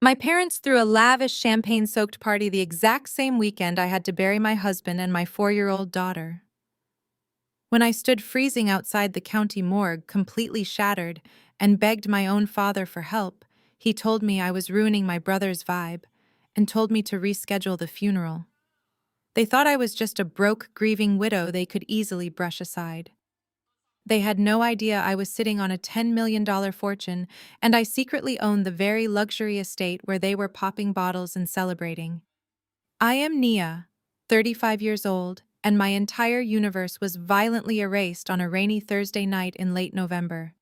My parents threw a lavish champagne-soaked party the exact same weekend I had to bury my husband and my 4-year-old daughter. When I stood freezing outside the county morgue, completely shattered, and begged my own father for help, he told me I was ruining my brother's vibe and told me to reschedule the funeral. They thought I was just a broke, grieving widow they could easily brush aside. They had no idea I was sitting on a $10 million fortune, and I secretly owned the very luxury estate where they were popping bottles and celebrating. I am Nia, 35 years old, and my entire universe was violently erased on a rainy Thursday night in late November.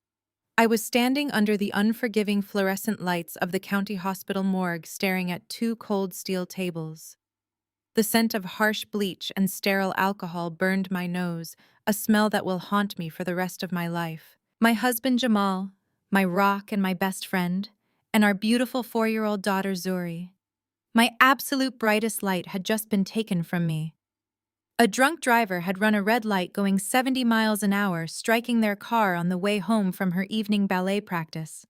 I was standing under the unforgiving fluorescent lights of the county hospital morgue staring at two cold steel tables. The scent of harsh bleach and sterile alcohol burned my nose, a smell that will haunt me for the rest of my life. My husband Jamal, my rock and my best friend, and our beautiful 4-year-old daughter Zuri. My absolute brightest light had just been taken from me. A drunk driver had run a red light going 70 miles an hour, striking their car on the way home from her evening ballet practice.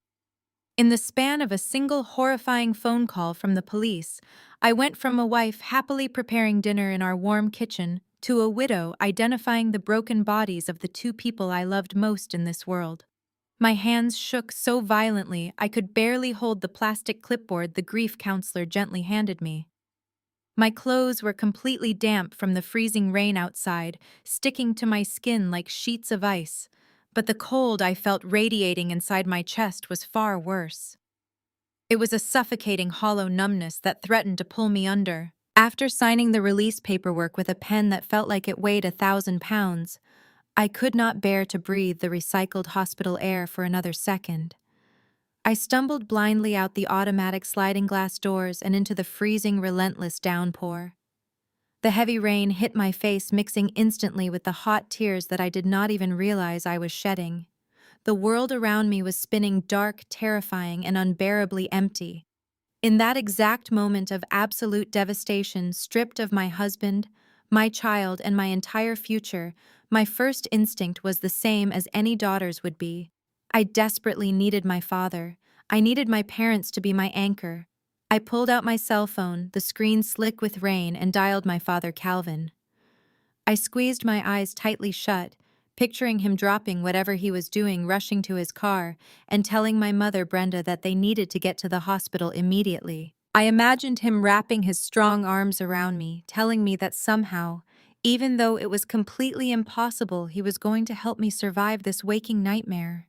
In the span of a single horrifying phone call from the police, I went from a wife happily preparing dinner in our warm kitchen to a widow identifying the broken bodies of the two people I loved most in this world. My hands shook so violently I could barely hold the plastic clipboard the grief counselor gently handed me. My clothes were completely damp from the freezing rain outside, sticking to my skin like sheets of ice, but the cold I felt radiating inside my chest was far worse. It was a suffocating hollow numbness that threatened to pull me under. After signing the release paperwork with a pen that felt like it weighed 1,000 pounds, I could not bear to breathe the recycled hospital air for another second. I stumbled blindly out the automatic sliding glass doors and into the freezing, relentless downpour. The heavy rain hit my face, mixing instantly with the hot tears that I did not even realize I was shedding. The world around me was spinning dark, terrifying, and unbearably empty. In that exact moment of absolute devastation, stripped of my husband, my child, and my entire future, my first instinct was the same as any daughter's would be. I desperately needed my father. I needed my parents to be my anchor. I pulled out my cell phone, the screen slick with rain, and dialed my father, Calvin. I squeezed my eyes tightly shut, picturing him dropping whatever he was doing, rushing to his car, and telling my mother, Brenda, that they needed to get to the hospital immediately. I imagined him wrapping his strong arms around me, telling me that somehow, even though it was completely impossible, he was going to help me survive this waking nightmare.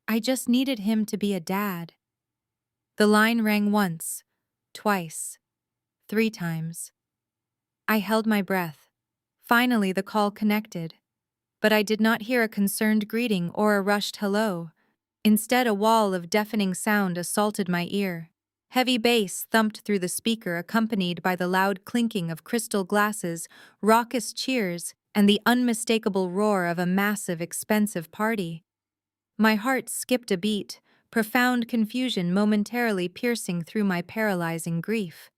I just needed him to be a dad. The line rang once, twice, 3 times. I held my breath. Finally, the call connected. But I did not hear a concerned greeting or a rushed hello. Instead, a wall of deafening sound assaulted my ear. Heavy bass thumped through the speaker, accompanied by the loud clinking of crystal glasses, raucous cheers, and the unmistakable roar of a massive, expensive party. My heart skipped a beat, profound confusion momentarily piercing through my paralyzing grief.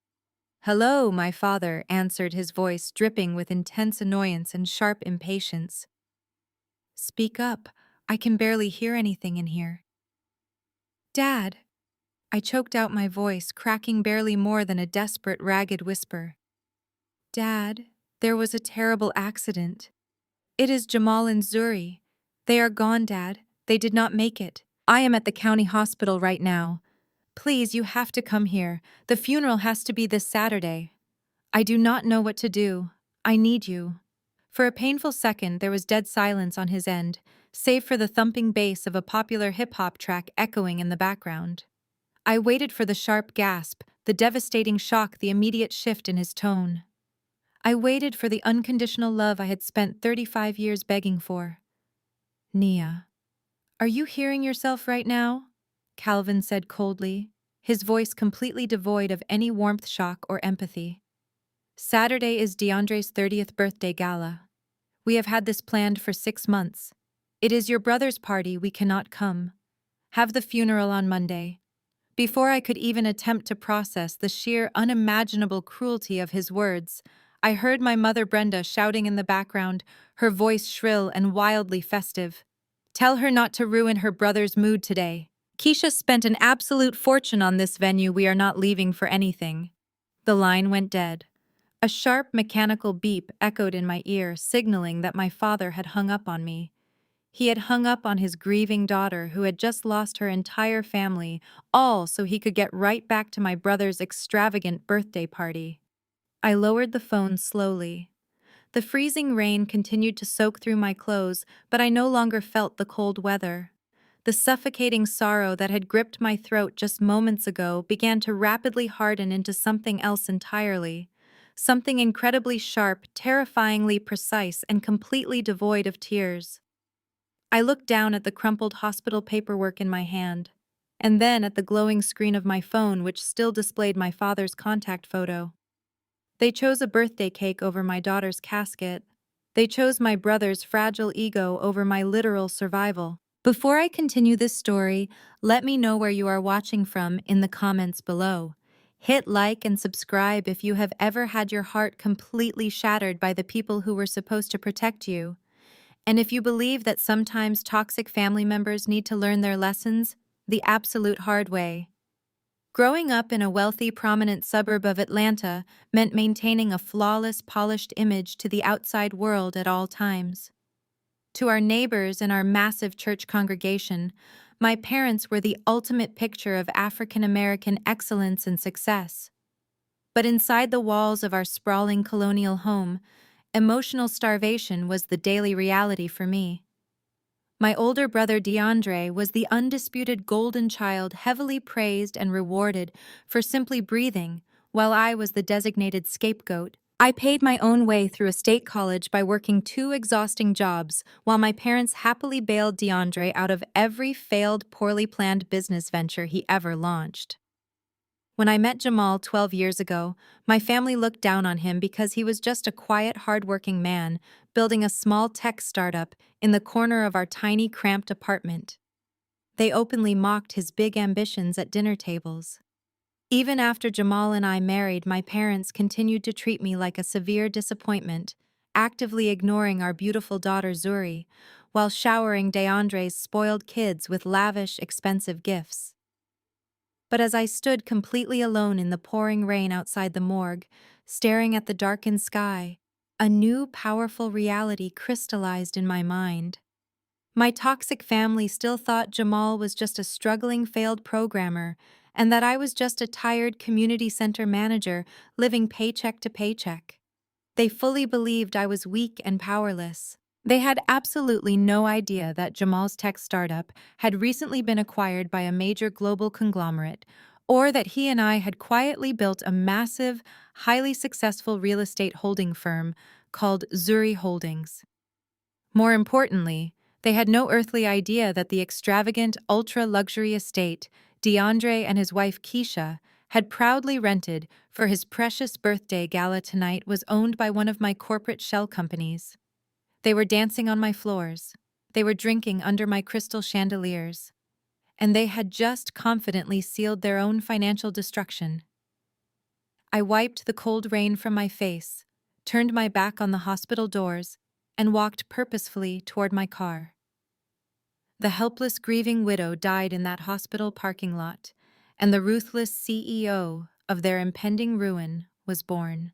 "Hello," my father answered, his voice dripping with intense annoyance and sharp impatience. "Speak up. I can barely hear anything in here." "Dad!" I choked out my voice, cracking barely more than a desperate, ragged whisper. "Dad, there was a terrible accident. It is Jamal and Zuri. They are gone, Dad. They did not make it. I am at the county hospital right now. Please, you have to come here. The funeral has to be this Saturday. I do not know what to do. I need you." For a painful second, there was dead silence on his end, save for the thumping bass of a popular hip-hop track echoing in the background. I waited for the sharp gasp, the devastating shock, the immediate shift in his tone. I waited for the unconditional love I had spent 35 years begging for. "Nia, are you hearing yourself right now?" Calvin said coldly, his voice completely devoid of any warmth, shock, or empathy. "Saturday is DeAndre's 30th birthday gala. We have had this planned for 6 months. It is your brother's party, we cannot come. Have the funeral on Monday." Before I could even attempt to process the sheer unimaginable cruelty of his words, I heard my mother Brenda shouting in the background, her voice shrill and wildly festive. "Tell her not to ruin her brother's mood today. Keisha spent an absolute fortune on this venue. We are not leaving for anything. The line went dead. A sharp mechanical beep echoed in my ear, signaling that my father had hung up on me. He had hung up on his grieving daughter who had just lost her entire family, all so he could get right back to my brother's extravagant birthday party. I lowered the phone slowly. The freezing rain continued to soak through my clothes, but I no longer felt the cold weather. The suffocating sorrow that had gripped my throat just moments ago began to rapidly harden into something else entirely. Something incredibly sharp, terrifyingly precise, and completely devoid of tears. I looked down at the crumpled hospital paperwork in my hand, and then at the glowing screen of my phone, which still displayed my father's contact photo. They chose a birthday cake over my daughter's casket. They chose my brother's fragile ego over my literal survival. Before I continue this story, let me know where you are watching from in the comments below. Hit like and subscribe if you have ever had your heart completely shattered by the people who were supposed to protect you. And if you believe that sometimes toxic family members need to learn their lessons the absolute hard way. Growing up in a wealthy, prominent suburb of Atlanta meant maintaining a flawless, polished image to the outside world at all times. To our neighbors and our massive church congregation, my parents were the ultimate picture of African American excellence and success. But inside the walls of our sprawling colonial home, emotional starvation was the daily reality for me. My older brother DeAndre was the undisputed golden child, heavily praised and rewarded for simply breathing, while I was the designated scapegoat. I paid my own way through a state college by working 2 exhausting jobs, while my parents happily bailed DeAndre out of every failed, poorly planned business venture he ever launched. When I met Jamal 12 years ago, my family looked down on him because he was just a quiet, hardworking man building a small tech startup in the corner of our tiny, cramped apartment. They openly mocked his big ambitions at dinner tables. Even after Jamal and I married, my parents continued to treat me like a severe disappointment, actively ignoring our beautiful daughter Zuri, while showering DeAndre's spoiled kids with lavish, expensive gifts. But as I stood completely alone in the pouring rain outside the morgue, staring at the darkened sky, a new, powerful reality crystallized in my mind. My toxic family still thought Jamal was just a struggling, failed programmer, and that I was just a tired community center manager living paycheck to paycheck. They fully believed I was weak and powerless. They had absolutely no idea that Jamal's tech startup had recently been acquired by a major global conglomerate, or that he and I had quietly built a massive, highly successful real estate holding firm called Zuri Holdings. More importantly, they had no earthly idea that the extravagant, ultra-luxury estate DeAndre and his wife Keisha had proudly rented for his precious birthday gala tonight was owned by one of my corporate shell companies. They were dancing on my floors. They were drinking under my crystal chandeliers. And they had just confidently sealed their own financial destruction. I wiped the cold rain from my face, turned my back on the hospital doors, and walked purposefully toward my car. The helpless, grieving widow died in that hospital parking lot, and the ruthless CEO of their impending ruin was born.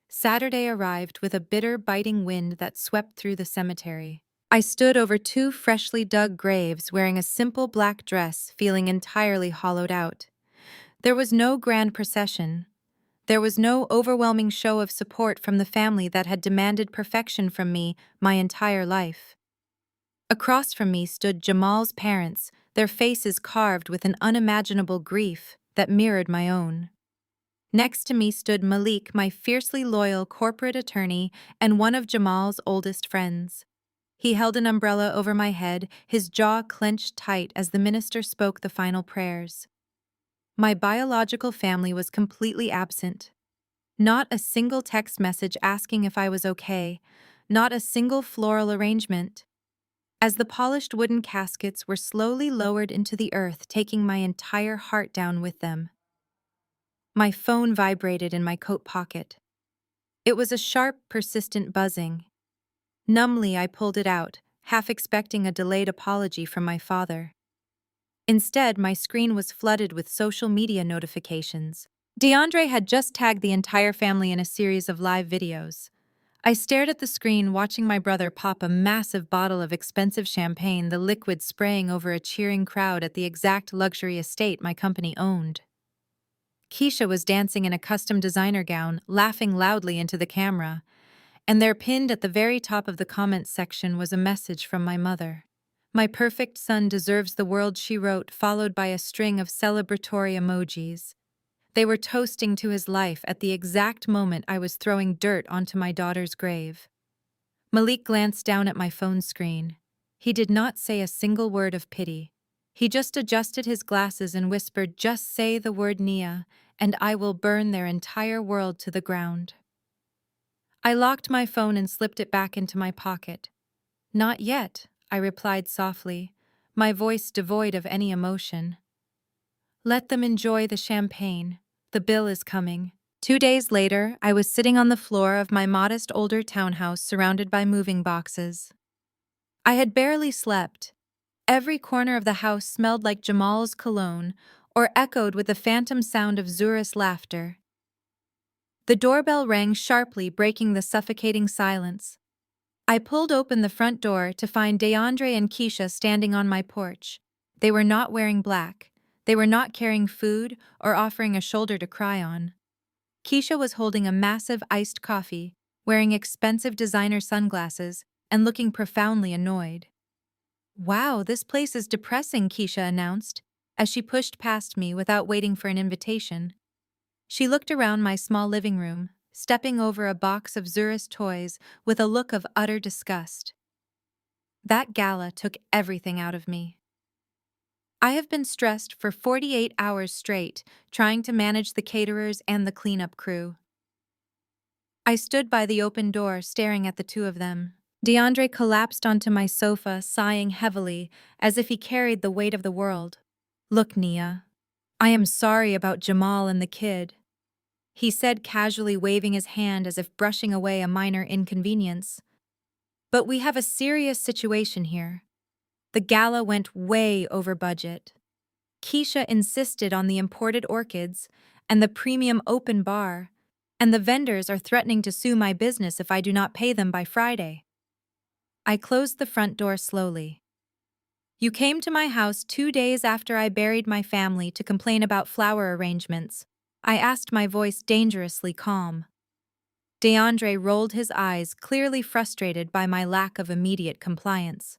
Saturday arrived with a bitter, biting wind that swept through the cemetery. I stood over 2 freshly dug graves wearing a simple black dress, feeling entirely hollowed out. There was no grand procession. There was no overwhelming show of support from the family that had demanded perfection from me my entire life. Across from me stood Jamal's parents, their faces carved with an unimaginable grief that mirrored my own. Next to me stood Malik, my fiercely loyal corporate attorney and one of Jamal's oldest friends. He held an umbrella over my head, his jaw clenched tight as the minister spoke the final prayers. My biological family was completely absent. Not a single text message asking if I was okay, not a single floral arrangement. As the polished wooden caskets were slowly lowered into the earth, taking my entire heart down with them. My phone vibrated in my coat pocket. It was a sharp, persistent buzzing. Numbly, I pulled it out, half expecting a delayed apology from my father. Instead, my screen was flooded with social media notifications. DeAndre had just tagged the entire family in a series of live videos. I stared at the screen, watching my brother pop a massive bottle of expensive champagne, the liquid spraying over a cheering crowd at the exact luxury estate my company owned. Keisha was dancing in a custom designer gown, laughing loudly into the camera, and there, pinned at the very top of the comments section, was a message from my mother. "My perfect son deserves the world," she wrote, followed by a string of celebratory emojis. They were toasting to his life at the exact moment I was throwing dirt onto my daughter's grave. Malik glanced down at my phone screen. He did not say a single word of pity. He just adjusted his glasses and whispered, "Just say the word Nia, and I will burn their entire world to the ground." I locked my phone and slipped it back into my pocket. "Not yet," I replied softly, my voice devoid of any emotion. "Let them enjoy the champagne. The bill is coming." 2 days later, I was sitting on the floor of my modest older townhouse surrounded by moving boxes. I had barely slept. Every corner of the house smelled like Jamal's cologne or echoed with the phantom sound of Zura's laughter. The doorbell rang sharply, breaking the suffocating silence. I pulled open the front door to find DeAndre and Keisha standing on my porch. They were not wearing black. They were not carrying food or offering a shoulder to cry on. Keisha was holding a massive iced coffee, wearing expensive designer sunglasses, and looking profoundly annoyed. "Wow, this place is depressing," Keisha announced, as she pushed past me without waiting for an invitation. She looked around my small living room, stepping over a box of Zura's toys with a look of utter disgust. That gala took everything out of me. I have been stressed for 48 hours straight, trying to manage the caterers and the cleanup crew. I stood by the open door, staring at the two of them. DeAndre collapsed onto my sofa, sighing heavily, as if he carried the weight of the world. "Look, Nia, I am sorry about Jamal and the kid," he said, casually waving his hand as if brushing away a minor inconvenience. "But we have a serious situation here. The gala went way over budget. Keisha insisted on the imported orchids and the premium open bar, and the vendors are threatening to sue my business if I do not pay them by Friday." I closed the front door slowly. "You came to my house 2 days after I buried my family to complain about flower arrangements," I asked, my voice dangerously calm. DeAndre rolled his eyes, clearly frustrated by my lack of immediate compliance.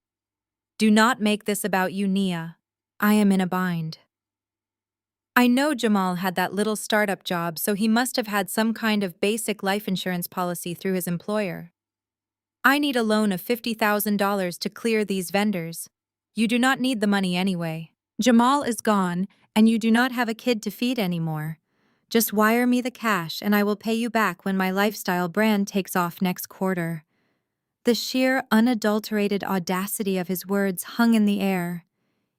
"Do not make this about you, Nia. I am in a bind. I know Jamal had that little startup job, so he must have had some kind of basic life insurance policy through his employer. I need a loan of $50,000 to clear these vendors. You do not need the money anyway. Jamal is gone, and you do not have a kid to feed anymore. Just wire me the cash and I will pay you back when my lifestyle brand takes off next quarter." The sheer, unadulterated audacity of his words hung in the air.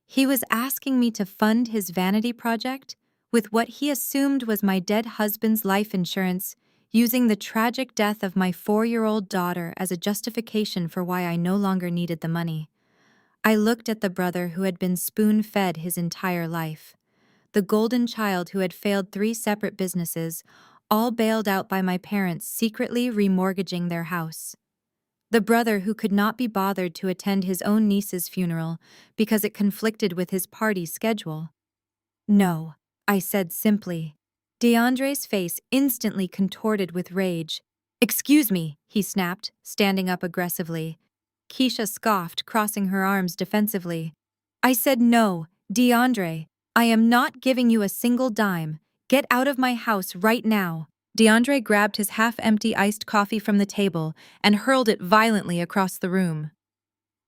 He was asking me to fund his vanity project with what he assumed was my dead husband's life insurance, using the tragic death of my 4-year-old daughter as a justification for why I no longer needed the money. I looked at the brother who had been spoon-fed his entire life, the golden child who had failed 3 separate businesses, all bailed out by my parents secretly remortgaging their house. The brother who could not be bothered to attend his own niece's funeral because it conflicted with his party schedule. "No," I said simply. DeAndre's face instantly contorted with rage. "Excuse me," he snapped, standing up aggressively. Keisha scoffed, crossing her arms defensively. "I said no, DeAndre. I am not giving you a single dime. Get out of my house right now." DeAndre grabbed his half-empty iced coffee from the table and hurled it violently across the room.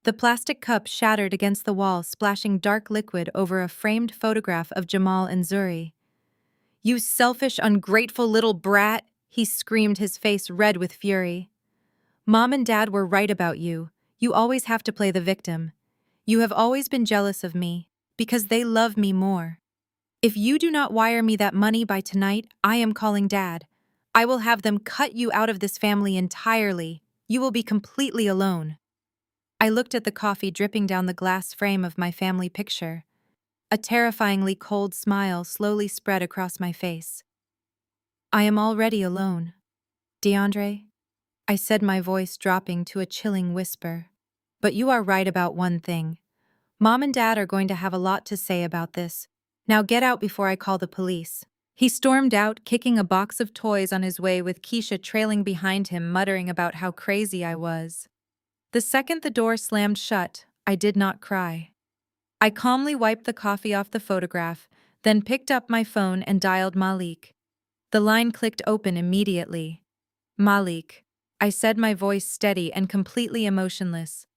The plastic cup shattered against the wall, splashing dark liquid over a framed photograph of Jamal and Zuri. "You selfish, ungrateful little brat," he screamed, his face red with fury. "Mom and Dad were right about you. You always have to play the victim. You have always been jealous of me, because they love me more. If you do not wire me that money by tonight, I am calling Dad. I will have them cut you out of this family entirely. You will be completely alone." I looked at the coffee dripping down the glass frame of my family picture. A terrifyingly cold smile slowly spread across my face. I am already alone. DeAndre, I said, my voice dropping to a chilling whisper. But you are right about one thing. Mom and Dad are going to have a lot to say about this. Now get out before I call the police. He stormed out, kicking a box of toys on his way with Keisha trailing behind him, muttering about how crazy I was. The second the door slammed shut, I did not cry. I calmly wiped the coffee off the photograph, then picked up my phone and dialed Malik. The line clicked open immediately. Malik, I said, my voice steady and completely emotionless.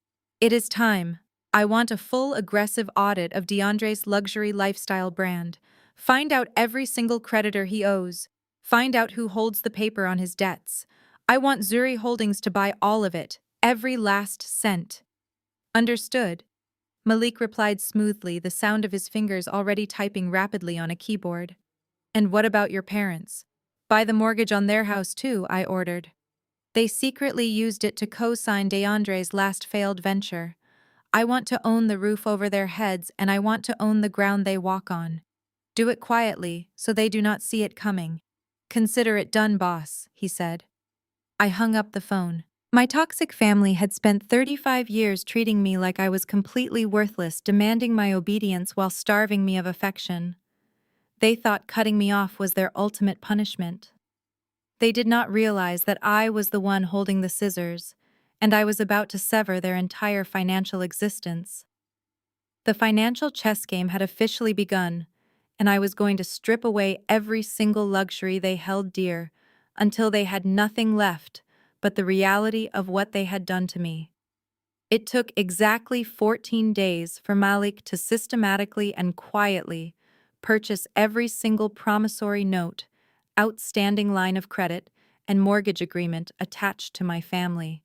It is time. I want a full, aggressive audit of DeAndre's luxury lifestyle brand. Find out every single creditor he owes. Find out who holds the paper on his debts. I want Zuri Holdings to buy all of it, every last cent. Understood. Malik replied smoothly, the sound of his fingers already typing rapidly on a keyboard. And what about your parents? Buy the mortgage on their house too, I ordered. They secretly used it to co-sign DeAndre's last failed venture. I want to own the roof over their heads, and I want to own the ground they walk on. Do it quietly, so they do not see it coming. Consider it done, boss, he said. I hung up the phone. My toxic family had spent 35 years treating me like I was completely worthless, demanding my obedience while starving me of affection. They thought cutting me off was their ultimate punishment. They did not realize that I was the one holding the scissors, and I was about to sever their entire financial existence. The financial chess game had officially begun, and I was going to strip away every single luxury they held dear until they had nothing left but the reality of what they had done to me. It took exactly 14 days for Malik to systematically and quietly purchase every single promissory note, outstanding line of credit, and mortgage agreement attached to my family.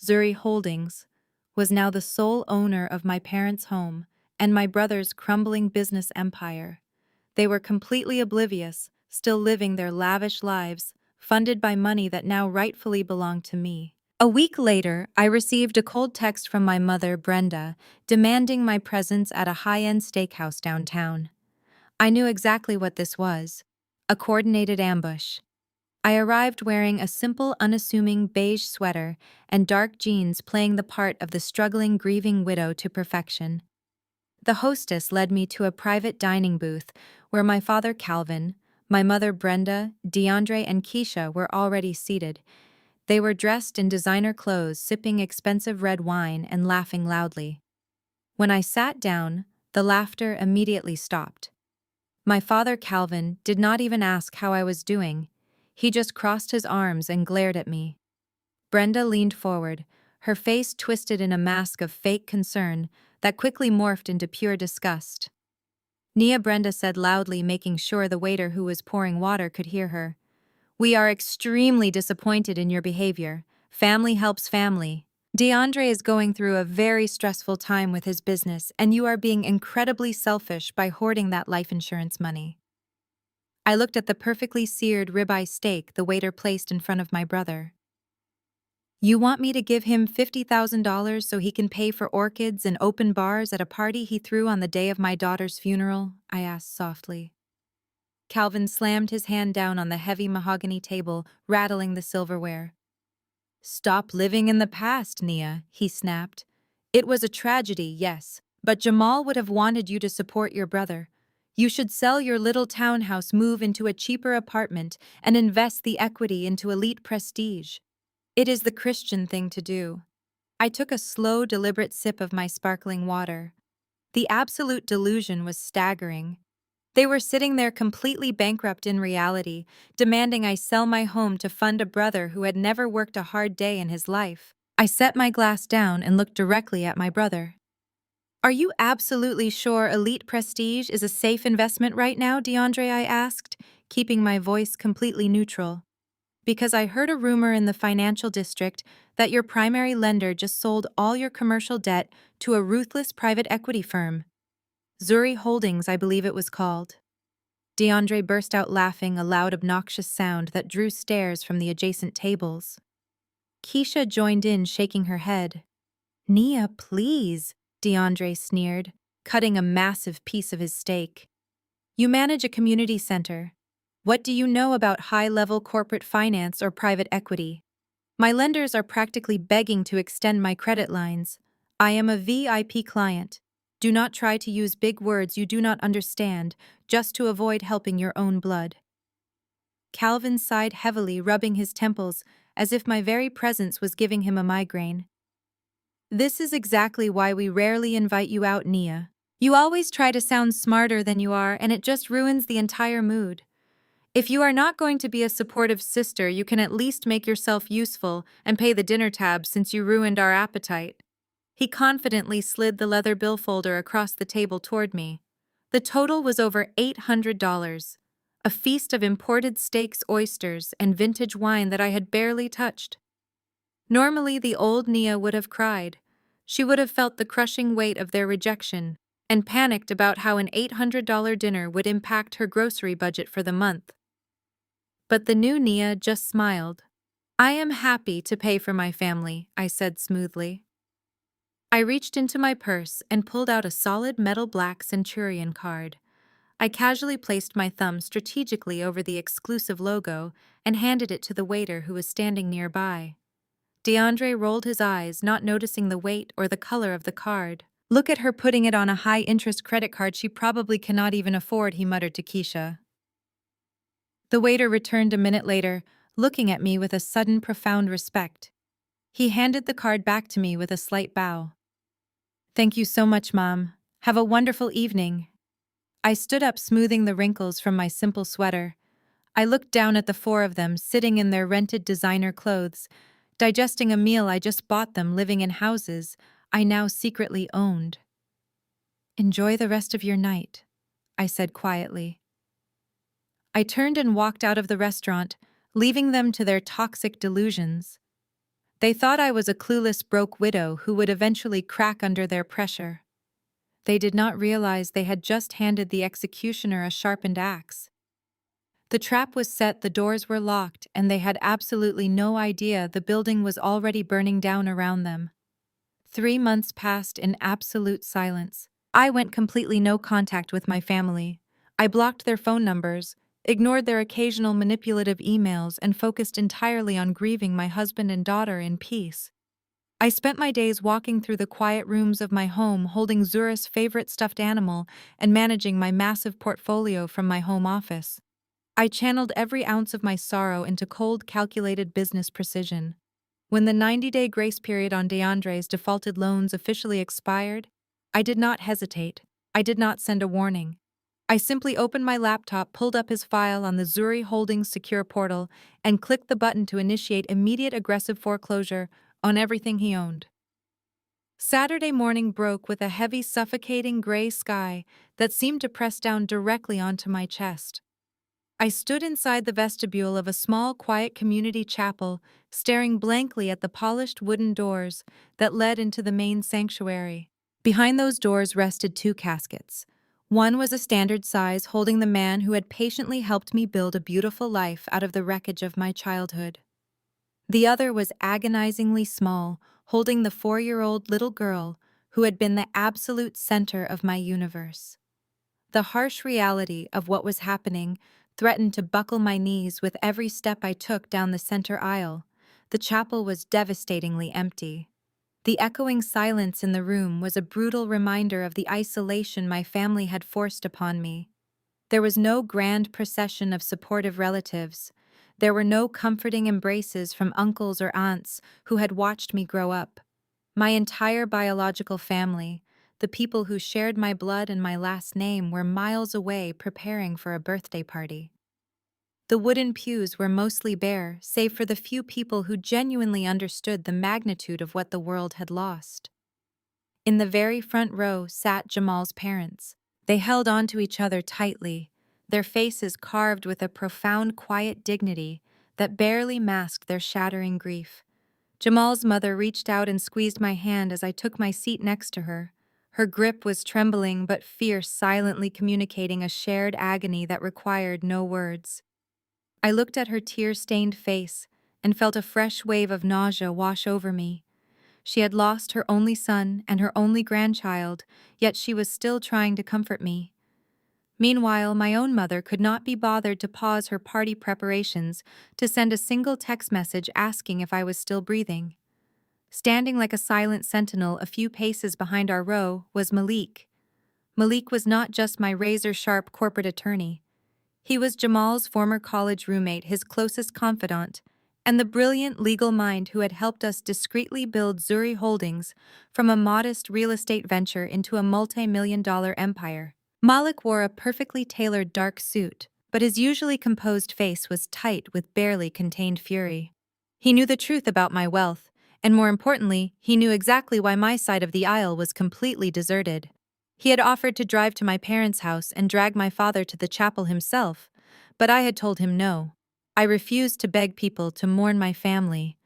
Zuri Holdings was now the sole owner of my parents' home and my brother's crumbling business empire. They were completely oblivious, still living their lavish lives, funded by money that now rightfully belonged to me. A week later, I received a cold text from my mother, Brenda, demanding my presence at a high-end steakhouse downtown. I knew exactly what this was: a coordinated ambush. I arrived wearing a simple, unassuming beige sweater and dark jeans, playing the part of the struggling, grieving widow to perfection. The hostess led me to a private dining booth where my father Calvin, my mother Brenda, DeAndre, and Keisha were already seated. They were dressed in designer clothes, sipping expensive red wine and laughing loudly. When I sat down, the laughter immediately stopped. My father Calvin did not even ask how I was doing. He just crossed his arms and glared at me. Brenda leaned forward, her face twisted in a mask of fake concern that quickly morphed into pure disgust. Nia, Brenda said loudly, making sure the waiter who was pouring water could hear her. We are extremely disappointed in your behavior. Family helps family. DeAndre is going through a very stressful time with his business, and you are being incredibly selfish by hoarding that life insurance money. I looked at the perfectly seared ribeye steak the waiter placed in front of my brother. You want me to give him $50,000 so he can pay for orchids and open bars at a party he threw on the day of my daughter's funeral? I asked softly. Calvin slammed his hand down on the heavy mahogany table, rattling the silverware. Stop living in the past, Nia, he snapped. It was a tragedy, yes, but Jamal would have wanted you to support your brother. You should sell your little townhouse, move into a cheaper apartment, and invest the equity into elite prestige. It is the Christian thing to do. I took a slow, deliberate sip of my sparkling water. The absolute delusion was staggering. They were sitting there completely bankrupt in reality, demanding I sell my home to fund a brother who had never worked a hard day in his life. I set my glass down and looked directly at my brother. Are you absolutely sure elite prestige is a safe investment right now, DeAndre? I asked, keeping my voice completely neutral. Because I heard a rumor in the financial district that your primary lender just sold all your commercial debt to a ruthless private equity firm. Zuri Holdings, I believe it was called. DeAndre burst out laughing, a loud, obnoxious sound that drew stares from the adjacent tables. Keisha joined in, shaking her head. Nia, please, DeAndre sneered. cutting a massive piece of his steak. You manage a community center. What do you know about high-level corporate finance or private equity? My lenders are practically begging to extend my credit lines. I am a VIP client. Do not try to use big words you do not understand just to avoid helping your own blood. Calvin sighed heavily, rubbing his temples as if my very presence was giving him a migraine. This is exactly why we rarely invite you out, Nia. You always try to sound smarter than you are, and it just ruins the entire mood. If you are not going to be a supportive sister, you can at least make yourself useful and pay the dinner tab since you ruined our appetite. He confidently slid the leather billfolder across the table toward me. The total was over $800, a feast of imported steaks, oysters, and vintage wine that I had barely touched. Normally, the old Nia would have cried. She would have felt the crushing weight of their rejection and panicked about how an $800 dinner would impact her grocery budget for the month. But the new Nia just smiled. I am happy to pay for my family, I said smoothly. I reached into my purse and pulled out a solid metal black Centurion card. I casually placed my thumb strategically over the exclusive logo and handed it to the waiter who was standing nearby. DeAndre rolled his eyes, not noticing the weight or the color of the card. Look at her putting it on a high-interest credit card she probably cannot even afford, he muttered to Keisha. The waiter returned a minute later, looking at me with a sudden profound respect. He handed the card back to me with a slight bow. Thank you so much, Mom. Have a wonderful evening. I stood up, smoothing the wrinkles from my simple sweater. I looked down at the four of them, sitting in their rented designer clothes, digesting a meal I just bought them, living in houses I now secretly owned. Enjoy the rest of your night, I said quietly. I turned and walked out of the restaurant, leaving them to their toxic delusions. They thought I was a clueless broke widow who would eventually crack under their pressure. They did not realize they had just handed the executioner a sharpened axe. The trap was set, the doors were locked, and they had absolutely no idea the building was already burning down around them. 3 months passed in absolute silence. I went completely no contact with my family. I blocked their phone numbers, ignored their occasional manipulative emails, and focused entirely on grieving my husband and daughter in peace. I spent my days walking through the quiet rooms of my home, holding Zura's favorite stuffed animal and managing my massive portfolio from my home office. I channeled every ounce of my sorrow into cold, calculated business precision. When the 90-day grace period on DeAndre's defaulted loans officially expired, I did not hesitate. I did not send a warning. I simply opened my laptop, pulled up his file on the Zuri Holdings secure portal, and clicked the button to initiate immediate aggressive foreclosure on everything he owned. Saturday morning broke with a heavy, suffocating gray sky that seemed to press down directly onto my chest. I stood inside the vestibule of a small, quiet community chapel, staring blankly at the polished wooden doors that led into the main sanctuary. Behind those doors rested 2 caskets. One was a standard size, holding the man who had patiently helped me build a beautiful life out of the wreckage of my childhood. The other was agonizingly small, holding the 4-year-old little girl who had been the absolute center of my universe. The harsh reality of what was happening threatened to buckle my knees with every step I took down the center aisle. The chapel was devastatingly empty. The echoing silence in the room was a brutal reminder of the isolation my family had forced upon me. There was no grand procession of supportive relatives. There were no comforting embraces from uncles or aunts who had watched me grow up. My entire biological family, the people who shared my blood and my last name, were miles away preparing for a birthday party. The wooden pews were mostly bare, save for the few people who genuinely understood the magnitude of what the world had lost. In the very front row sat Jamal's parents. They held on to each other tightly, their faces carved with a profound, quiet dignity that barely masked their shattering grief. Jamal's mother reached out and squeezed my hand as I took my seat next to her. Her grip was trembling but fierce, silently communicating a shared agony that required no words. I looked at her tear-stained face and felt a fresh wave of nausea wash over me. She had lost her only son and her only grandchild, yet she was still trying to comfort me. Meanwhile, my own mother could not be bothered to pause her party preparations to send a single text message asking if I was still breathing. Standing like a silent sentinel a few paces behind our row was Malik. Malik was not just my razor-sharp corporate attorney. He was Jamal's former college roommate, his closest confidant, and the brilliant legal mind who had helped us discreetly build Zuri Holdings from a modest real estate venture into a multi-million-dollar empire. Malik wore a perfectly tailored dark suit, but his usually composed face was tight with barely contained fury. He knew the truth about my wealth, and more importantly, he knew exactly why my side of the aisle was completely deserted. He had offered to drive to my parents' house and drag my father to the chapel himself, but I had told him no. I refused to beg people to mourn my family.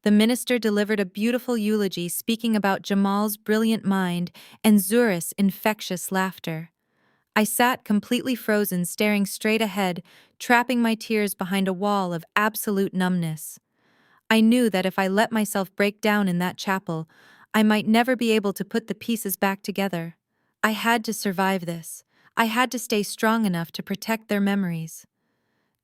The minister delivered a beautiful eulogy speaking about Jamal's brilliant mind and Zuri's infectious laughter. I sat completely frozen, staring straight ahead, trapping my tears behind a wall of absolute numbness. I knew that if I let myself break down in that chapel, I might never be able to put the pieces back together. I had to survive this. I had to stay strong enough to protect their memories.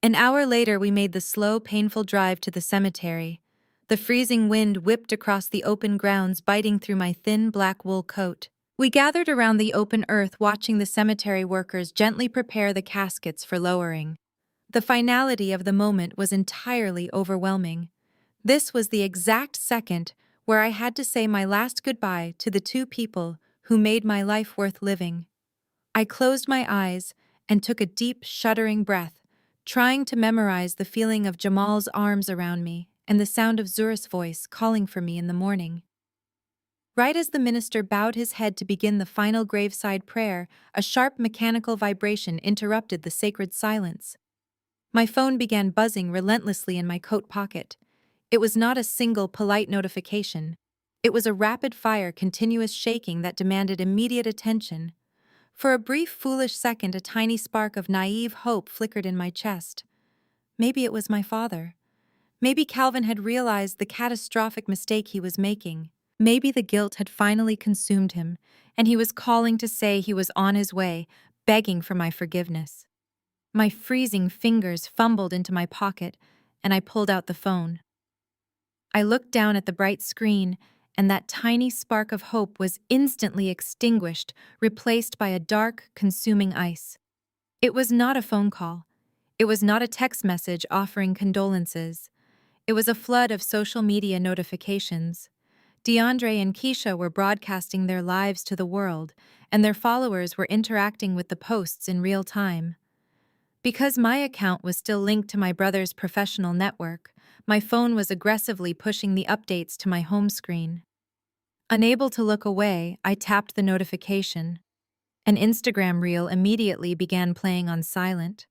An hour later, we made the slow, painful drive to the cemetery. The freezing wind whipped across the open grounds, biting through my thin black wool coat. We gathered around the open earth, watching the cemetery workers gently prepare the caskets for lowering. The finality of the moment was entirely overwhelming. This was the exact second where I had to say my last goodbye to the two people who made my life worth living. I closed my eyes and took a deep, shuddering breath, trying to memorize the feeling of Jamal's arms around me and the sound of Zuri's voice calling for me in the morning. Right as the minister bowed his head to begin the final graveside prayer, a sharp mechanical vibration interrupted the sacred silence. My phone began buzzing relentlessly in my coat pocket. It was not a single polite notification. It was a rapid-fire, continuous shaking that demanded immediate attention. For a brief, foolish second, a tiny spark of naive hope flickered in my chest. Maybe it was my father. Maybe Calvin had realized the catastrophic mistake he was making. Maybe the guilt had finally consumed him, and he was calling to say he was on his way, begging for my forgiveness. My freezing fingers fumbled into my pocket, and I pulled out the phone. I looked down at the bright screen, and that tiny spark of hope was instantly extinguished, replaced by a dark, consuming ice. It was not a phone call. It was not a text message offering condolences. It was a flood of social media notifications. DeAndre and Keisha were broadcasting their lives to the world, and their followers were interacting with the posts in real time. Because my account was still linked to my brother's professional network, my phone was aggressively pushing the updates to my home screen. Unable to look away, I tapped the notification. An Instagram reel immediately began playing on silent.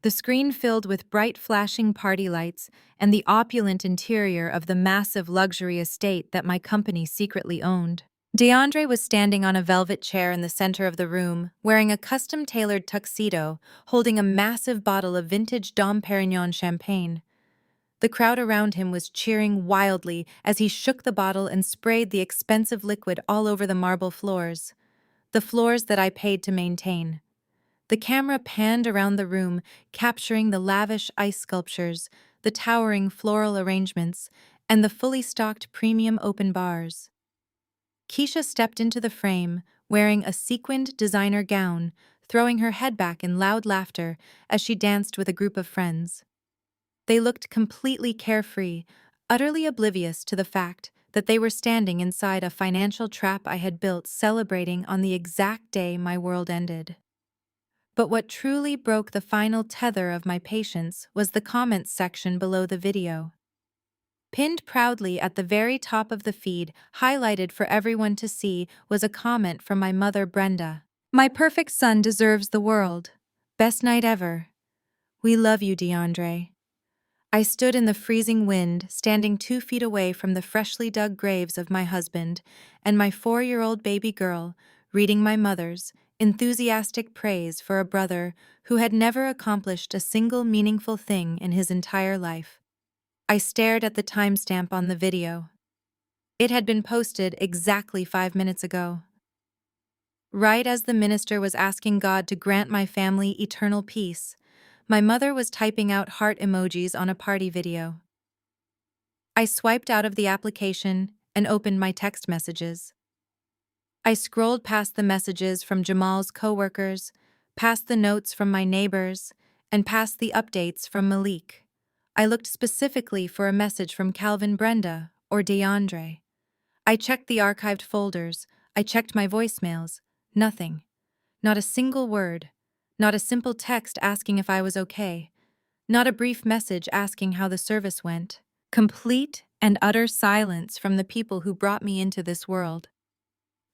The screen filled with bright flashing party lights and the opulent interior of the massive luxury estate that my company secretly owned. DeAndre was standing on a velvet chair in the center of the room, wearing a custom-tailored tuxedo, holding a massive bottle of vintage Dom Perignon champagne. The crowd around him was cheering wildly as he shook the bottle and sprayed the expensive liquid all over the marble floors. The floors that I paid to maintain. The camera panned around the room, capturing the lavish ice sculptures, the towering floral arrangements, and the fully stocked premium open bars. Keisha stepped into the frame, wearing a sequined designer gown, throwing her head back in loud laughter as she danced with a group of friends. They looked completely carefree, utterly oblivious to the fact that they were standing inside a financial trap I had built, celebrating on the exact day my world ended. But what truly broke the final tether of my patience was the comments section below the video. Pinned proudly at the very top of the feed, highlighted for everyone to see, was a comment from my mother, Brenda. "My perfect son deserves the world. Best night ever. We love you, DeAndre." I stood in the freezing wind, standing 2 feet away from the freshly dug graves of my husband and my 4-year-old baby girl, reading my mother's enthusiastic praise for a brother who had never accomplished a single meaningful thing in his entire life. I stared at the timestamp on the video. It had been posted exactly 5 minutes ago. Right as the minister was asking God to grant my family eternal peace, my mother was typing out heart emojis on a party video. I swiped out of the application and opened my text messages. I scrolled past the messages from Jamal's coworkers, past the notes from my neighbors, and past the updates from Malik. I looked specifically for a message from Calvin Brenda or DeAndre. I checked the archived folders, I checked my voicemails. Nothing. Not a single word. Not a simple text asking if I was okay. Not a brief message asking how the service went. Complete and utter silence from the people who brought me into this world.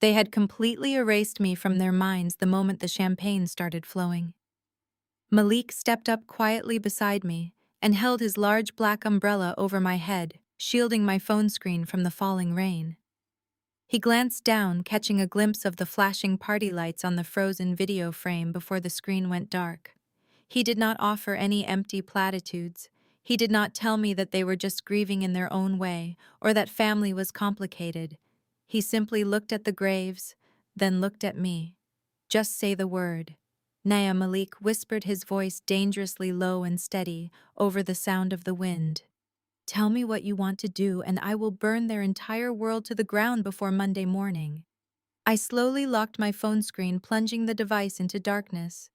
They had completely erased me from their minds the moment the champagne started flowing. Malik stepped up quietly beside me and held his large black umbrella over my head, shielding my phone screen from the falling rain. He glanced down, catching a glimpse of the flashing party lights on the frozen video frame before the screen went dark. He did not offer any empty platitudes. He did not tell me that they were just grieving in their own way or that family was complicated. He simply looked at the graves, then looked at me. Just say the word. Naya, Malik whispered, his voice dangerously low and steady over the sound of the wind. Tell me what you want to do and I will burn their entire world to the ground before Monday morning. I slowly locked my phone screen, plunging the device into darkness.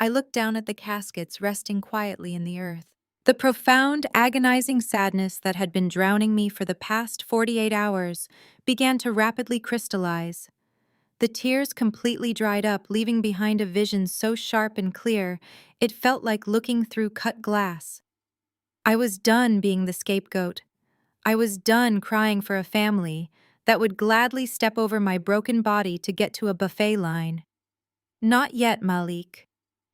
I looked down at the caskets resting quietly in the earth. The profound, agonizing sadness that had been drowning me for the past 48 hours began to rapidly crystallize. The tears completely dried up, leaving behind a vision so sharp and clear, it felt like looking through cut glass. I was done being the scapegoat. I was done crying for a family that would gladly step over my broken body to get to a buffet line. Not yet, Malik,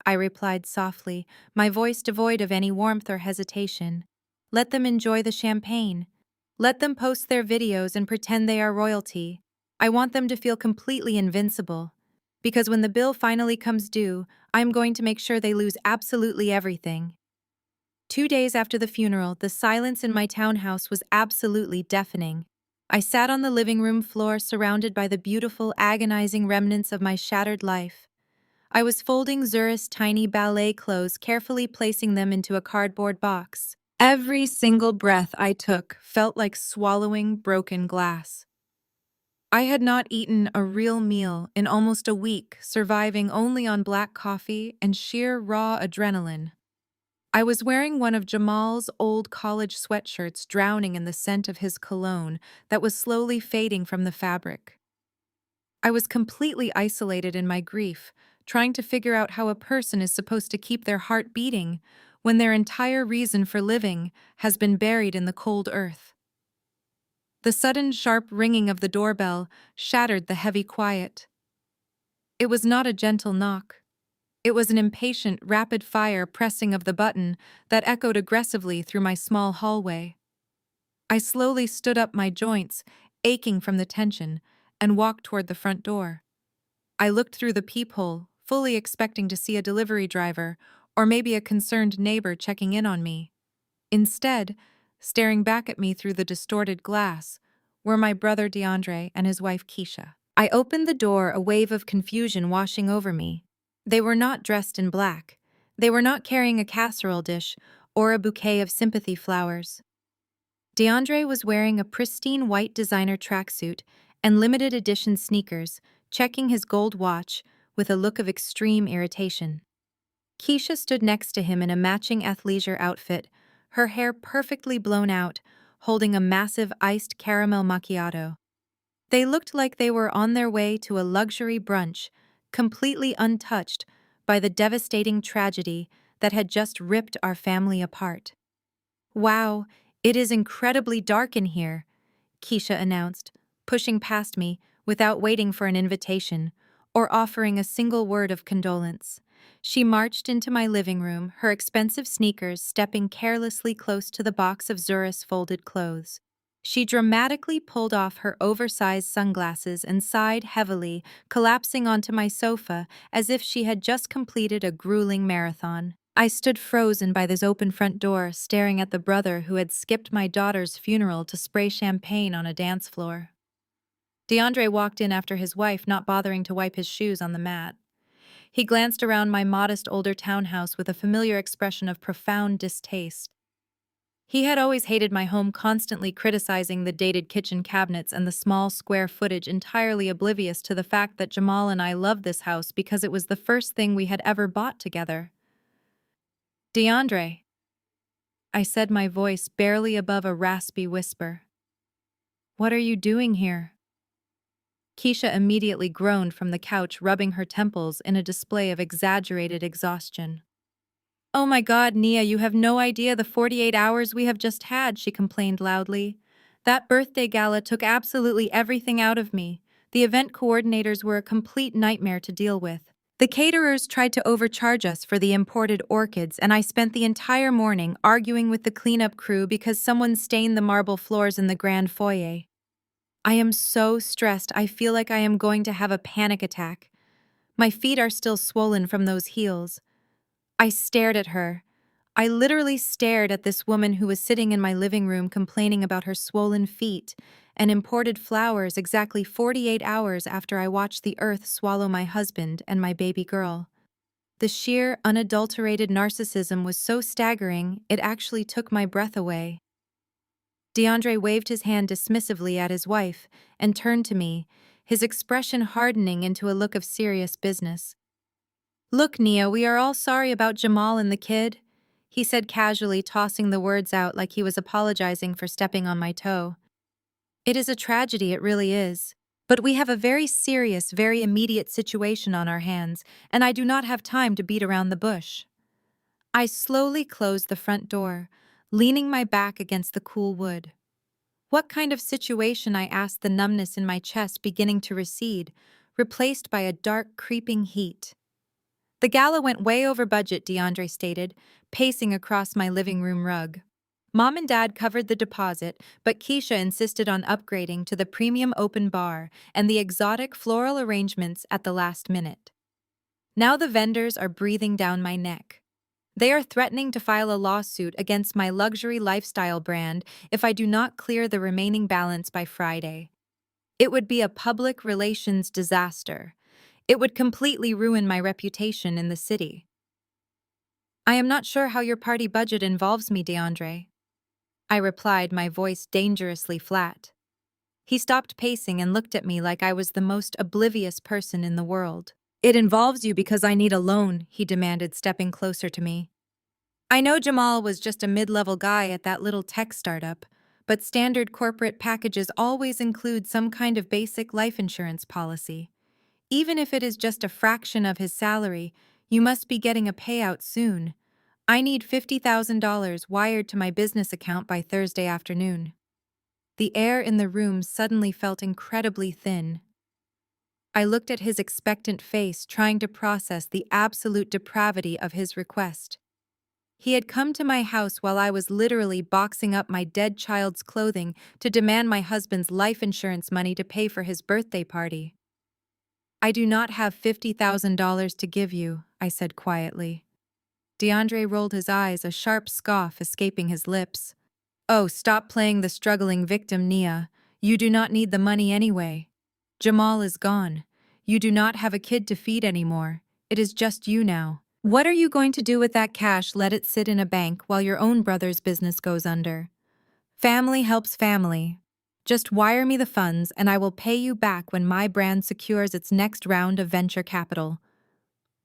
I replied softly, my voice devoid of any warmth or hesitation. Let them enjoy the champagne. Let them post their videos and pretend they are royalty. I want them to feel completely invincible. Because when the bill finally comes due, I'm going to make sure they lose absolutely everything. 2 days after the funeral, the silence in my townhouse was absolutely deafening. I sat on the living room floor surrounded by the beautiful, agonizing remnants of my shattered life. I was folding Zura's tiny ballet clothes, carefully placing them into a cardboard box. Every single breath I took felt like swallowing broken glass. I had not eaten a real meal in almost a week, surviving only on black coffee and sheer raw adrenaline. I was wearing one of Jamal's old college sweatshirts, drowning in the scent of his cologne that was slowly fading from the fabric. I was completely isolated in my grief, trying to figure out how a person is supposed to keep their heart beating when their entire reason for living has been buried in the cold earth. The sudden sharp ringing of the doorbell shattered the heavy quiet. It was not a gentle knock. It was an impatient, rapid-fire pressing of the button that echoed aggressively through my small hallway. I slowly stood up, my joints aching from the tension, and walked toward the front door. I looked through the peephole, fully expecting to see a delivery driver or maybe a concerned neighbor checking in on me. Instead, staring back at me through the distorted glass, were my brother DeAndre and his wife Keisha. I opened the door, a wave of confusion washing over me. They were not dressed in black. They were not carrying a casserole dish or a bouquet of sympathy flowers. DeAndre was wearing a pristine white designer tracksuit and limited edition sneakers, checking his gold watch with a look of extreme irritation. Keisha stood next to him in a matching athleisure outfit, her hair perfectly blown out, holding a massive iced caramel macchiato. They looked like they were on their way to a luxury brunch, completely untouched by the devastating tragedy that had just ripped our family apart. "Wow, it is incredibly dark in here," Keisha announced, pushing past me without waiting for an invitation or offering a single word of condolence. She marched into my living room, her expensive sneakers stepping carelessly close to the box of Zura's folded clothes. She dramatically pulled off her oversized sunglasses and sighed heavily, collapsing onto my sofa as if she had just completed a grueling marathon. I stood frozen by this open front door, staring at the brother who had skipped my daughter's funeral to spray champagne on a dance floor. DeAndre walked in after his wife, not bothering to wipe his shoes on the mat. He glanced around my modest older townhouse with a familiar expression of profound distaste. He had always hated my home, constantly criticizing the dated kitchen cabinets and the small square footage, entirely oblivious to the fact that Jamal and I loved this house because it was the first thing we had ever bought together. DeAndre, I said, my voice barely above a raspy whisper. What are you doing here? Keisha immediately groaned from the couch, rubbing her temples in a display of exaggerated exhaustion. Oh my God, Nia, you have no idea the 48 hours we have just had, she complained loudly. That birthday gala took absolutely everything out of me. The event coordinators were a complete nightmare to deal with. The caterers tried to overcharge us for the imported orchids, and I spent the entire morning arguing with the cleanup crew because someone stained the marble floors in the grand foyer. I am so stressed, I feel like I am going to have a panic attack. My feet are still swollen from those heels. I stared at her. I literally stared at this woman who was sitting in my living room complaining about her swollen feet and imported flowers exactly 48 hours after I watched the earth swallow my husband and my baby girl. The sheer, unadulterated narcissism was so staggering, it actually took my breath away. DeAndre waved his hand dismissively at his wife and turned to me, his expression hardening into a look of serious business. Look, Nia, we are all sorry about Jamal and the kid, he said casually, tossing the words out like he was apologizing for stepping on my toe. It is a tragedy, it really is. But we have a very serious, very immediate situation on our hands, and I do not have time to beat around the bush. I slowly closed the front door, leaning my back against the cool wood. What kind of situation, I asked, the numbness in my chest beginning to recede, replaced by a dark, creeping heat. The gala went way over budget, DeAndre stated, pacing across my living room rug. Mom and Dad covered the deposit, but Keisha insisted on upgrading to the premium open bar and the exotic floral arrangements at the last minute. Now the vendors are breathing down my neck. They are threatening to file a lawsuit against my luxury lifestyle brand if I do not clear the remaining balance by Friday. It would be a public relations disaster. It would completely ruin my reputation in the city. I am not sure how your party budget involves me, DeAndre, I replied, my voice dangerously flat. He stopped pacing and looked at me like I was the most oblivious person in the world. It involves you because I need a loan, he demanded, stepping closer to me. I know Jamal was just a mid-level guy at that little tech startup, but standard corporate packages always include some kind of basic life insurance policy. Even if it is just a fraction of his salary, you must be getting a payout soon. I need $50,000 wired to my business account by Thursday afternoon. The air in the room suddenly felt incredibly thin. I looked at his expectant face, trying to process the absolute depravity of his request. He had come to my house while I was literally boxing up my dead child's clothing to demand my husband's life insurance money to pay for his birthday party. I do not have $50,000 to give you, I said quietly. DeAndre rolled his eyes, a sharp scoff escaping his lips. Oh, stop playing the struggling victim, Nia. You do not need the money anyway. Jamal is gone. You do not have a kid to feed anymore. It is just you now. What are you going to do with that cash? Let it sit in a bank while your own brother's business goes under. Family helps family. Just wire me the funds and I will pay you back when my brand secures its next round of venture capital.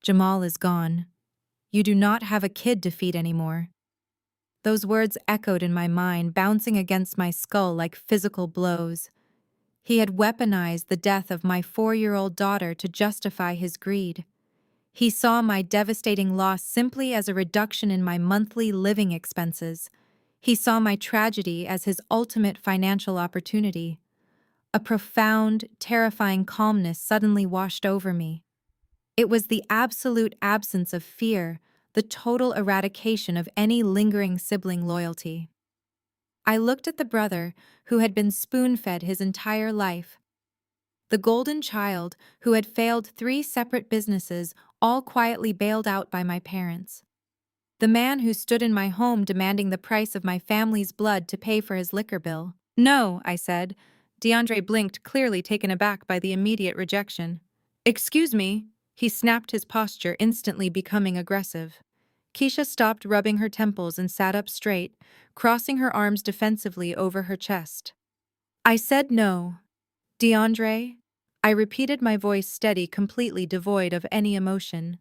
Jamal is gone. You do not have a kid to feed anymore. Those words echoed in my mind, bouncing against my skull like physical blows. He had weaponized the death of my 4-year-old daughter to justify his greed. He saw my devastating loss simply as a reduction in my monthly living expenses. He saw my tragedy as his ultimate financial opportunity. A profound, terrifying calmness suddenly washed over me. It was the absolute absence of fear, the total eradication of any lingering sibling loyalty. I looked at the brother who had been spoon-fed his entire life. The golden child who had failed 3 separate businesses, all quietly bailed out by my parents. The man who stood in my home demanding the price of my family's blood to pay for his liquor bill. No, I said. DeAndre blinked, clearly taken aback by the immediate rejection. Excuse me. He snapped, his posture instantly becoming aggressive. Keisha stopped rubbing her temples and sat up straight, crossing her arms defensively over her chest. I said no. DeAndre? I repeated, my voice steady, completely devoid of any emotion.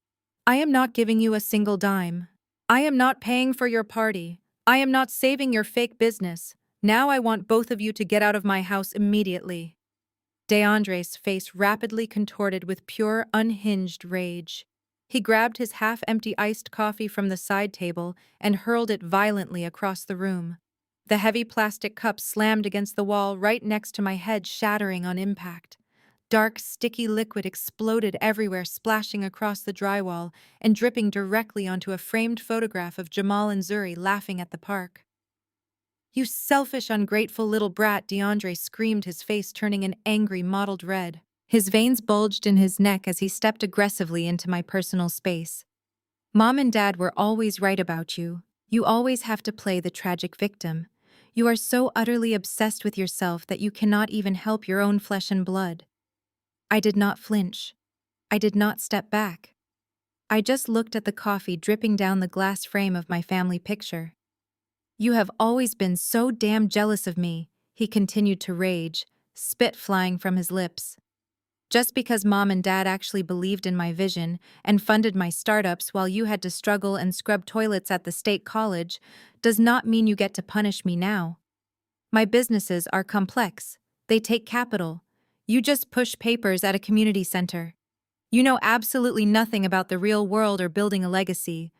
I am not giving you a single dime. I am not paying for your party. I am not saving your fake business. Now I want both of you to get out of my house immediately. DeAndre's face rapidly contorted with pure, unhinged rage. He grabbed his half-empty iced coffee from the side table and hurled it violently across the room. The heavy plastic cup slammed against the wall right next to my head, shattering on impact. Dark, sticky liquid exploded everywhere, splashing across the drywall and dripping directly onto a framed photograph of Jamal and Zuri laughing at the park. You selfish, ungrateful little brat, DeAndre screamed, his face turning an angry, mottled red. His veins bulged in his neck as he stepped aggressively into my personal space. Mom and Dad were always right about you. You always have to play the tragic victim. You are so utterly obsessed with yourself that you cannot even help your own flesh and blood. I did not flinch. I did not step back. I just looked at the coffee dripping down the glass frame of my family picture. You have always been so damn jealous of me, he continued to rage, spit flying from his lips. Just because Mom and Dad actually believed in my vision and funded my startups while you had to struggle and scrub toilets at the state college does not mean you get to punish me now. My businesses are complex. They take capital. You just push papers at a community center. You know absolutely nothing about the real world or building a legacy.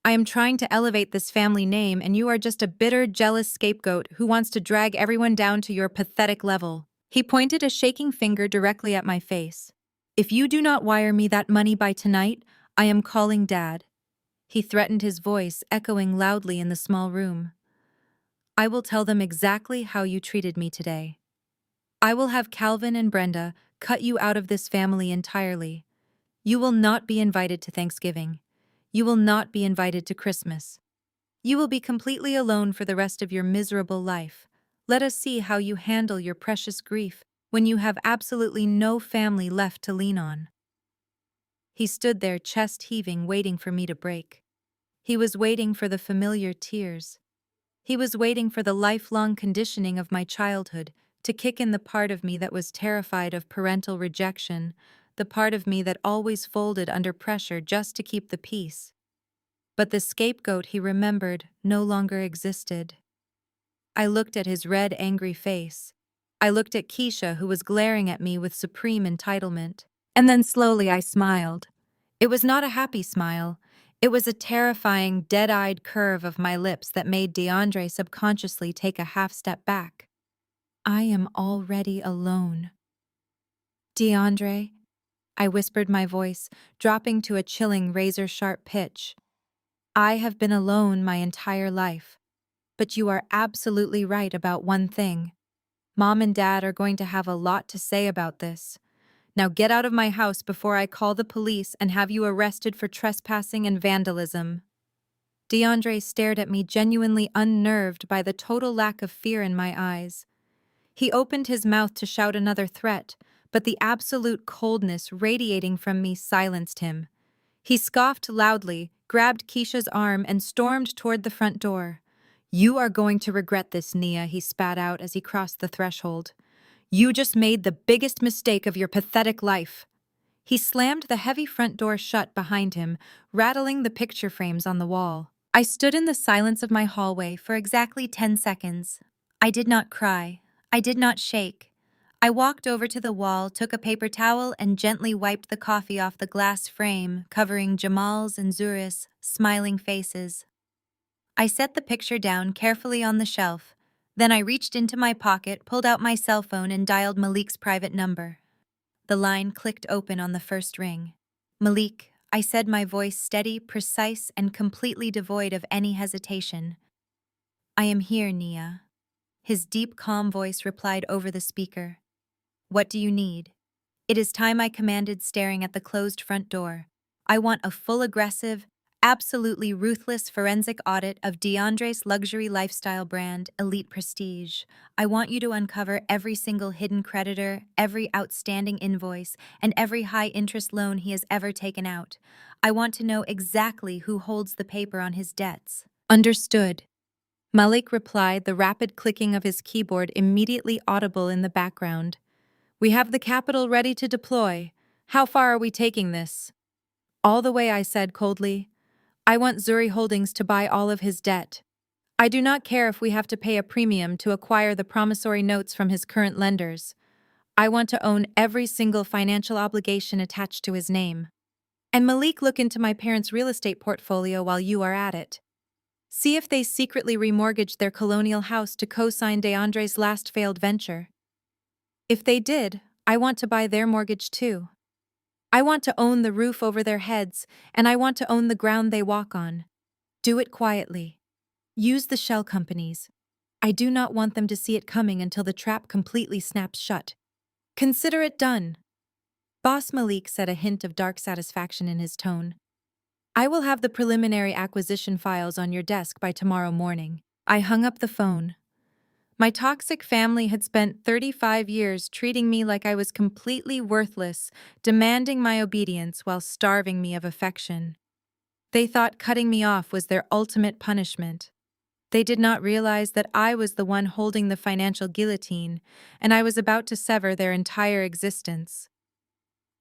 I am trying to elevate this family name, and you are just a bitter, jealous scapegoat who wants to drag everyone down to your pathetic level. He pointed a shaking finger directly at my face. If you do not wire me that money by tonight, I am calling Dad. He threatened, his voice echoing loudly in the small room. I will tell them exactly how you treated me today. I will have Calvin and Brenda cut you out of this family entirely. You will not be invited to Thanksgiving. You will not be invited to Christmas. You will be completely alone for the rest of your miserable life. Let us see how you handle your precious grief when you have absolutely no family left to lean on. He stood there, chest heaving, waiting for me to break. He was waiting for the familiar tears. He was waiting for the lifelong conditioning of my childhood to kick in, the part of me that was terrified of parental rejection, the part of me that always folded under pressure just to keep the peace. But the scapegoat he remembered no longer existed. I looked at his red, angry face. I looked at Keisha, who was glaring at me with supreme entitlement. And then slowly I smiled. It was not a happy smile. It was a terrifying, dead-eyed curve of my lips that made DeAndre subconsciously take a half step back. I am already alone. DeAndre, I whispered, my voice dropping to a chilling, razor-sharp pitch. I have been alone my entire life. But you are absolutely right about one thing. Mom and Dad are going to have a lot to say about this. Now get out of my house before I call the police and have you arrested for trespassing and vandalism. DeAndre stared at me, genuinely unnerved by the total lack of fear in my eyes. He opened his mouth to shout another threat, but the absolute coldness radiating from me silenced him. He scoffed loudly, grabbed Keisha's arm, and stormed toward the front door. You are going to regret this, Nia, he spat out as he crossed the threshold. You just made the biggest mistake of your pathetic life. He slammed the heavy front door shut behind him, rattling the picture frames on the wall. I stood in the silence of my hallway for exactly 10 seconds. I did not cry. I did not shake. I walked over to the wall, took a paper towel, and gently wiped the coffee off the glass frame, covering Jamal's and Zuri's smiling faces. I set the picture down carefully on the shelf. Then I reached into my pocket, pulled out my cell phone, and dialed Malik's private number. The line clicked open on the first ring. Malik, I said, my voice steady, precise, and completely devoid of any hesitation. I am here, Nia. His deep, calm voice replied over the speaker. What do you need? It is time, I commanded, staring at the closed front door. I want a full, aggressive, Absolutely ruthless forensic audit of DeAndre's luxury lifestyle brand, Elite Prestige. I want you to uncover every single hidden creditor, every outstanding invoice, and every high-interest loan he has ever taken out. I want to know exactly who holds the paper on his debts. Understood. Malik replied, the rapid clicking of his keyboard immediately audible in the background. We have the capital ready to deploy. How far are we taking this? All the way, I said coldly. I want Zuri Holdings to buy all of his debt. I do not care if we have to pay a premium to acquire the promissory notes from his current lenders. I want to own every single financial obligation attached to his name. And Malik, look into my parents' real estate portfolio while you are at it. See if they secretly remortgaged their colonial house to co-sign DeAndre's last failed venture. If they did, I want to buy their mortgage too. I want to own the roof over their heads, and I want to own the ground they walk on. Do it quietly. Use the shell companies. I do not want them to see it coming until the trap completely snaps shut. Consider it done. Boss Malik said, a hint of dark satisfaction in his tone. I will have the preliminary acquisition files on your desk by tomorrow morning. I hung up the phone. My toxic family had spent 35 years treating me like I was completely worthless, demanding my obedience while starving me of affection. They thought cutting me off was their ultimate punishment. They did not realize that I was the one holding the financial guillotine, and I was about to sever their entire existence.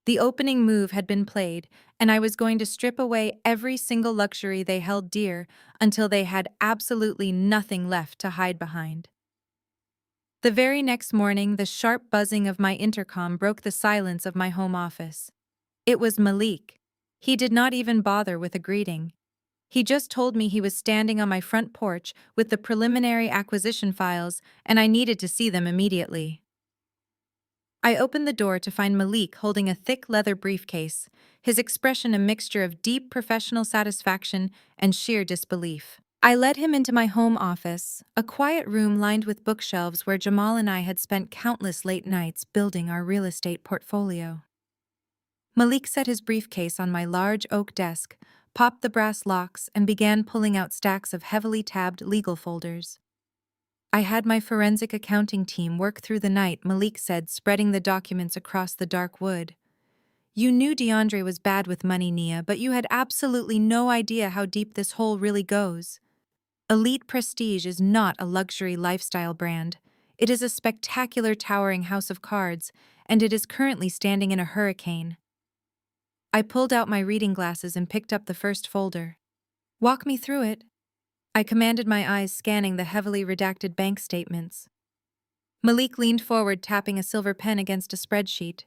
The opening move had been played, and I was going to strip away every single luxury they held dear until they had absolutely nothing left to hide behind. The very next morning, the sharp buzzing of my intercom broke the silence of my home office. It was Malik. He did not even bother with a greeting. He just told me he was standing on my front porch with the preliminary acquisition files, and I needed to see them immediately. I opened the door to find Malik holding a thick leather briefcase, his expression a mixture of deep professional satisfaction and sheer disbelief. I led him into my home office, a quiet room lined with bookshelves where Jamal and I had spent countless late nights building our real estate portfolio. Malik set his briefcase on my large oak desk, popped the brass locks, and began pulling out stacks of heavily tabbed legal folders. I had my forensic accounting team work through the night, Malik said, spreading the documents across the dark wood. You knew DeAndre was bad with money, Nia, but you had absolutely no idea how deep this hole really goes. Elite Prestige is not a luxury lifestyle brand. It is a spectacular towering house of cards, and it is currently standing in a hurricane. I pulled out my reading glasses and picked up the first folder. Walk me through it. I commanded, my eyes scanning the heavily redacted bank statements. Malik leaned forward, tapping a silver pen against a spreadsheet.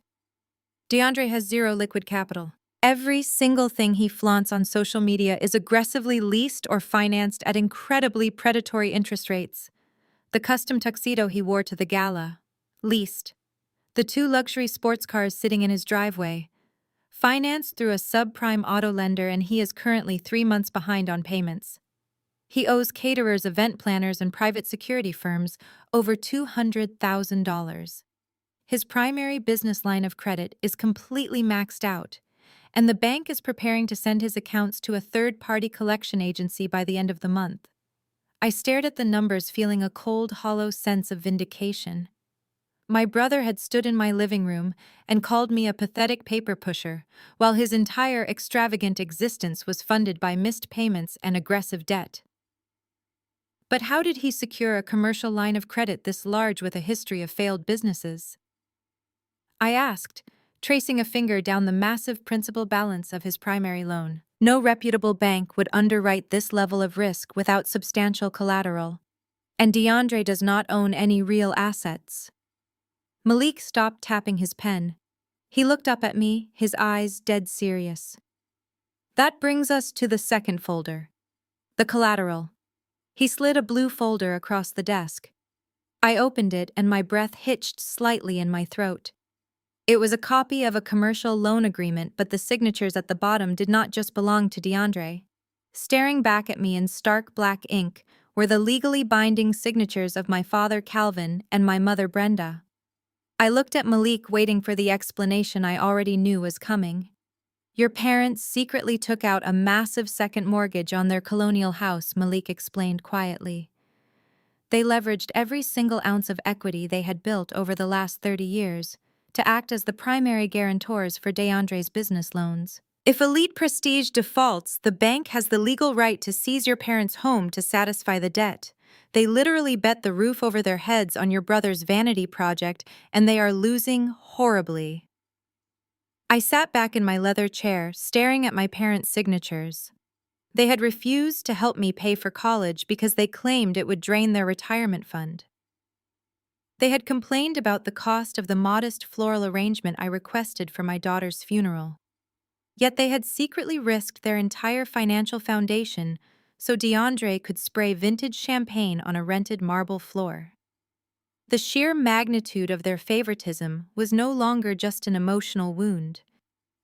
DeAndre has zero liquid capital. Every single thing he flaunts on social media is aggressively leased or financed at incredibly predatory interest rates. The custom tuxedo he wore to the gala, leased. The 2 luxury sports cars sitting in his driveway, financed through a subprime auto lender, and he is currently 3 months behind on payments. He owes caterers, event planners, and private security firms over $200,000. His primary business line of credit is completely maxed out, and the bank is preparing to send his accounts to a third-party collection agency by the end of the month. I stared at the numbers, feeling a cold, hollow sense of vindication. My brother had stood in my living room and called me a pathetic paper pusher, while his entire extravagant existence was funded by missed payments and aggressive debt. But how did he secure a commercial line of credit this large with a history of failed businesses? I asked, tracing a finger down the massive principal balance of his primary loan. No reputable bank would underwrite this level of risk without substantial collateral, and DeAndre does not own any real assets. Malik stopped tapping his pen. He looked up at me, his eyes dead serious. That brings us to the second folder. The collateral. He slid a blue folder across the desk. I opened it and my breath hitched slightly in my throat. It was a copy of a commercial loan agreement, but the signatures at the bottom did not just belong to DeAndre. Staring back at me in stark black ink were the legally binding signatures of my father Calvin and my mother Brenda. I looked at Malik, waiting for the explanation I already knew was coming. Your parents secretly took out a massive second mortgage on their colonial house, Malik explained quietly. They leveraged every single ounce of equity they had built over the last 30 years to act as the primary guarantors for DeAndre's business loans. If Elite Prestige defaults, the bank has the legal right to seize your parents' home to satisfy the debt. They literally bet the roof over their heads on your brother's vanity project, and they are losing horribly. I sat back in my leather chair, staring at my parents' signatures. They had refused to help me pay for college because they claimed it would drain their retirement fund. They had complained about the cost of the modest floral arrangement I requested for my daughter's funeral. Yet they had secretly risked their entire financial foundation so DeAndre could spray vintage champagne on a rented marble floor. The sheer magnitude of their favoritism was no longer just an emotional wound.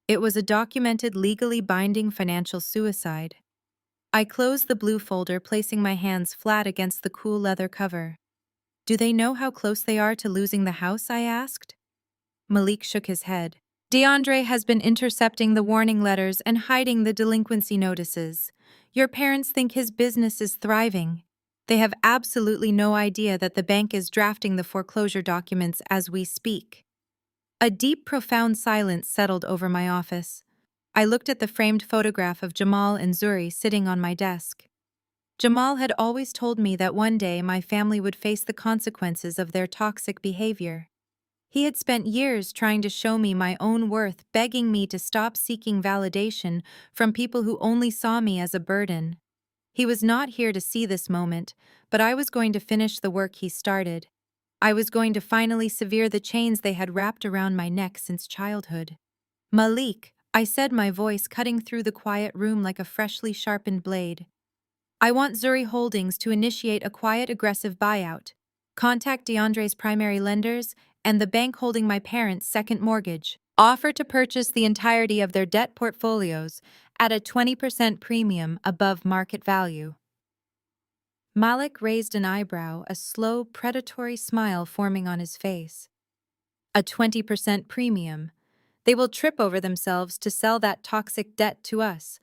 It was a documented, legally binding financial suicide. I closed the blue folder, placing my hands flat against the cool leather cover. Do they know how close they are to losing the house? I asked. Malik shook his head. DeAndre has been intercepting the warning letters and hiding the delinquency notices. Your parents think his business is thriving. They have absolutely no idea that the bank is drafting the foreclosure documents as we speak. A deep, profound silence settled over my office. I looked at the framed photograph of Jamal and Zuri sitting on my desk. Jamal had always told me that one day my family would face the consequences of their toxic behavior. He had spent years trying to show me my own worth, begging me to stop seeking validation from people who only saw me as a burden. He was not here to see this moment, but I was going to finish the work he started. I was going to finally sever the chains they had wrapped around my neck since childhood. Malik, I said, my voice cutting through the quiet room like a freshly sharpened blade. I want Zuri Holdings to initiate a quiet, aggressive buyout. Contact DeAndre's primary lenders and the bank holding my parents' second mortgage. Offer to purchase the entirety of their debt portfolios at a 20% premium above market value. Malik raised an eyebrow, a slow, predatory smile forming on his face. A 20% premium. They will trip over themselves to sell that toxic debt to us.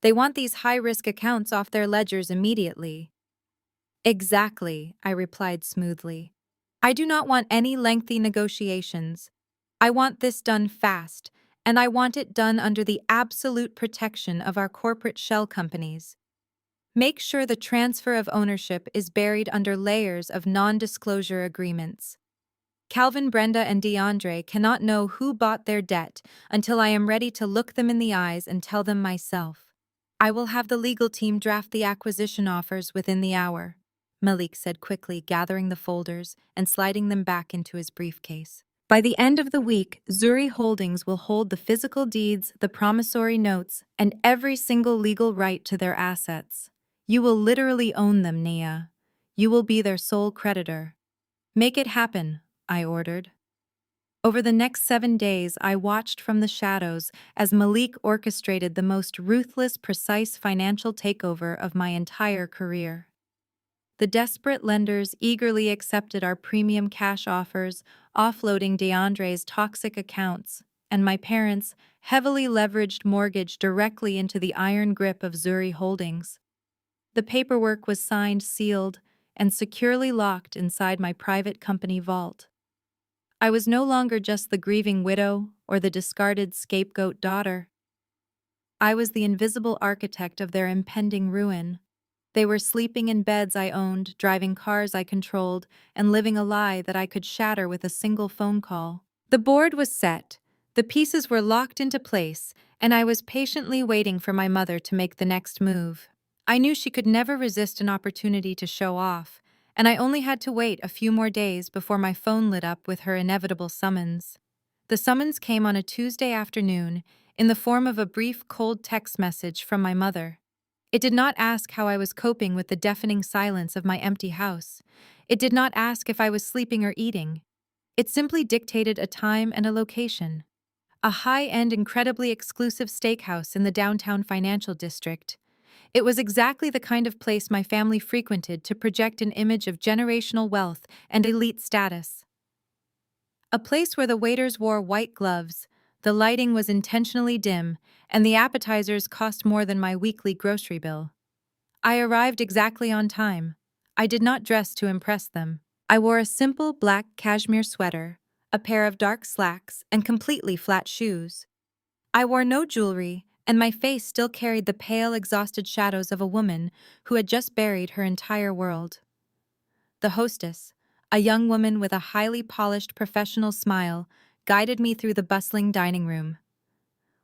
They want these high-risk accounts off their ledgers immediately. Exactly, I replied smoothly. I do not want any lengthy negotiations. I want this done fast, and I want it done under the absolute protection of our corporate shell companies. Make sure the transfer of ownership is buried under layers of non-disclosure agreements. Calvin, Brenda, and DeAndre cannot know who bought their debt until I am ready to look them in the eyes and tell them myself. I will have the legal team draft the acquisition offers within the hour, Malik said quickly, gathering the folders and sliding them back into his briefcase. By the end of the week, Zuri Holdings will hold the physical deeds, the promissory notes, and every single legal right to their assets. You will literally own them, Nia. You will be their sole creditor. Make it happen, I ordered. Over the next 7 days, I watched from the shadows as Malik orchestrated the most ruthless, precise financial takeover of my entire career. The desperate lenders eagerly accepted our premium cash offers, offloading DeAndre's toxic accounts, and my parents' heavily leveraged mortgage directly into the iron grip of Zuri Holdings. The paperwork was signed, sealed, and securely locked inside my private company vault. I was no longer just the grieving widow or the discarded scapegoat daughter. I was the invisible architect of their impending ruin. They were sleeping in beds I owned, driving cars I controlled, and living a lie that I could shatter with a single phone call. The board was set, the pieces were locked into place, and I was patiently waiting for my mother to make the next move. I knew she could never resist an opportunity to show off, and I only had to wait a few more days before my phone lit up with her inevitable summons. The summons came on a Tuesday afternoon in the form of a brief, cold text message from my mother. It did not ask how I was coping with the deafening silence of my empty house. It did not ask if I was sleeping or eating. It simply dictated a time and a location. A high-end, incredibly exclusive steakhouse in the downtown financial district. It was exactly the kind of place my family frequented to project an image of generational wealth and elite status. A place where the waiters wore white gloves, The lighting was intentionally dim, and the appetizers cost more than my weekly grocery bill. I arrived exactly on time. I did not dress to impress them. I wore a simple black cashmere sweater, a pair of dark slacks, and completely flat shoes. I wore no jewelry, and my face still carried the pale, exhausted shadows of a woman who had just buried her entire world. The hostess, a young woman with a highly polished professional smile, guided me through the bustling dining room.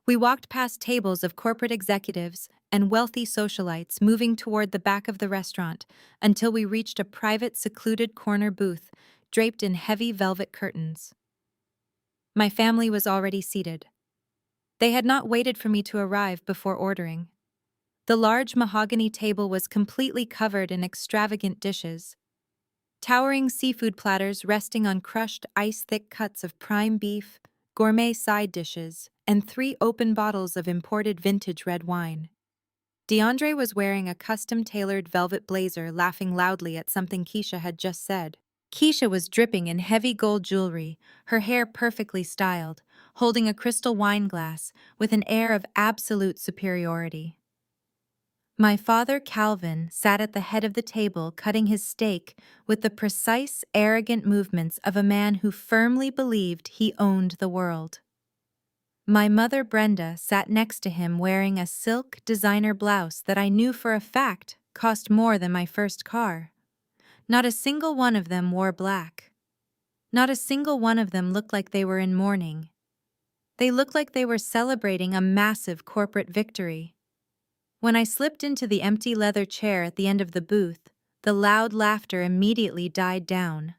We walked past tables of corporate executives and wealthy socialites moving toward the back of the restaurant until we reached a private, secluded corner booth draped in heavy velvet curtains. My family was already seated. They had not waited for me to arrive before ordering. The large mahogany table was completely covered in extravagant dishes. Towering seafood platters resting on crushed ice-thick cuts of prime beef, gourmet side dishes, and 3 open bottles of imported vintage red wine. DeAndre was wearing a custom-tailored velvet blazer, laughing loudly at something Keisha had just said. Keisha was dripping in heavy gold jewelry, her hair perfectly styled, holding a crystal wine glass with an air of absolute superiority. My father, Calvin, sat at the head of the table cutting his steak with the precise, arrogant movements of a man who firmly believed he owned the world. My mother, Brenda, sat next to him wearing a silk designer blouse that I knew for a fact cost more than my first car. Not a single one of them wore black. Not a single one of them looked like they were in mourning. They looked like they were celebrating a massive corporate victory. When I slipped into the empty leather chair at the end of the booth, the loud laughter immediately died down.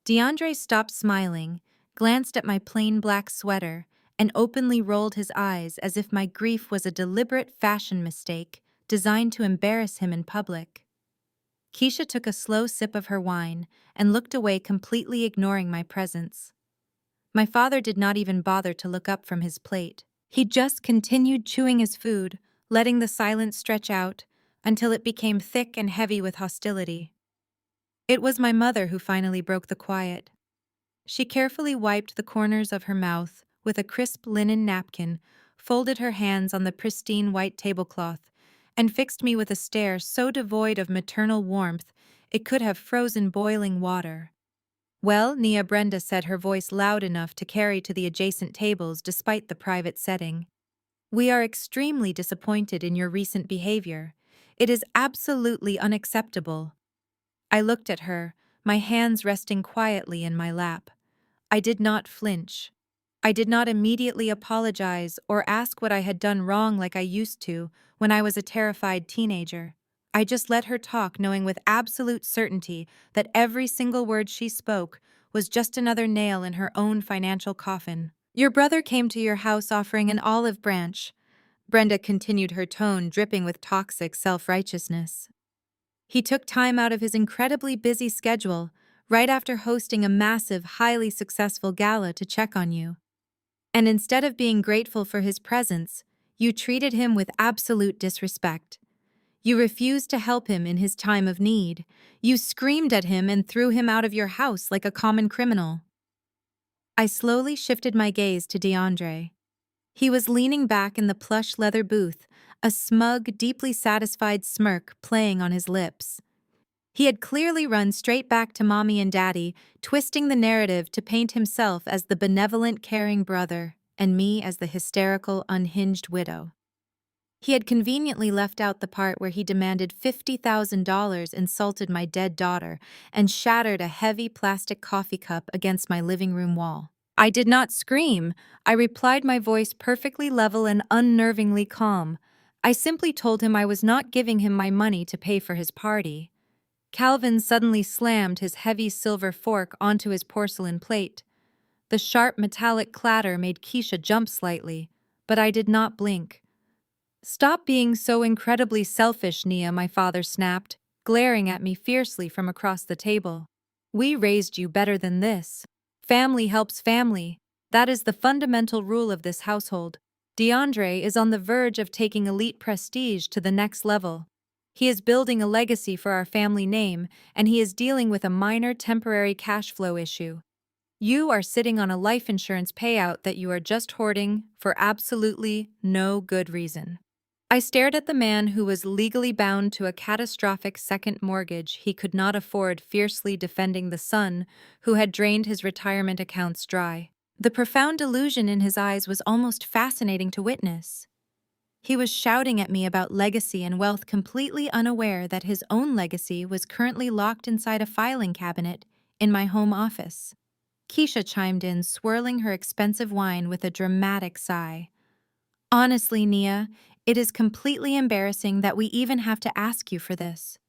DeAndre stopped smiling, glanced at my plain black sweater, and openly rolled his eyes as if my grief was a deliberate fashion mistake designed to embarrass him in public. Keisha took a slow sip of her wine and looked away, completely ignoring my presence. My father did not even bother to look up from his plate. He just continued chewing his food, letting the silence stretch out until it became thick and heavy with hostility. It was my mother who finally broke the quiet. She carefully wiped the corners of her mouth with a crisp linen napkin, folded her hands on the pristine white tablecloth, and fixed me with a stare so devoid of maternal warmth it could have frozen boiling water. "Well," Nia Brenda said, her voice loud enough to carry to the adjacent tables despite the private setting. "We are extremely disappointed in your recent behavior. It is absolutely unacceptable." I looked at her, my hands resting quietly in my lap. I did not flinch. I did not immediately apologize or ask what I had done wrong like I used to when I was a terrified teenager. I just let her talk, knowing with absolute certainty that every single word she spoke was just another nail in her own financial coffin. "Your brother came to your house offering an olive branch." Brenda continued, her tone dripping with toxic self-righteousness. "He took time out of his incredibly busy schedule, right after hosting a massive, highly successful gala, to check on you. And instead of being grateful for his presence, you treated him with absolute disrespect. You refused to help him in his time of need. You screamed at him and threw him out of your house like a common criminal." I slowly shifted my gaze to DeAndre. He was leaning back in the plush leather booth, a smug, deeply satisfied smirk playing on his lips. He had clearly run straight back to Mommy and Daddy, twisting the narrative to paint himself as the benevolent, caring brother and me as the hysterical, unhinged widow. He had conveniently left out the part where he demanded $50,000, insulted my dead daughter, and shattered a heavy plastic coffee cup against my living room wall. I did not scream. I replied, my voice perfectly level and unnervingly calm. I simply told him I was not giving him my money to pay for his party. Calvin suddenly slammed his heavy silver fork onto his porcelain plate. The sharp metallic clatter made Keisha jump slightly, but I did not blink. "Stop being so incredibly selfish, Nia," my father snapped, glaring at me fiercely from across the table. "We raised you better than this. Family helps family. That is the fundamental rule of this household. DeAndre is on the verge of taking elite prestige to the next level. He is building a legacy for our family name, and he is dealing with a minor temporary cash flow issue. You are sitting on a life insurance payout that you are just hoarding for absolutely no good reason. I stared at the man who was legally bound to a catastrophic second mortgage he could not afford, fiercely defending the son who had drained his retirement accounts dry. The profound delusion in his eyes was almost fascinating to witness. He was shouting at me about legacy and wealth, completely unaware that his own legacy was currently locked inside a filing cabinet in my home office. Keisha chimed in, swirling her expensive wine with a dramatic sigh. Honestly, Nia, it is completely embarrassing that we even have to ask you for this.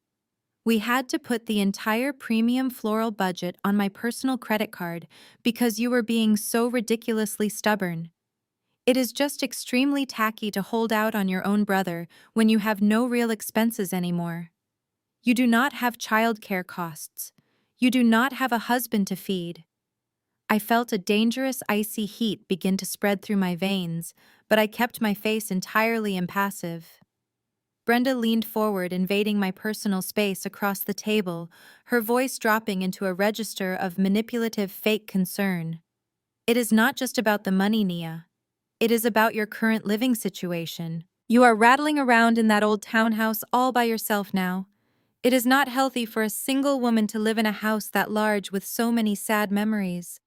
We had to put the entire premium floral budget on my personal credit card because you were being so ridiculously stubborn. It is just extremely tacky to hold out on your own brother when you have no real expenses anymore. You do not have childcare costs. You do not have a husband to feed. I felt a dangerous icy heat begin to spread through my veins, but I kept my face entirely impassive. Brenda leaned forward, invading my personal space across the table, her voice dropping into a register of manipulative fake concern. It is not just about the money, Nia. It is about your current living situation. You are rattling around in that old townhouse all by yourself now. It is not healthy for a single woman to live in a house that large with so many sad memories.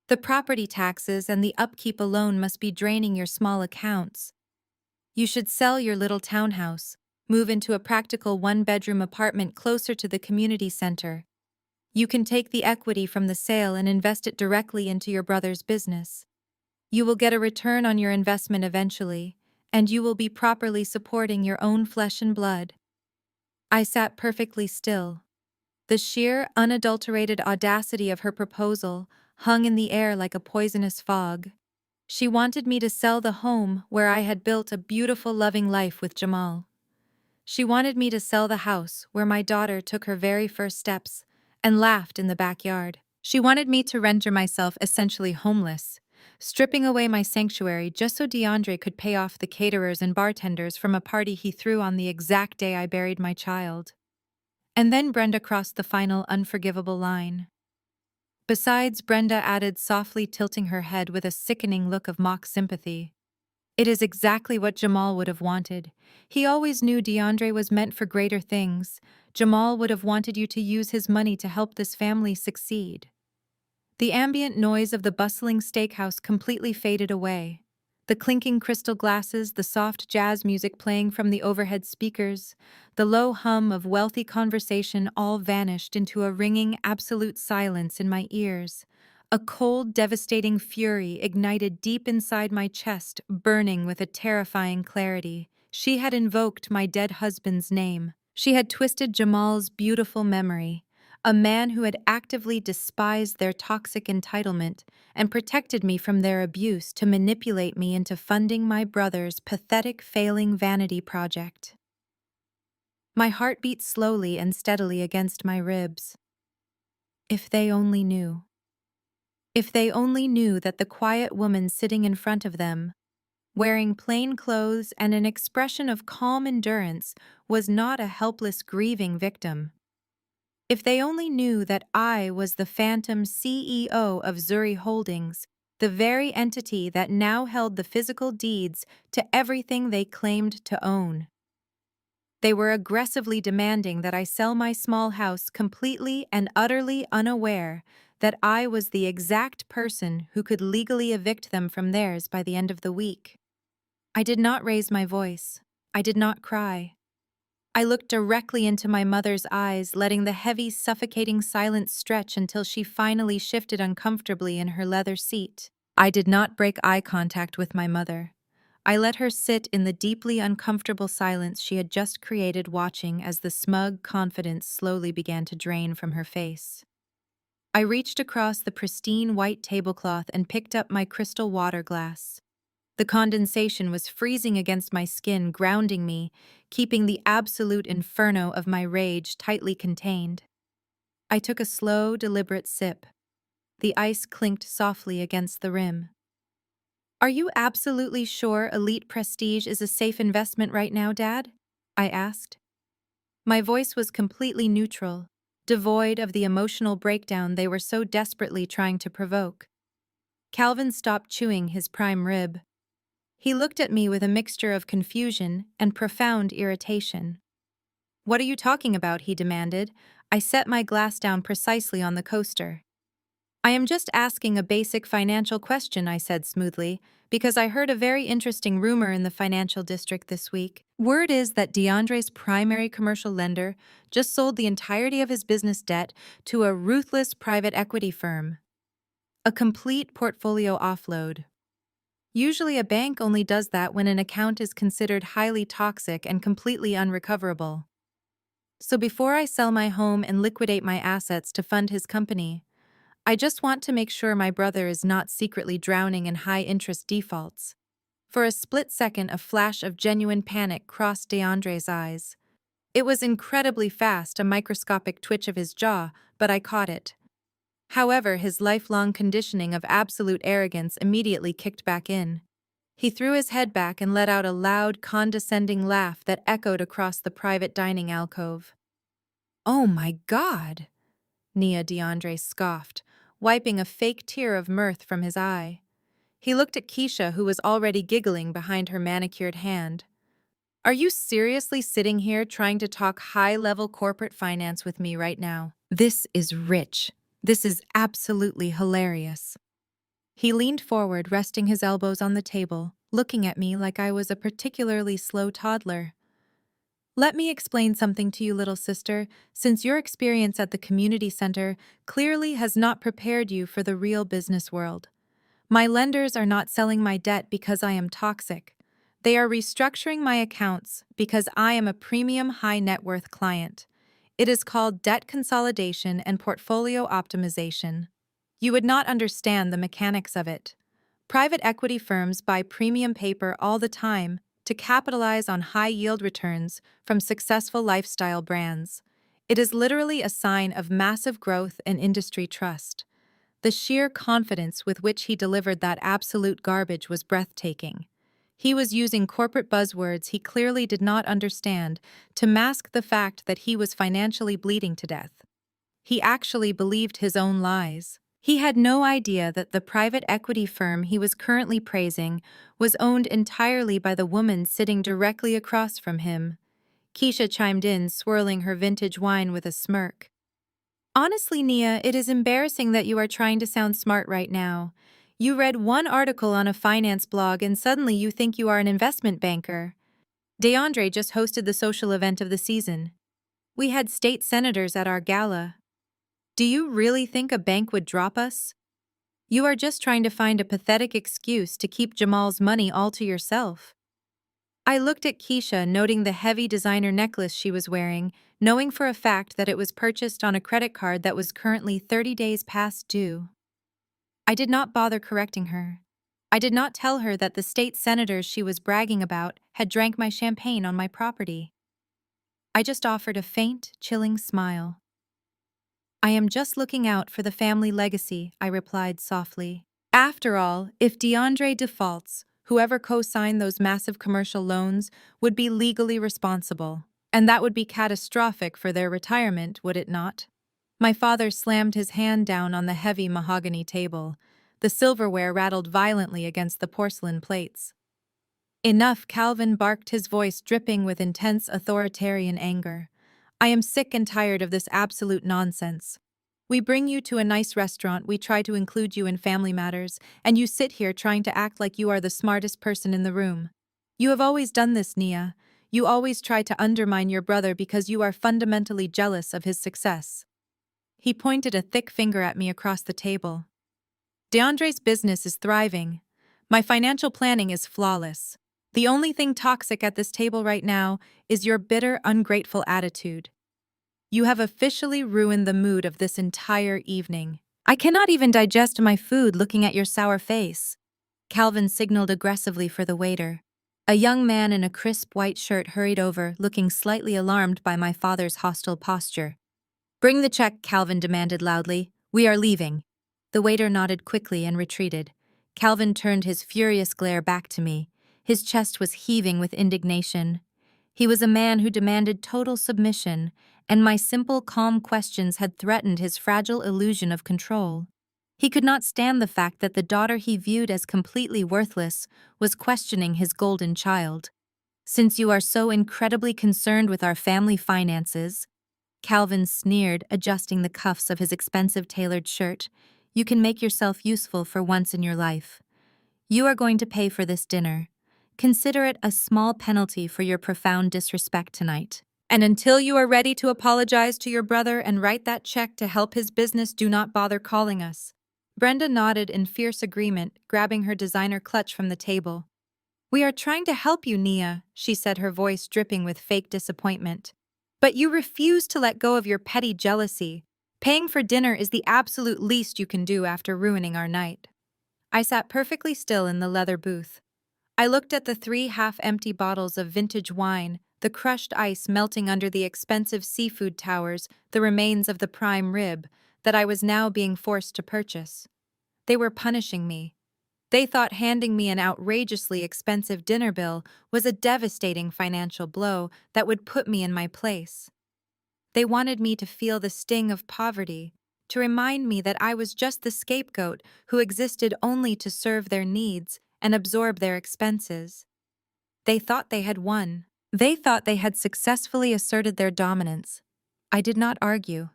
The property taxes and the upkeep alone must be draining your small accounts. You should sell your little townhouse, move into a practical one-bedroom apartment closer to the community center. You can take the equity from the sale and invest it directly into your brother's business. You will get a return on your investment eventually, and you will be properly supporting your own flesh and blood. I sat perfectly still. The sheer, unadulterated audacity of her proposal hung in the air like a poisonous fog. She wanted me to sell the home where I had built a beautiful, loving life with Jamal. She wanted me to sell the house where my daughter took her very first steps and laughed in the backyard. She wanted me to render myself essentially homeless, stripping away my sanctuary just so DeAndre could pay off the caterers and bartenders from a party he threw on the exact day I buried my child. And then Brenda crossed the final unforgivable line. Besides, Brenda added, softly tilting her head with a sickening look of mock sympathy. It is exactly what Jamal would have wanted. He always knew DeAndre was meant for greater things. Jamal would have wanted you to use his money to help this family succeed. The ambient noise of the bustling steakhouse completely faded away. The clinking crystal glasses, the soft jazz music playing from the overhead speakers, the low hum of wealthy conversation all vanished into a ringing, absolute silence in my ears. A cold, devastating fury ignited deep inside my chest, burning with a terrifying clarity. She had invoked my dead husband's name. She had twisted Jamal's beautiful memory, a man who had actively despised their toxic entitlement and protected me from their abuse, to manipulate me into funding my brother's pathetic, failing vanity project. My heart beat slowly and steadily against my ribs. If they only knew. If they only knew that the quiet woman sitting in front of them, wearing plain clothes and an expression of calm endurance, was not a helpless, grieving victim. If they only knew that I was the phantom CEO of Zuri Holdings, the very entity that now held the physical deeds to everything they claimed to own. They were aggressively demanding that I sell my small house, completely and utterly unaware that I was the exact person who could legally evict them from theirs by the end of the week. I did not raise my voice. I did not cry. I looked directly into my mother's eyes, letting the heavy, suffocating silence stretch until she finally shifted uncomfortably in her leather seat. I did not break eye contact with my mother. I let her sit in the deeply uncomfortable silence she had just created, watching as the smug confidence slowly began to drain from her face. I reached across the pristine white tablecloth and picked up my crystal water glass. The condensation was freezing against my skin, grounding me, keeping the absolute inferno of my rage tightly contained. I took a slow, deliberate sip. The ice clinked softly against the rim. "Are you absolutely sure Elite Prestige is a safe investment right now, Dad?" I asked. My voice was completely neutral, devoid of the emotional breakdown they were so desperately trying to provoke. Calvin stopped chewing his prime rib. He looked at me with a mixture of confusion and profound irritation. "What are you talking about?" he demanded. I set my glass down precisely on the coaster. "I am just asking a basic financial question," I said smoothly, "because I heard a very interesting rumor in the financial district this week. Word is that DeAndre's primary commercial lender just sold the entirety of his business debt to a ruthless private equity firm. A complete portfolio offload. Usually a bank only does that when an account is considered highly toxic and completely unrecoverable. So before I sell my home and liquidate my assets to fund his company, I just want to make sure my brother is not secretly drowning in high-interest defaults." For a split second, a flash of genuine panic crossed DeAndre's eyes. It was incredibly fast, a microscopic twitch of his jaw, but I caught it. However, his lifelong conditioning of absolute arrogance immediately kicked back in. He threw his head back and let out a loud, condescending laugh that echoed across the private dining alcove. "Oh my God!" Nia DeAndre scoffed, wiping a fake tear of mirth from his eye. He looked at Keisha, who was already giggling behind her manicured hand. "Are you seriously sitting here trying to talk high-level corporate finance with me right now? This is rich. This is absolutely hilarious." He leaned forward, resting his elbows on the table, looking at me like I was a particularly slow toddler. "Let me explain something to you, little sister, since your experience at the community center clearly has not prepared you for the real business world. My lenders are not selling my debt because I am toxic. They are restructuring my accounts because I am a premium high net worth client. It is called debt consolidation and portfolio optimization. You would not understand the mechanics of it. Private equity firms buy premium paper all the time to capitalize on high yield returns from successful lifestyle brands. It is literally a sign of massive growth and industry trust." The sheer confidence with which he delivered that absolute garbage was breathtaking. He was using corporate buzzwords he clearly did not understand to mask the fact that he was financially bleeding to death. He actually believed his own lies. He had no idea that the private equity firm he was currently praising was owned entirely by the woman sitting directly across from him. Keisha chimed in, swirling her vintage wine with a smirk. "Honestly, Nia, it is embarrassing that you are trying to sound smart right now. You read one article on a finance blog and suddenly you think you are an investment banker." DeAndre just hosted the social event of the season. We had state senators at our gala. "Do you really think a bank would drop us? You are just trying to find a pathetic excuse to keep Jamal's money all to yourself." I looked at Keisha, noting the heavy designer necklace she was wearing, knowing for a fact that it was purchased on a credit card that was currently 30 days past due. I did not bother correcting her. I did not tell her that the state senators she was bragging about had drank my champagne on my property. I just offered a faint, chilling smile. "I am just looking out for the family legacy," I replied softly. "After all, if DeAndre defaults, whoever co-signed those massive commercial loans would be legally responsible, and that would be catastrophic for their retirement, would it not?" My father slammed his hand down on the heavy mahogany table. The silverware rattled violently against the porcelain plates. "Enough," Calvin barked, his voice dripping with intense authoritarian anger. "I am sick and tired of this absolute nonsense. We bring you to a nice restaurant, we try to include you in family matters, and you sit here trying to act like you are the smartest person in the room. You have always done this, Nia. You always try to undermine your brother because you are fundamentally jealous of his success." He pointed a thick finger at me across the table. "DeAndre's business is thriving. My financial planning is flawless. The only thing toxic at this table right now is your bitter, ungrateful attitude. You have officially ruined the mood of this entire evening. I cannot even digest my food looking at your sour face." Calvin signaled aggressively for the waiter. A young man in a crisp white shirt hurried over, looking slightly alarmed by my father's hostile posture. "Bring the check," Calvin demanded loudly. "We are leaving." The waiter nodded quickly and retreated. Calvin turned his furious glare back to me. His chest was heaving with indignation. He was a man who demanded total submission, and my simple, calm questions had threatened his fragile illusion of control. He could not stand the fact that the daughter he viewed as completely worthless was questioning his golden child. "Since you are so incredibly concerned with our family finances," Calvin sneered, adjusting the cuffs of his expensive tailored shirt, "you can make yourself useful for once in your life. You are going to pay for this dinner. Consider it a small penalty for your profound disrespect tonight. And until you are ready to apologize to your brother and write that check to help his business, do not bother calling us." Brenda nodded in fierce agreement, grabbing her designer clutch from the table. "We are trying to help you, Nia," she said, her voice dripping with fake disappointment. "But you refuse to let go of your petty jealousy. Paying for dinner is the absolute least you can do after ruining our night." I sat perfectly still in the leather booth. I looked at the 3 half-empty bottles of vintage wine, the crushed ice melting under the expensive seafood towers, the remains of the prime rib that I was now being forced to purchase. They were punishing me. They thought handing me an outrageously expensive dinner bill was a devastating financial blow that would put me in my place. They wanted me to feel the sting of poverty, to remind me that I was just the scapegoat who existed only to serve their needs and absorb their expenses. They thought they had won. They thought they had successfully asserted their dominance. I did not argue.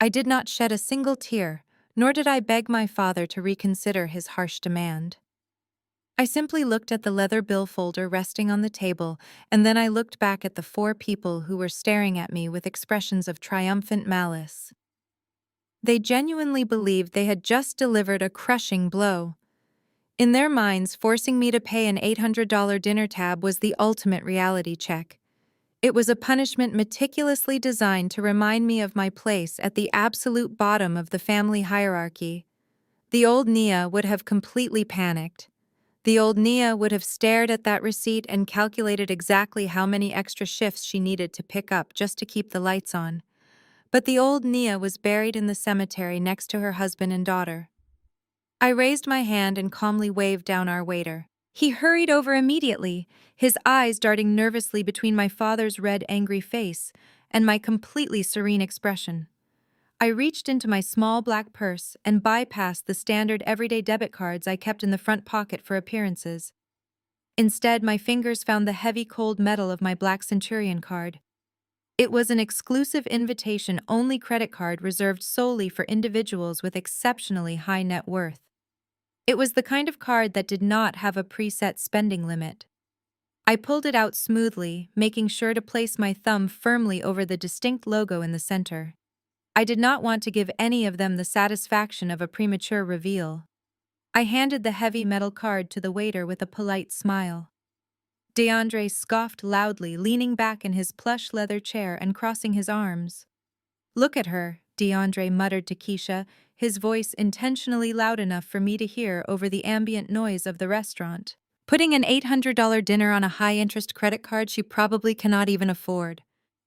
I did not shed a single tear, nor did I beg my father to reconsider his harsh demand. I simply looked at the leather bill folder resting on the table, and then I looked back at the 4 people who were staring at me with expressions of triumphant malice. They genuinely believed they had just delivered a crushing blow. In their minds, forcing me to pay an $800 dinner tab was the ultimate reality check. It was a punishment meticulously designed to remind me of my place at the absolute bottom of the family hierarchy. The old Nia would have completely panicked. The old Nia would have stared at that receipt and calculated exactly how many extra shifts she needed to pick up just to keep the lights on. But the old Nia was buried in the cemetery next to her husband and daughter. I raised my hand and calmly waved down our waiter. He hurried over immediately, his eyes darting nervously between my father's red, angry face and my completely serene expression. I reached into my small black purse and bypassed the standard everyday debit cards I kept in the front pocket for appearances. Instead, my fingers found the heavy cold metal of my black Centurion card. It was an exclusive invitation-only credit card reserved solely for individuals with exceptionally high net worth. It was the kind of card that did not have a preset spending limit. I pulled it out smoothly, making sure to place my thumb firmly over the distinct logo in the center. I did not want to give any of them the satisfaction of a premature reveal. I handed the heavy metal card to the waiter with a polite smile. DeAndre scoffed loudly, leaning back in his plush leather chair and crossing his arms. "Look at her," DeAndre muttered to Keisha, his voice intentionally loud enough for me to hear over the ambient noise of the restaurant. "Putting an $800 dinner on a high-interest credit card she probably cannot even afford.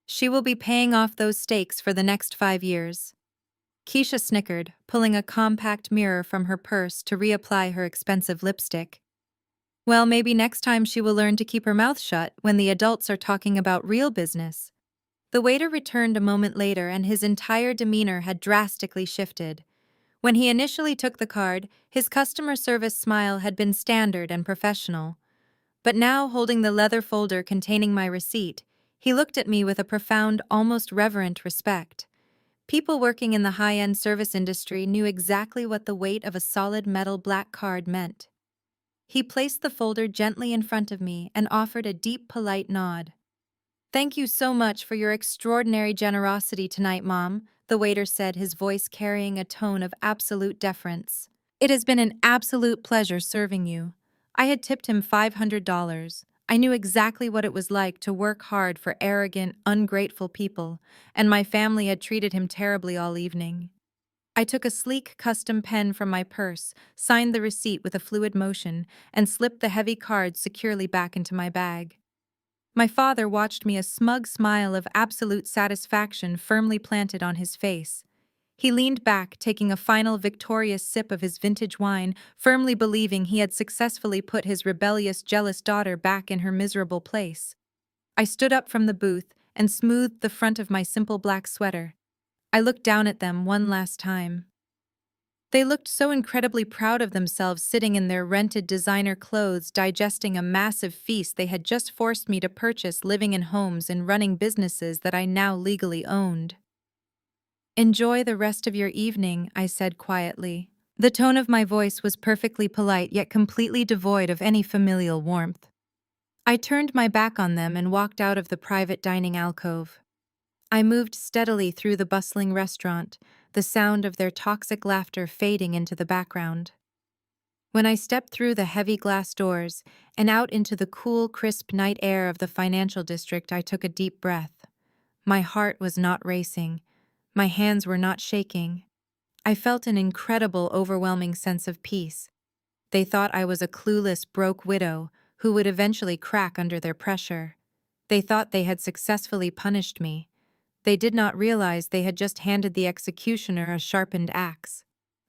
She will be paying off those steaks for the next 5 years." Keisha snickered, pulling a compact mirror from her purse to reapply her expensive lipstick. "Well, maybe next time she will learn to keep her mouth shut when the adults are talking about real business." The waiter returned a moment later, and his entire demeanor had drastically shifted. When he initially took the card, his customer service smile had been standard and professional. But now, holding the leather folder containing my receipt, he looked at me with a profound, almost reverent respect. People working in the high-end service industry knew exactly what the weight of a solid metal black card meant. He placed the folder gently in front of me and offered a deep, polite nod. "Thank you so much for your extraordinary generosity tonight, Mom," the waiter said, his voice carrying a tone of absolute deference. "It has been an absolute pleasure serving you." I had tipped him $500. I knew exactly what it was like to work hard for arrogant, ungrateful people, and my family had treated him terribly all evening. I took a sleek custom pen from my purse, signed the receipt with a fluid motion, and slipped the heavy card securely back into my bag. My father watched me, a smug smile of absolute satisfaction firmly planted on his face. He leaned back, taking a final victorious sip of his vintage wine, firmly believing he had successfully put his rebellious, jealous daughter back in her miserable place. I stood up from the booth and smoothed the front of my simple black sweater. I looked down at them one last time. They looked so incredibly proud of themselves sitting in their rented designer clothes, digesting a massive feast they had just forced me to purchase, living in homes and running businesses that I now legally owned. "Enjoy the rest of your evening," I said quietly. The tone of my voice was perfectly polite yet completely devoid of any familial warmth. I turned my back on them and walked out of the private dining alcove. I moved steadily through the bustling restaurant, the sound of their toxic laughter fading into the background. When I stepped through the heavy glass doors and out into the cool, crisp night air of the financial district, I took a deep breath. My heart was not racing. My hands were not shaking. I felt an incredible, overwhelming sense of peace. They thought I was a clueless, broke widow who would eventually crack under their pressure. They thought they had successfully punished me. They did not realize they had just handed the executioner a sharpened axe.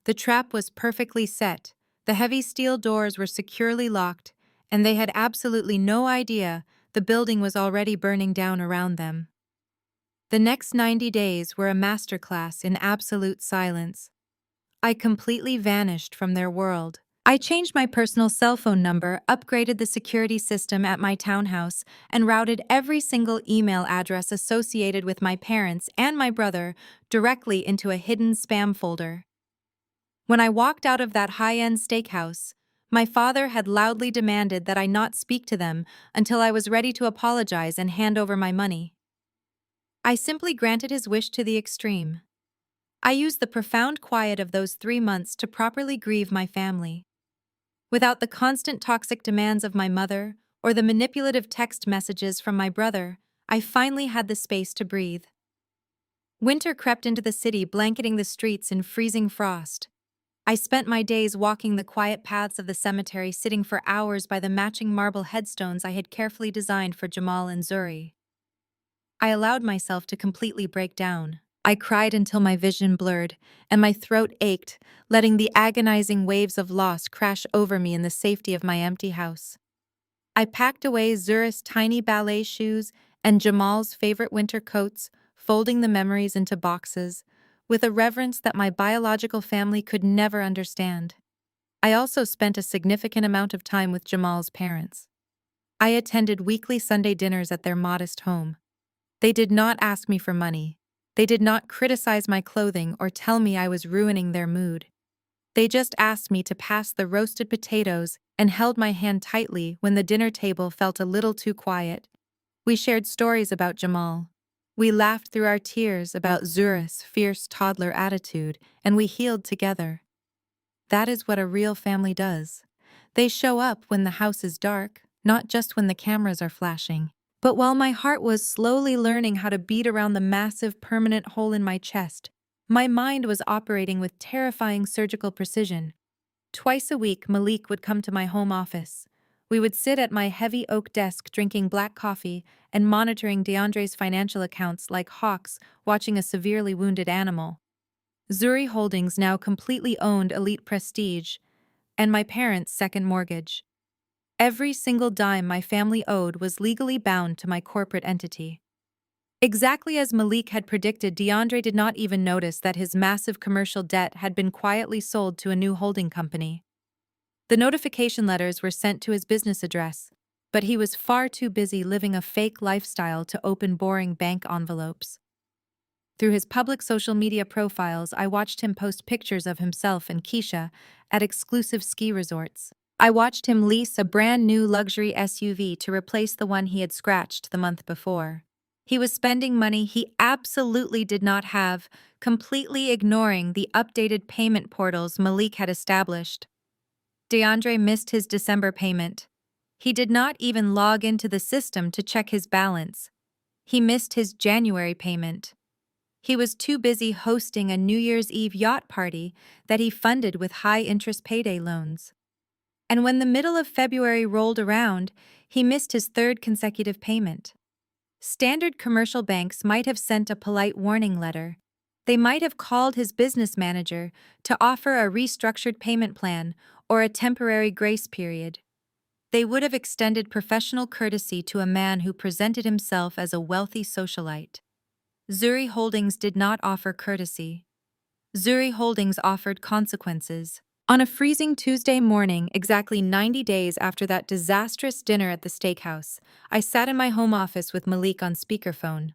The trap was perfectly set, the heavy steel doors were securely locked, and they had absolutely no idea the building was already burning down around them. The next 90 days were a masterclass in absolute silence. I completely vanished from their world. I changed my personal cell phone number, upgraded the security system at my townhouse, and routed every single email address associated with my parents and my brother directly into a hidden spam folder. When I walked out of that high-end steakhouse, my father had loudly demanded that I not speak to them until I was ready to apologize and hand over my money. I simply granted his wish to the extreme. I used the profound quiet of those 3 months to properly grieve my family. Without the constant toxic demands of my mother or the manipulative text messages from my brother, I finally had the space to breathe. Winter crept into the city, blanketing the streets in freezing frost. I spent my days walking the quiet paths of the cemetery, sitting for hours by the matching marble headstones I had carefully designed for Jamal and Zuri. I allowed myself to completely break down. I cried until my vision blurred, and my throat ached, letting the agonizing waves of loss crash over me in the safety of my empty house. I packed away Zuri's tiny ballet shoes and Jamal's favorite winter coats, folding the memories into boxes, with a reverence that my biological family could never understand. I also spent a significant amount of time with Jamal's parents. I attended weekly Sunday dinners at their modest home. They did not ask me for money. They did not criticize my clothing or tell me I was ruining their mood. They just asked me to pass the roasted potatoes and held my hand tightly when the dinner table felt a little too quiet. We shared stories about Jamal. We laughed through our tears about Zuri's fierce toddler attitude, and we healed together. That is what a real family does. They show up when the house is dark, not just when the cameras are flashing. But while my heart was slowly learning how to beat around the massive permanent hole in my chest, my mind was operating with terrifying surgical precision. Twice a week, Malik would come to my home office. We would sit at my heavy oak desk drinking black coffee and monitoring DeAndre's financial accounts like hawks watching a severely wounded animal. Zuri Holdings now completely owned Elite Prestige and my parents' second mortgage. Every single dime my family owed was legally bound to my corporate entity. Exactly as Malik had predicted, DeAndre did not even notice that his massive commercial debt had been quietly sold to a new holding company. The notification letters were sent to his business address, but he was far too busy living a fake lifestyle to open boring bank envelopes. Through his public social media profiles, I watched him post pictures of himself and Keisha at exclusive ski resorts. I watched him lease a brand new luxury SUV to replace the one he had scratched the month before. He was spending money he absolutely did not have, completely ignoring the updated payment portals Malik had established. DeAndre missed his December payment. He did not even log into the system to check his balance. He missed his January payment. He was too busy hosting a New Year's Eve yacht party that he funded with high-interest payday loans. And when the middle of February rolled around, he missed his third consecutive payment. Standard commercial banks might have sent a polite warning letter. They might have called his business manager to offer a restructured payment plan or a temporary grace period. They would have extended professional courtesy to a man who presented himself as a wealthy socialite. Zuri Holdings did not offer courtesy. Zuri Holdings offered consequences. On a freezing Tuesday morning, exactly 90 days after that disastrous dinner at the steakhouse, I sat in my home office with Malik on speakerphone.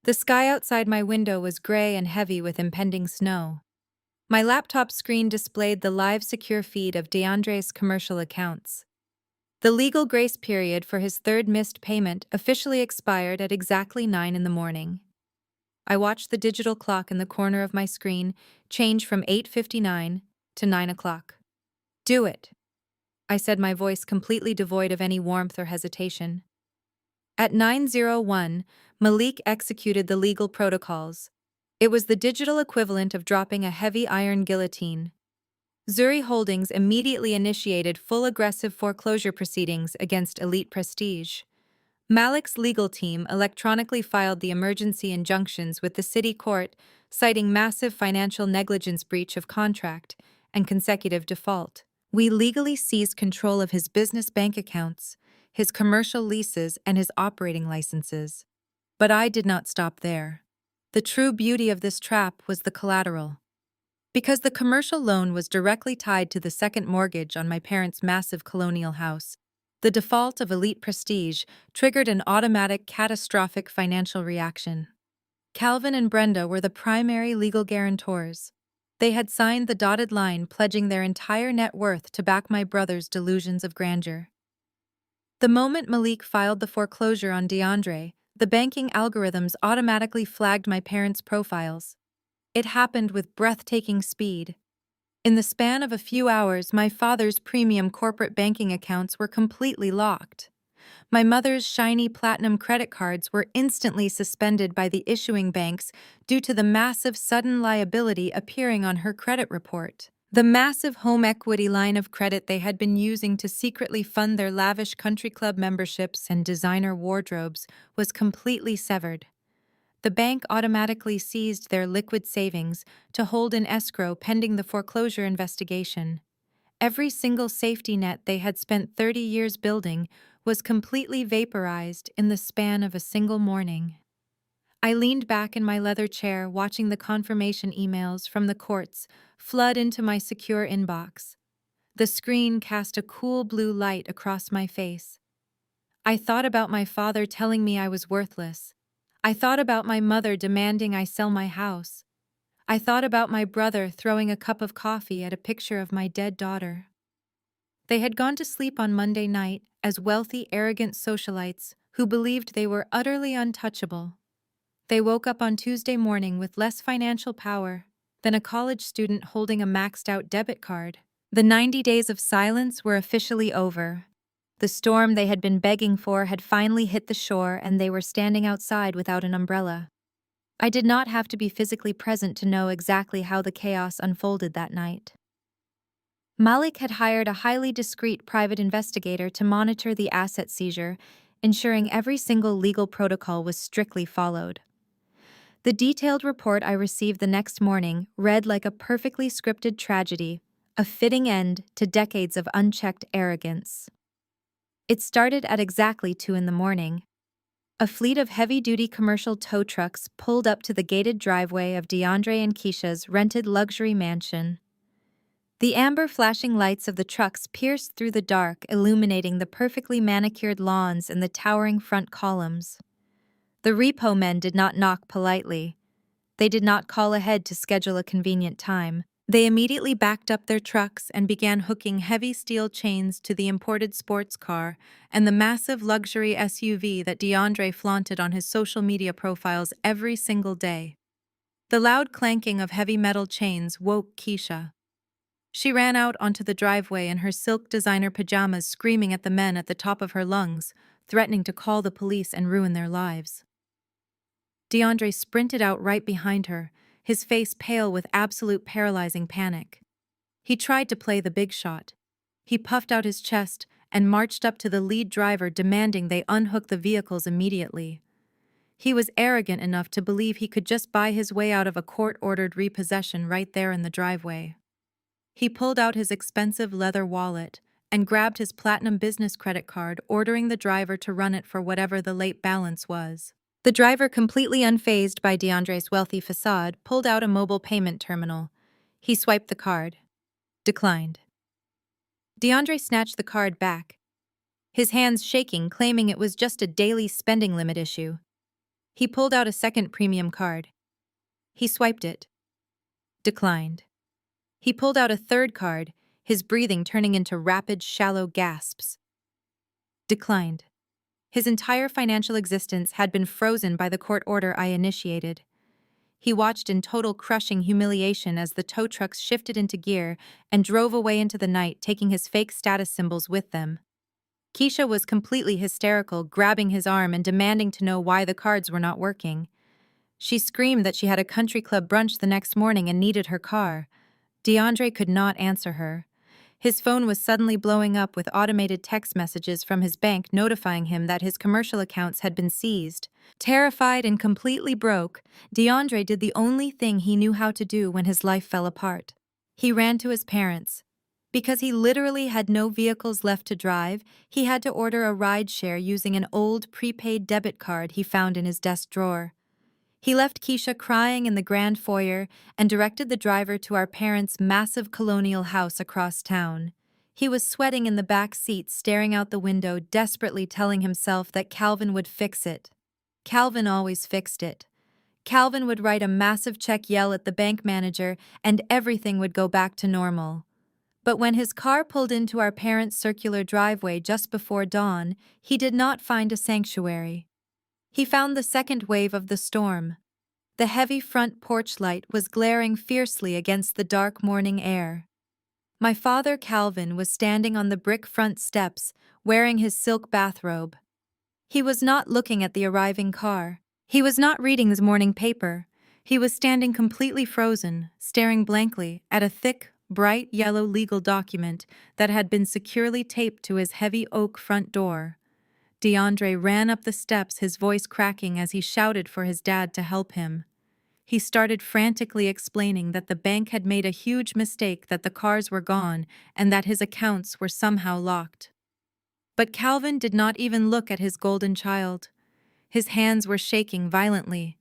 The sky outside my window was gray and heavy with impending snow. My laptop screen displayed the live secure feed of DeAndre's commercial accounts. The legal grace period for his third missed payment officially expired at exactly 9 in the morning. I watched the digital clock in the corner of my screen change from 8:59 to 9 o'clock. "Do it," I said, my voice completely devoid of any warmth or hesitation. At 9:01, Malik executed the legal protocols. It was the digital equivalent of dropping a heavy iron guillotine. Zuri Holdings immediately initiated full aggressive foreclosure proceedings against Elite Prestige. Malik's legal team electronically filed the emergency injunctions with the city court, citing massive financial negligence, breach of contract, and consecutive default. We legally seized control of his business bank accounts, his commercial leases, and his operating licenses. But I did not stop there. The true beauty of this trap was the collateral. Because the commercial loan was directly tied to the second mortgage on my parents' massive colonial house, the default of Elite Prestige triggered an automatic catastrophic financial reaction. Calvin and Brenda were the primary legal guarantors. They had signed the dotted line pledging their entire net worth to back my brother's delusions of grandeur. The moment Malik filed the foreclosure on DeAndre, the banking algorithms automatically flagged my parents' profiles. It happened with breathtaking speed. In the span of a few hours, my father's premium corporate banking accounts were completely locked. My mother's shiny platinum credit cards were instantly suspended by the issuing banks due to the massive sudden liability appearing on her credit report. The massive home equity line of credit they had been using to secretly fund their lavish country club memberships and designer wardrobes was completely severed. The bank automatically seized their liquid savings to hold in escrow pending the foreclosure investigation. Every single safety net they had spent 30 years building was completely vaporized in the span of a single morning. I leaned back in my leather chair, watching the confirmation emails from the courts flood into my secure inbox. The screen cast a cool blue light across my face. I thought about my father telling me I was worthless. I thought about my mother demanding I sell my house. I thought about my brother throwing a cup of coffee at a picture of my dead daughter. They had gone to sleep on Monday night as wealthy, arrogant socialites who believed they were utterly untouchable. They woke up on Tuesday morning with less financial power than a college student holding a maxed-out debit card. The 90 days of silence were officially over. The storm they had been begging for had finally hit the shore, and they were standing outside without an umbrella. I did not have to be physically present to know exactly how the chaos unfolded that night. Malik had hired a highly discreet private investigator to monitor the asset seizure, ensuring every single legal protocol was strictly followed. The detailed report I received the next morning read like a perfectly scripted tragedy, a fitting end to decades of unchecked arrogance. It started at exactly 2 in the morning. A fleet of heavy-duty commercial tow trucks pulled up to the gated driveway of DeAndre and Keisha's rented luxury mansion. The amber flashing lights of the trucks pierced through the dark, illuminating the perfectly manicured lawns and the towering front columns. The repo men did not knock politely. They did not call ahead to schedule a convenient time. They immediately backed up their trucks and began hooking heavy steel chains to the imported sports car and the massive luxury SUV that DeAndre flaunted on his social media profiles every single day. The loud clanking of heavy metal chains woke Keisha. She ran out onto the driveway in her silk designer pajamas, screaming at the men at the top of her lungs, threatening to call the police and ruin their lives. DeAndre sprinted out right behind her, his face pale with absolute paralyzing panic. He tried to play the big shot. He puffed out his chest and marched up to the lead driver, demanding they unhook the vehicles immediately. He was arrogant enough to believe he could just buy his way out of a court-ordered repossession right there in the driveway. He pulled out his expensive leather wallet and grabbed his platinum business credit card, ordering the driver to run it for whatever the late balance was. The driver, completely unfazed by DeAndre's wealthy facade, pulled out a mobile payment terminal. He swiped the card. Declined. DeAndre snatched the card back, his hands shaking, claiming it was just a daily spending limit issue. He pulled out a second premium card. He swiped it. Declined. He pulled out a third card, his breathing turning into rapid, shallow gasps. Declined. His entire financial existence had been frozen by the court order I initiated. He watched in total crushing humiliation as the tow trucks shifted into gear and drove away into the night, taking his fake status symbols with them. Keisha was completely hysterical, grabbing his arm and demanding to know why the cards were not working. She screamed that she had a country club brunch the next morning and needed her car. DeAndre could not answer her. His phone was suddenly blowing up with automated text messages from his bank notifying him that his commercial accounts had been seized. Terrified and completely broke, DeAndre did the only thing he knew how to do when his life fell apart. He ran to his parents. Because he literally had no vehicles left to drive, he had to order a rideshare using an old prepaid debit card he found in his desk drawer. He left Keisha crying in the grand foyer and directed the driver to our parents' massive colonial house across town. He was sweating in the back seat, staring out the window, desperately telling himself that Calvin would fix it. Calvin always fixed it. Calvin would write a massive check, yell at the bank manager, and everything would go back to normal. But when his car pulled into our parents' circular driveway just before dawn, he did not find a sanctuary. He found the second wave of the storm. The heavy front porch light was glaring fiercely against the dark morning air. My father, Calvin, was standing on the brick front steps, wearing his silk bathrobe. He was not looking at the arriving car. He was not reading his morning paper. He was standing completely frozen, staring blankly at a thick, bright yellow legal document that had been securely taped to his heavy oak front door. DeAndre ran up the steps, his voice cracking as he shouted for his dad to help him. He started frantically explaining that the bank had made a huge mistake, that the cars were gone, and that his accounts were somehow locked. But Calvin did not even look at his golden child. His hands were shaking violently.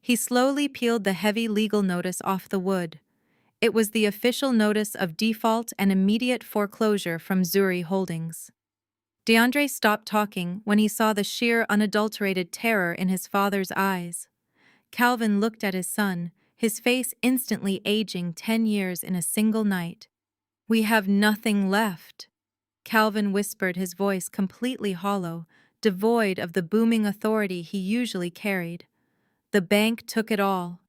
He slowly peeled the heavy legal notice off the wood. It was the official notice of default and immediate foreclosure from Zuri Holdings. DeAndre stopped talking when he saw the sheer, unadulterated terror in his father's eyes. Calvin looked at his son, his face instantly aging 10 years in a single night. "We have nothing left," Calvin whispered, his voice completely hollow, devoid of the booming authority he usually carried. "The bank took it all."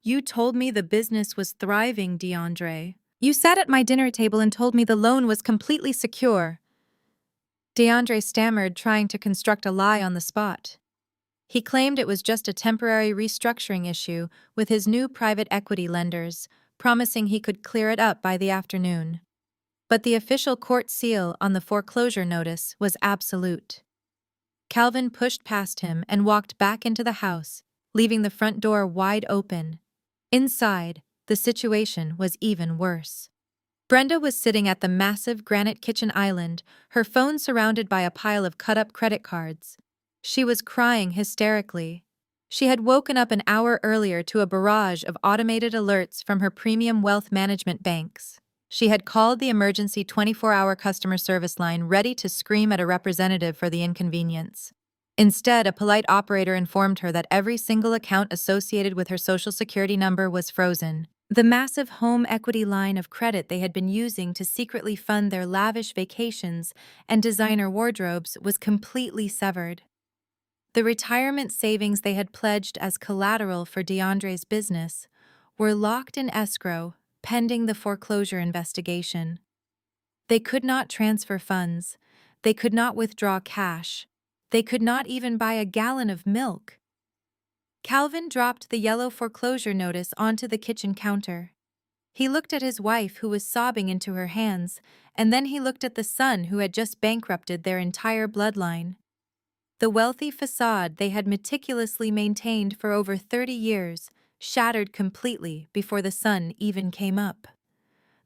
"You told me the business was thriving, DeAndre. You sat at my dinner table and told me the loan was completely secure." DeAndre stammered, trying to construct a lie on the spot. He claimed it was just a temporary restructuring issue with his new private equity lenders, promising he could clear it up by the afternoon. But the official court seal on the foreclosure notice was absolute. Calvin pushed past him and walked back into the house, leaving the front door wide open. Inside, the situation was even worse. Brenda was sitting at the massive granite kitchen island, her phone surrounded by a pile of cut-up credit cards. She was crying hysterically. She had woken up an hour earlier to a barrage of automated alerts from her premium wealth management banks. She had called the emergency 24-hour customer service line, ready to scream at a representative for the inconvenience. Instead, a polite operator informed her that every single account associated with her Social Security number was frozen. The massive home equity line of credit they had been using to secretly fund their lavish vacations and designer wardrobes was completely severed. The retirement savings they had pledged as collateral for DeAndre's business were locked in escrow pending the foreclosure investigation. They could not transfer funds. They could not withdraw cash. They could not even buy a gallon of milk. Calvin dropped the yellow foreclosure notice onto the kitchen counter. He looked at his wife, who was sobbing into her hands, and then he looked at the son who had just bankrupted their entire bloodline. The wealthy facade they had meticulously maintained for over 30 years shattered completely before the sun even came up.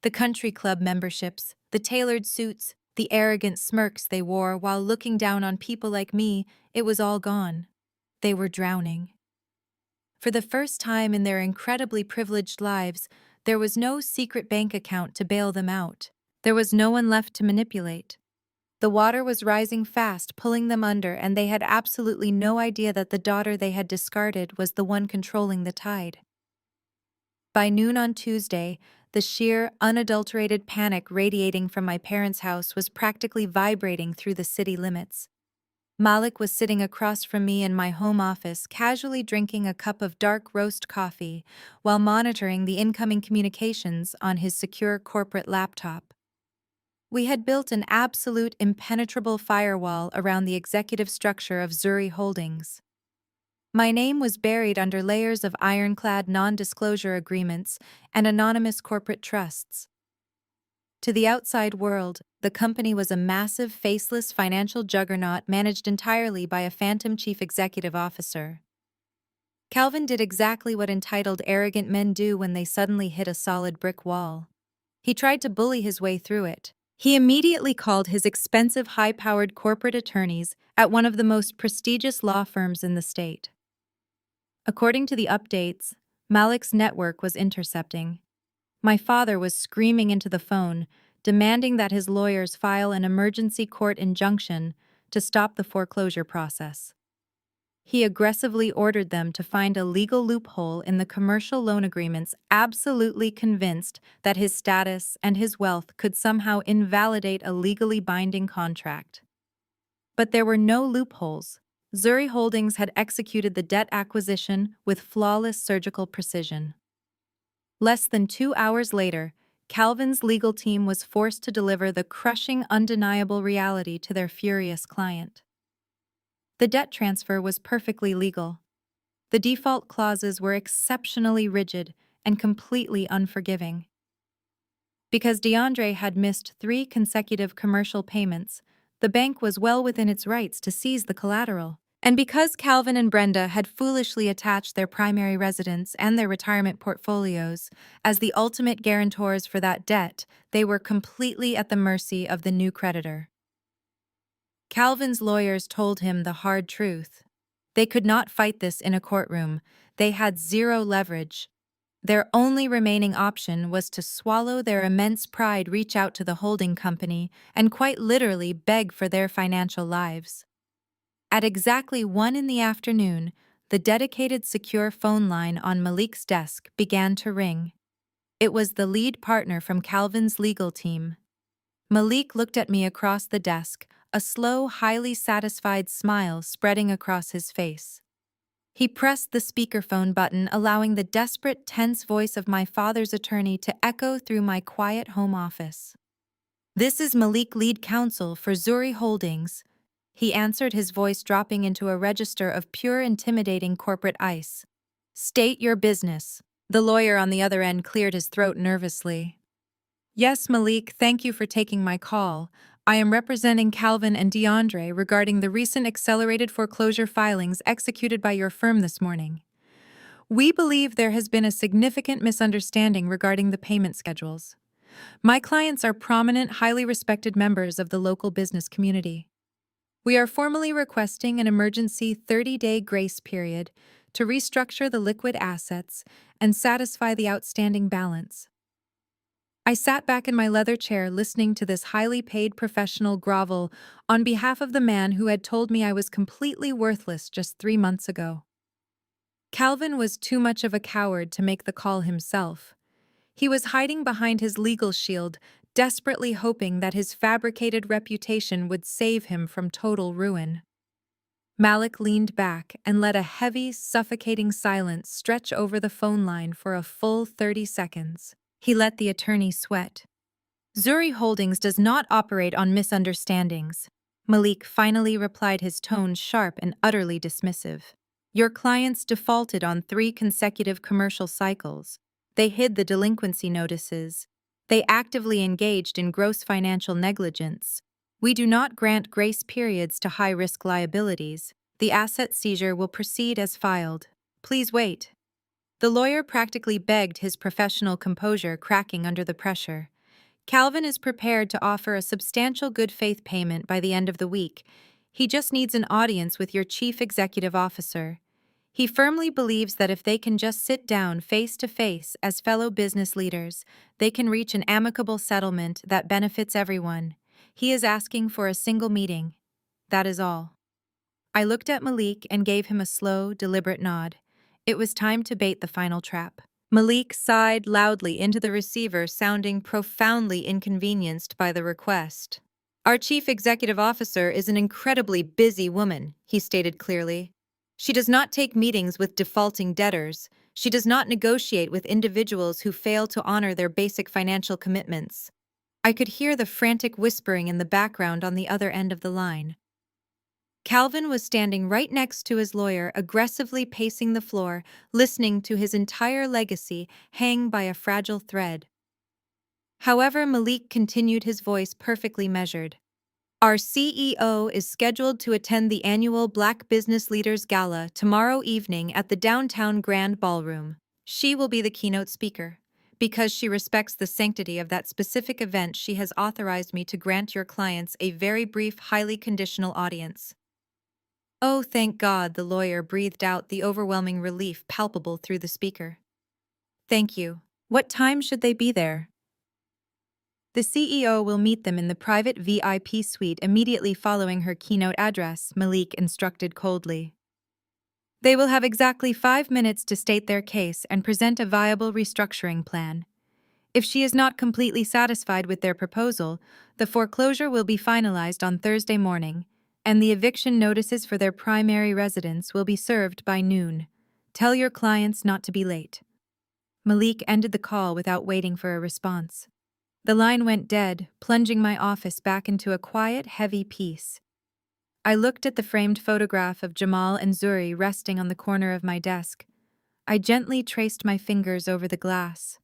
The country club memberships, the tailored suits, The arrogant smirks they wore while looking down on people like me, it was all gone. They were drowning. For the first time in their incredibly privileged lives, there was no secret bank account to bail them out. There was no one left to manipulate. The water was rising fast, pulling them under, and they had absolutely no idea that the daughter they had discarded was the one controlling the tide. By noon on Tuesday, the sheer, unadulterated panic radiating from my parents' house was practically vibrating through the city limits. Malik was sitting across from me in my home office, casually drinking a cup of dark roast coffee while monitoring the incoming communications on his secure corporate laptop. We had built an absolute impenetrable firewall around the executive structure of Zuri Holdings. My name was buried under layers of ironclad non-disclosure agreements and anonymous corporate trusts. To the outside world, the company was a massive, faceless financial juggernaut managed entirely by a phantom chief executive officer. Calvin did exactly what entitled arrogant men do when they suddenly hit a solid brick wall. He tried to bully his way through it. He immediately called his expensive, high-powered corporate attorneys at one of the most prestigious law firms in the state. According to the updates, Malik's network was intercepting. My father was screaming into the phone, demanding that his lawyers file an emergency court injunction to stop the foreclosure process. He aggressively ordered them to find a legal loophole in the commercial loan agreements, absolutely convinced that his status and his wealth could somehow invalidate a legally binding contract. But there were no loopholes. Zuri Holdings had executed the debt acquisition with flawless surgical precision. Less than 2 hours later, Calvin's legal team was forced to deliver the crushing, undeniable reality to their furious client. The debt transfer was perfectly legal. The default clauses were exceptionally rigid and completely unforgiving. Because DeAndre had missed 3 consecutive commercial payments, the bank was well within its rights to seize the collateral. And because Calvin and Brenda had foolishly attached their primary residence and their retirement portfolios as the ultimate guarantors for that debt, they were completely at the mercy of the new creditor. Calvin's lawyers told him the hard truth. They could not fight this in a courtroom. They had zero leverage. Their only remaining option was to swallow their immense pride, reach out to the holding company, and quite literally beg for their financial lives. At exactly 1 in the afternoon, the dedicated secure phone line on Malik's desk began to ring. It was the lead partner from Calvin's legal team. Malik looked at me across the desk, a slow, highly satisfied smile spreading across his face. He pressed the speakerphone button, allowing the desperate, tense voice of my father's attorney to echo through my quiet home office. "This is Malik, lead counsel for Zuri Holdings," he answered, his voice dropping into a register of pure, intimidating corporate ice. "State your business." The lawyer on the other end cleared his throat nervously. "Yes, Malik, thank you for taking my call. I am representing Calvin and DeAndre regarding the recent accelerated foreclosure filings executed by your firm this morning. We believe there has been a significant misunderstanding regarding the payment schedules. My clients are prominent, highly respected members of the local business community. We are formally requesting an emergency 30-day grace period to restructure the liquid assets and satisfy the outstanding balance." I sat back in my leather chair listening to this highly paid professional grovel on behalf of the man who had told me I was completely worthless just 3 months ago. Calvin was too much of a coward to make the call himself. He was hiding behind his legal shield, desperately hoping that his fabricated reputation would save him from total ruin. Malik leaned back and let a heavy, suffocating silence stretch over the phone line for a full 30 seconds. He let the attorney sweat. "Zuri Holdings does not operate on misunderstandings," Malik finally replied, his tone sharp and utterly dismissive. "Your clients defaulted on 3 consecutive commercial cycles. They hid the delinquency notices. They actively engaged in gross financial negligence. We do not grant grace periods to high-risk liabilities. The asset seizure will proceed as filed. Please wait." The lawyer practically begged, his professional composure cracking under the pressure. Calvin is prepared to offer a substantial good faith payment by the end of the week. He just needs an audience with your chief executive officer. He firmly believes that if they can just sit down face to face as fellow business leaders, they can reach an amicable settlement that benefits everyone. He is asking for a single meeting. That is all. I looked at Malik and gave him a slow, deliberate nod. It was time to bait the final trap. Malik sighed loudly into the receiver, sounding profoundly inconvenienced by the request. Our chief executive officer is an incredibly busy woman, he stated clearly. She does not take meetings with defaulting debtors. She does not negotiate with individuals who fail to honor their basic financial commitments. I could hear the frantic whispering in the background on the other end of the line. Calvin was standing right next to his lawyer, aggressively pacing the floor, listening to his entire legacy hang by a fragile thread. However, Malik continued, his voice perfectly measured. Our CEO is scheduled to attend the annual Black Business Leaders Gala tomorrow evening at the downtown Grand Ballroom. She will be the keynote speaker. Because she respects the sanctity of that specific event, she has authorized me to grant your clients a very brief, highly conditional audience. Oh, thank God, the lawyer breathed out, the overwhelming relief palpable through the speaker. Thank you. What time should they be there? The CEO will meet them in the private VIP suite immediately following her keynote address, Malik instructed coldly. They will have exactly 5 minutes to state their case and present a viable restructuring plan. If she is not completely satisfied with their proposal, the foreclosure will be finalized on Thursday morning, and the eviction notices for their primary residence will be served by noon. Tell your clients not to be late. Malik ended the call without waiting for a response. The line went dead, plunging my office back into a quiet, heavy peace. I looked at the framed photograph of Jamal and Zuri resting on the corner of my desk. I gently traced my fingers over the glass.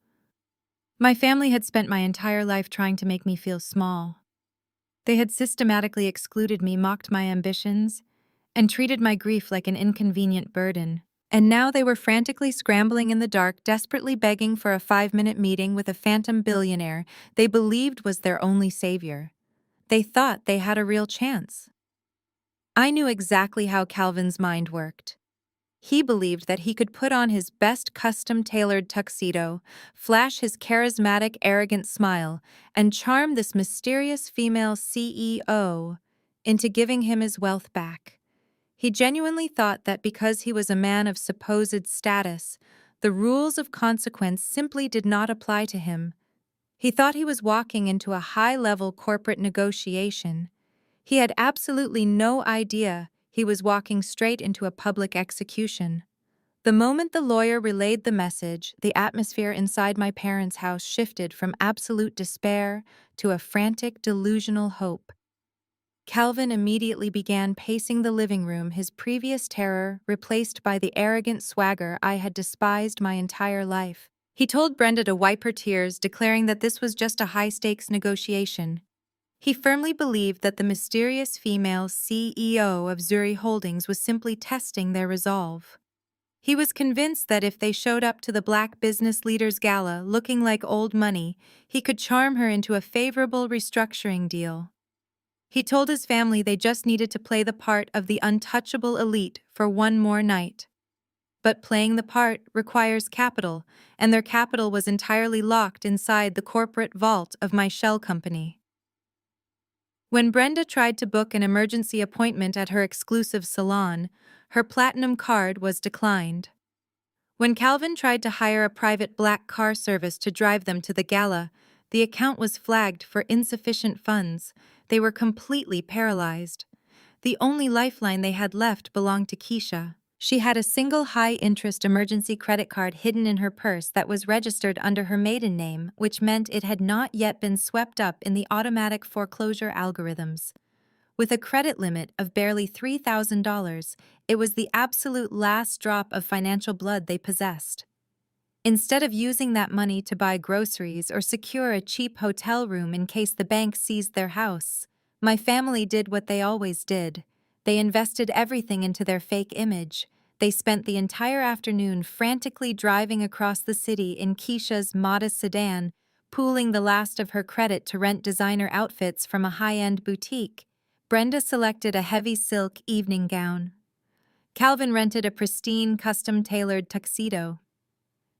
My family had spent my entire life trying to make me feel small. They had systematically excluded me, mocked my ambitions, and treated my grief like an inconvenient burden. And now they were frantically scrambling in the dark, desperately begging for a 5-minute meeting with a phantom billionaire they believed was their only savior. They thought they had a real chance. I knew exactly how Calvin's mind worked. He believed that he could put on his best custom-tailored tuxedo, flash his charismatic, arrogant smile, and charm this mysterious female CEO into giving him his wealth back. He genuinely thought that because he was a man of supposed status, the rules of consequence simply did not apply to him. He thought he was walking into a high-level corporate negotiation. He had absolutely no idea he was walking straight into a public execution. The moment the lawyer relayed the message, the atmosphere inside my parents' house shifted from absolute despair to a frantic, delusional hope. Calvin immediately began pacing the living room, his previous terror replaced by the arrogant swagger I had despised my entire life. He told Brenda to wipe her tears, declaring that this was just a high-stakes negotiation. He firmly believed that the mysterious female CEO of Zuri Holdings was simply testing their resolve. He was convinced that if they showed up to the Black Business Leaders Gala looking like old money, he could charm her into a favorable restructuring deal. He told his family they just needed to play the part of the untouchable elite for one more night. But playing the part requires capital, and their capital was entirely locked inside the corporate vault of my shell company. When Brenda tried to book an emergency appointment at her exclusive salon, her platinum card was declined. When Calvin tried to hire a private black car service to drive them to the gala, the account was flagged for insufficient funds. They were completely paralyzed. The only lifeline they had left belonged to Keisha. She had a single high-interest emergency credit card hidden in her purse that was registered under her maiden name, which meant it had not yet been swept up in the automatic foreclosure algorithms. With a credit limit of barely $3,000, it was the absolute last drop of financial blood they possessed. Instead of using that money to buy groceries or secure a cheap hotel room in case the bank seized their house, my family did what they always did. They invested everything into their fake image. They spent the entire afternoon frantically driving across the city in Keisha's modest sedan, pooling the last of her credit to rent designer outfits from a high-end boutique. Brenda selected a heavy silk evening gown. Calvin rented a pristine, custom-tailored tuxedo.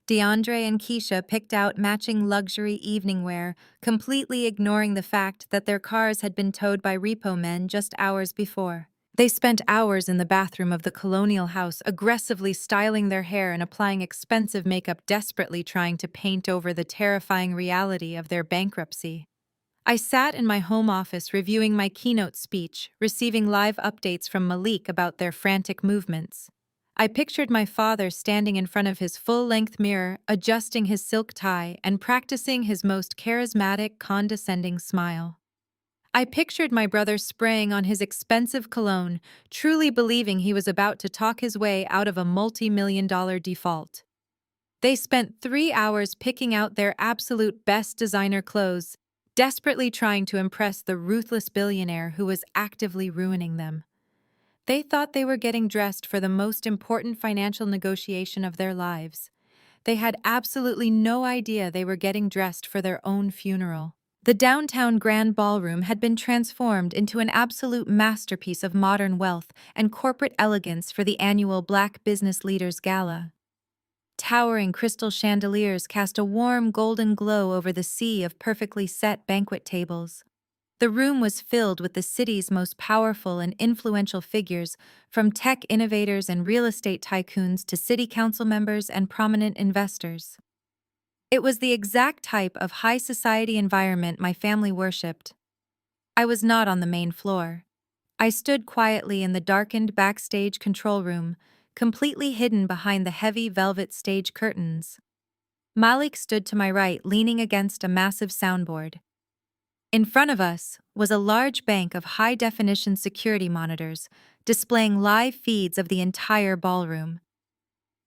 DeAndre and Keisha picked out matching luxury evening wear, completely ignoring the fact that their cars had been towed by repo men just hours before. They spent hours in the bathroom of the colonial house, aggressively styling their hair and applying expensive makeup, desperately trying to paint over the terrifying reality of their bankruptcy. I sat in my home office reviewing my keynote speech, receiving live updates from Malik about their frantic movements. I pictured my father standing in front of his full-length mirror, adjusting his silk tie and practicing his most charismatic, condescending smile. I pictured my brother spraying on his expensive cologne, truly believing he was about to talk his way out of a multi-million-dollar default. They spent 3 hours picking out their absolute best designer clothes, desperately trying to impress the ruthless billionaire who was actively ruining them. They thought they were getting dressed for the most important financial negotiation of their lives. They had absolutely no idea they were getting dressed for their own funeral. The downtown Grand Ballroom had been transformed into an absolute masterpiece of modern wealth and corporate elegance for the annual Black Business Leaders Gala. Towering crystal chandeliers cast a warm golden glow over the sea of perfectly set banquet tables. The room was filled with the city's most powerful and influential figures, from tech innovators and real estate tycoons to city council members and prominent investors. It was the exact type of high society environment my family worshipped. I was not on the main floor. I stood quietly in the darkened backstage control room, completely hidden behind the heavy velvet stage curtains. Malik stood to my right, leaning against a massive soundboard. In front of us was a large bank of high-definition security monitors, displaying live feeds of the entire ballroom.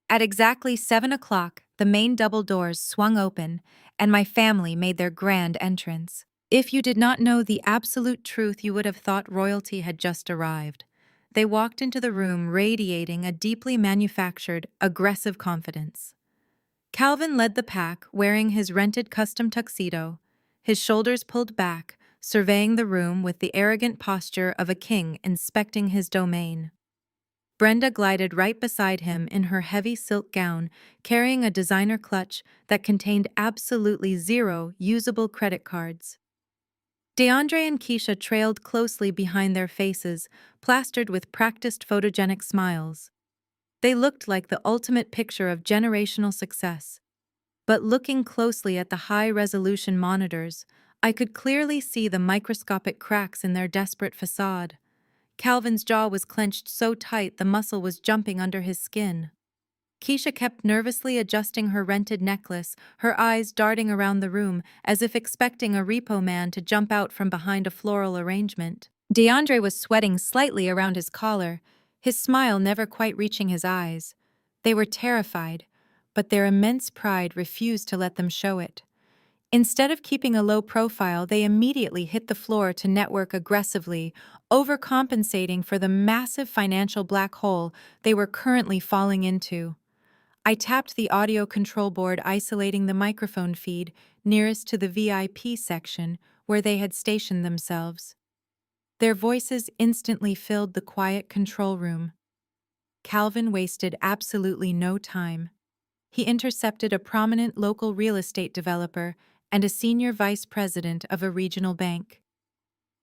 At exactly 7 o'clock, the main double doors swung open, and my family made their grand entrance. If you did not know the absolute truth, you would have thought royalty had just arrived. They walked into the room radiating a deeply manufactured, aggressive confidence. Calvin led the pack, wearing his rented custom tuxedo, his shoulders pulled back, surveying the room with the arrogant posture of a king inspecting his domain. Brenda glided right beside him in her heavy silk gown, carrying a designer clutch that contained absolutely 0 usable credit cards. DeAndre and Keisha trailed closely behind their faces, plastered with practiced photogenic smiles. They looked like the ultimate picture of generational success. But looking closely at the high-resolution monitors, I could clearly see the microscopic cracks in their desperate facade. Calvin's jaw was clenched so tight the muscle was jumping under his skin. Keisha kept nervously adjusting her rented necklace, her eyes darting around the room as if expecting a repo man to jump out from behind a floral arrangement. DeAndre was sweating slightly around his collar, his smile never quite reaching his eyes. They were terrified, but their immense pride refused to let them show it. Instead of keeping a low profile, they immediately hit the floor to network aggressively, overcompensating for the massive financial black hole they were currently falling into. I tapped the audio control board, isolating the microphone feed nearest to the VIP section where they had stationed themselves. Their voices instantly filled the quiet control room. Calvin wasted absolutely no time. He intercepted a prominent local real estate developer and a senior vice president of a regional bank.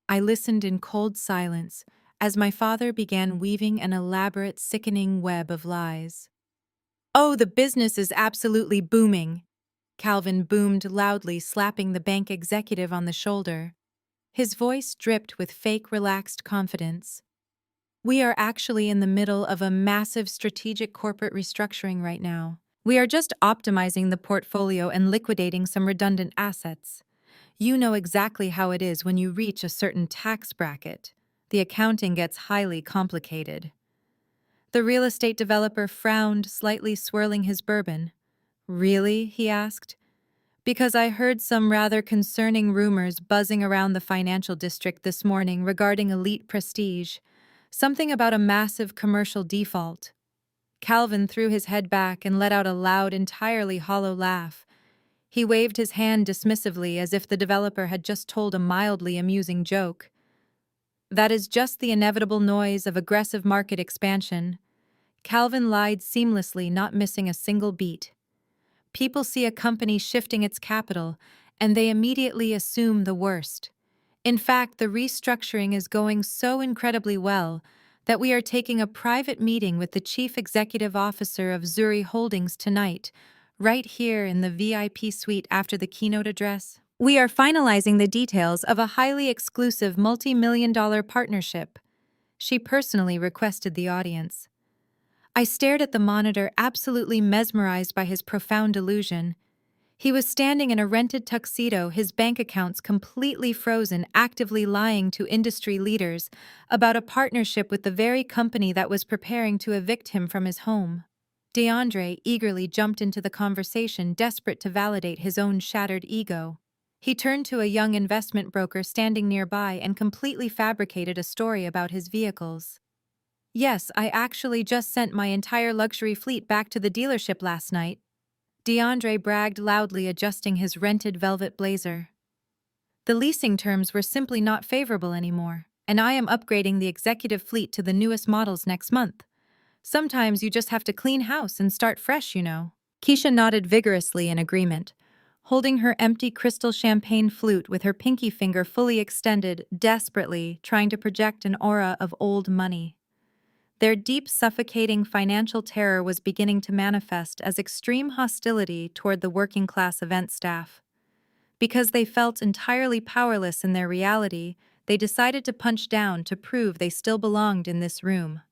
I listened in cold silence as my father began weaving an elaborate, sickening web of lies. "Oh, the business is absolutely booming," Calvin boomed loudly, slapping the bank executive on the shoulder. His voice dripped with fake, relaxed confidence. "We are actually in the middle of a massive strategic corporate restructuring right now. We are just optimizing the portfolio and liquidating some redundant assets. You know exactly how it is when you reach a certain tax bracket. The accounting gets highly complicated." The real estate developer frowned, slightly swirling his bourbon. "Really?" he asked. "Because I heard some rather concerning rumors buzzing around the financial district this morning regarding elite prestige. Something about a massive commercial default." Calvin threw his head back and let out a loud, entirely hollow laugh. He waved his hand dismissively as if the developer had just told a mildly amusing joke. That is just the inevitable noise of aggressive market expansion. Calvin lied seamlessly, not missing a single beat. People see a company shifting its capital, and they immediately assume the worst. In fact, the restructuring is going so incredibly well that we are taking a private meeting with the chief executive officer of Zuri Holdings tonight, right here in the VIP suite after the keynote address. We are finalizing the details of a highly exclusive multi-million-dollar partnership. She personally requested the audience. I stared at the monitor, absolutely mesmerized by his profound delusion. He was standing in a rented tuxedo, his bank accounts completely frozen, actively lying to industry leaders about a partnership with the very company that was preparing to evict him from his home. DeAndre eagerly jumped into the conversation, desperate to validate his own shattered ego. He turned to a young investment broker standing nearby and completely fabricated a story about his vehicles. Yes, I actually just sent my entire luxury fleet back to the dealership last night. DeAndre bragged loudly, adjusting his rented velvet blazer. The leasing terms were simply not favorable anymore, and I am upgrading the executive fleet to the newest models next month. Sometimes you just have to clean house and start fresh, you know. Keisha nodded vigorously in agreement, holding her empty crystal champagne flute with her pinky finger fully extended, desperately trying to project an aura of old money. Their deep, suffocating financial terror was beginning to manifest as extreme hostility toward the working-class event staff. Because they felt entirely powerless in their reality, they decided to punch down to prove they still belonged in this room.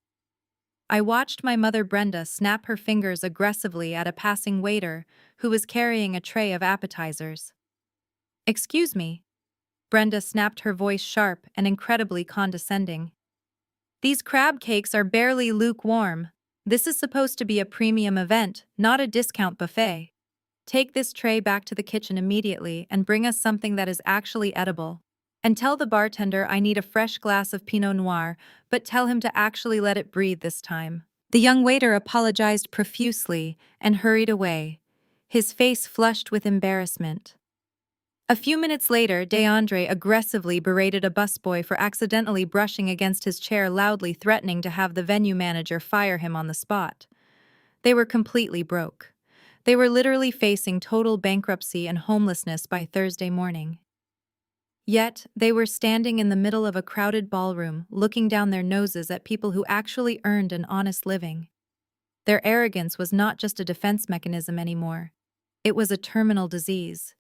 I watched my mother Brenda snap her fingers aggressively at a passing waiter who was carrying a tray of appetizers. "Excuse me." Brenda snapped, her voice sharp and incredibly condescending. "These crab cakes are barely lukewarm. This is supposed to be a premium event, not a discount buffet. Take this tray back to the kitchen immediately and bring us something that is actually edible. And tell the bartender I need a fresh glass of Pinot Noir, but tell him to actually let it breathe this time." The young waiter apologized profusely and hurried away, his face flushed with embarrassment. A few minutes later, DeAndre aggressively berated a busboy for accidentally brushing against his chair, loudly threatening to have the venue manager fire him on the spot. They were completely broke. They were literally facing total bankruptcy and homelessness by Thursday morning. Yet, they were standing in the middle of a crowded ballroom, looking down their noses at people who actually earned an honest living. Their arrogance was not just a defense mechanism anymore. It was a terminal disease.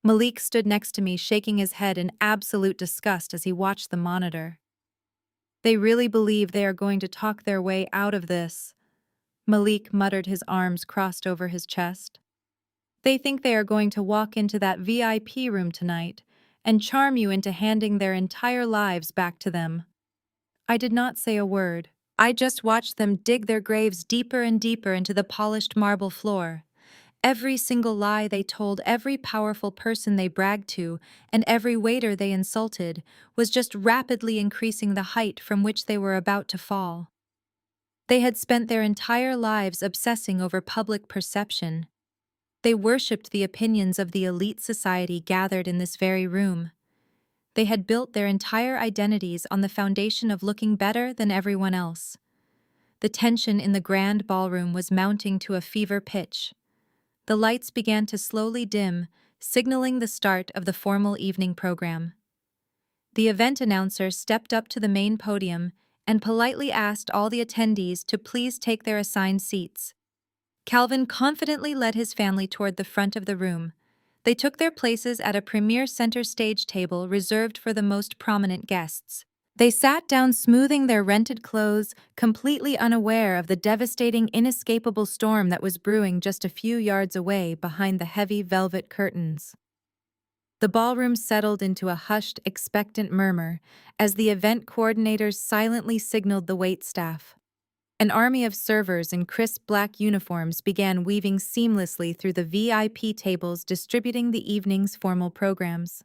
Malik stood next to me, shaking his head in absolute disgust as he watched the monitor. "They really believe they are going to talk their way out of this," Malik muttered, his arms crossed over his chest. "They think they are going to walk into that VIP room tonight and charm you into handing their entire lives back to them." I did not say a word. I just watched them dig their graves deeper and deeper into the polished marble floor. Every single lie they told, every powerful person they bragged to, and every waiter they insulted was just rapidly increasing the height from which they were about to fall. They had spent their entire lives obsessing over public perception. They worshipped the opinions of the elite society gathered in this very room. They had built their entire identities on the foundation of looking better than everyone else. The tension in the grand ballroom was mounting to a fever pitch. The lights began to slowly dim, signaling the start of the formal evening program. The event announcer stepped up to the main podium and politely asked all the attendees to please take their assigned seats. Calvin confidently led his family toward the front of the room. They took their places at a premier center stage table reserved for the most prominent guests. They sat down, smoothing their rented clothes, completely unaware of the devastating, inescapable storm that was brewing just a few yards away behind the heavy velvet curtains. The ballroom settled into a hushed, expectant murmur as the event coordinators silently signaled the waitstaff. An army of servers in crisp black uniforms began weaving seamlessly through the VIP tables, distributing the evening's formal programs.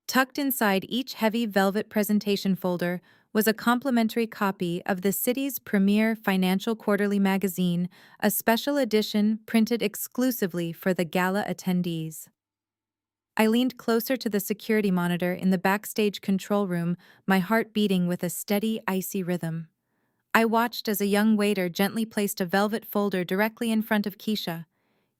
Tucked inside each heavy velvet presentation folder was a complimentary copy of the city's premier financial quarterly magazine, a special edition printed exclusively for the gala attendees. I leaned closer to the security monitor in the backstage control room, my heart beating with a steady, icy rhythm. I watched as a young waiter gently placed a velvet folder directly in front of Keisha.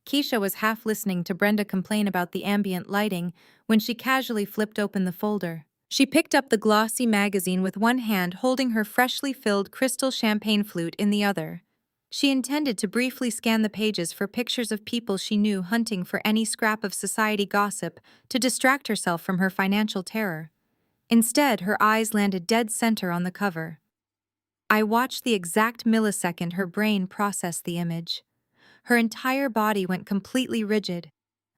Keisha was half listening to Brenda complain about the ambient lighting when she casually flipped open the folder. She picked up the glossy magazine with one hand, holding her freshly filled crystal champagne flute in the other. She intended to briefly scan the pages for pictures of people she knew hunting for any scrap of society gossip to distract herself from her financial terror. Instead, her eyes landed dead center on the cover. I watched the exact millisecond her brain processed the image. Her entire body went completely rigid.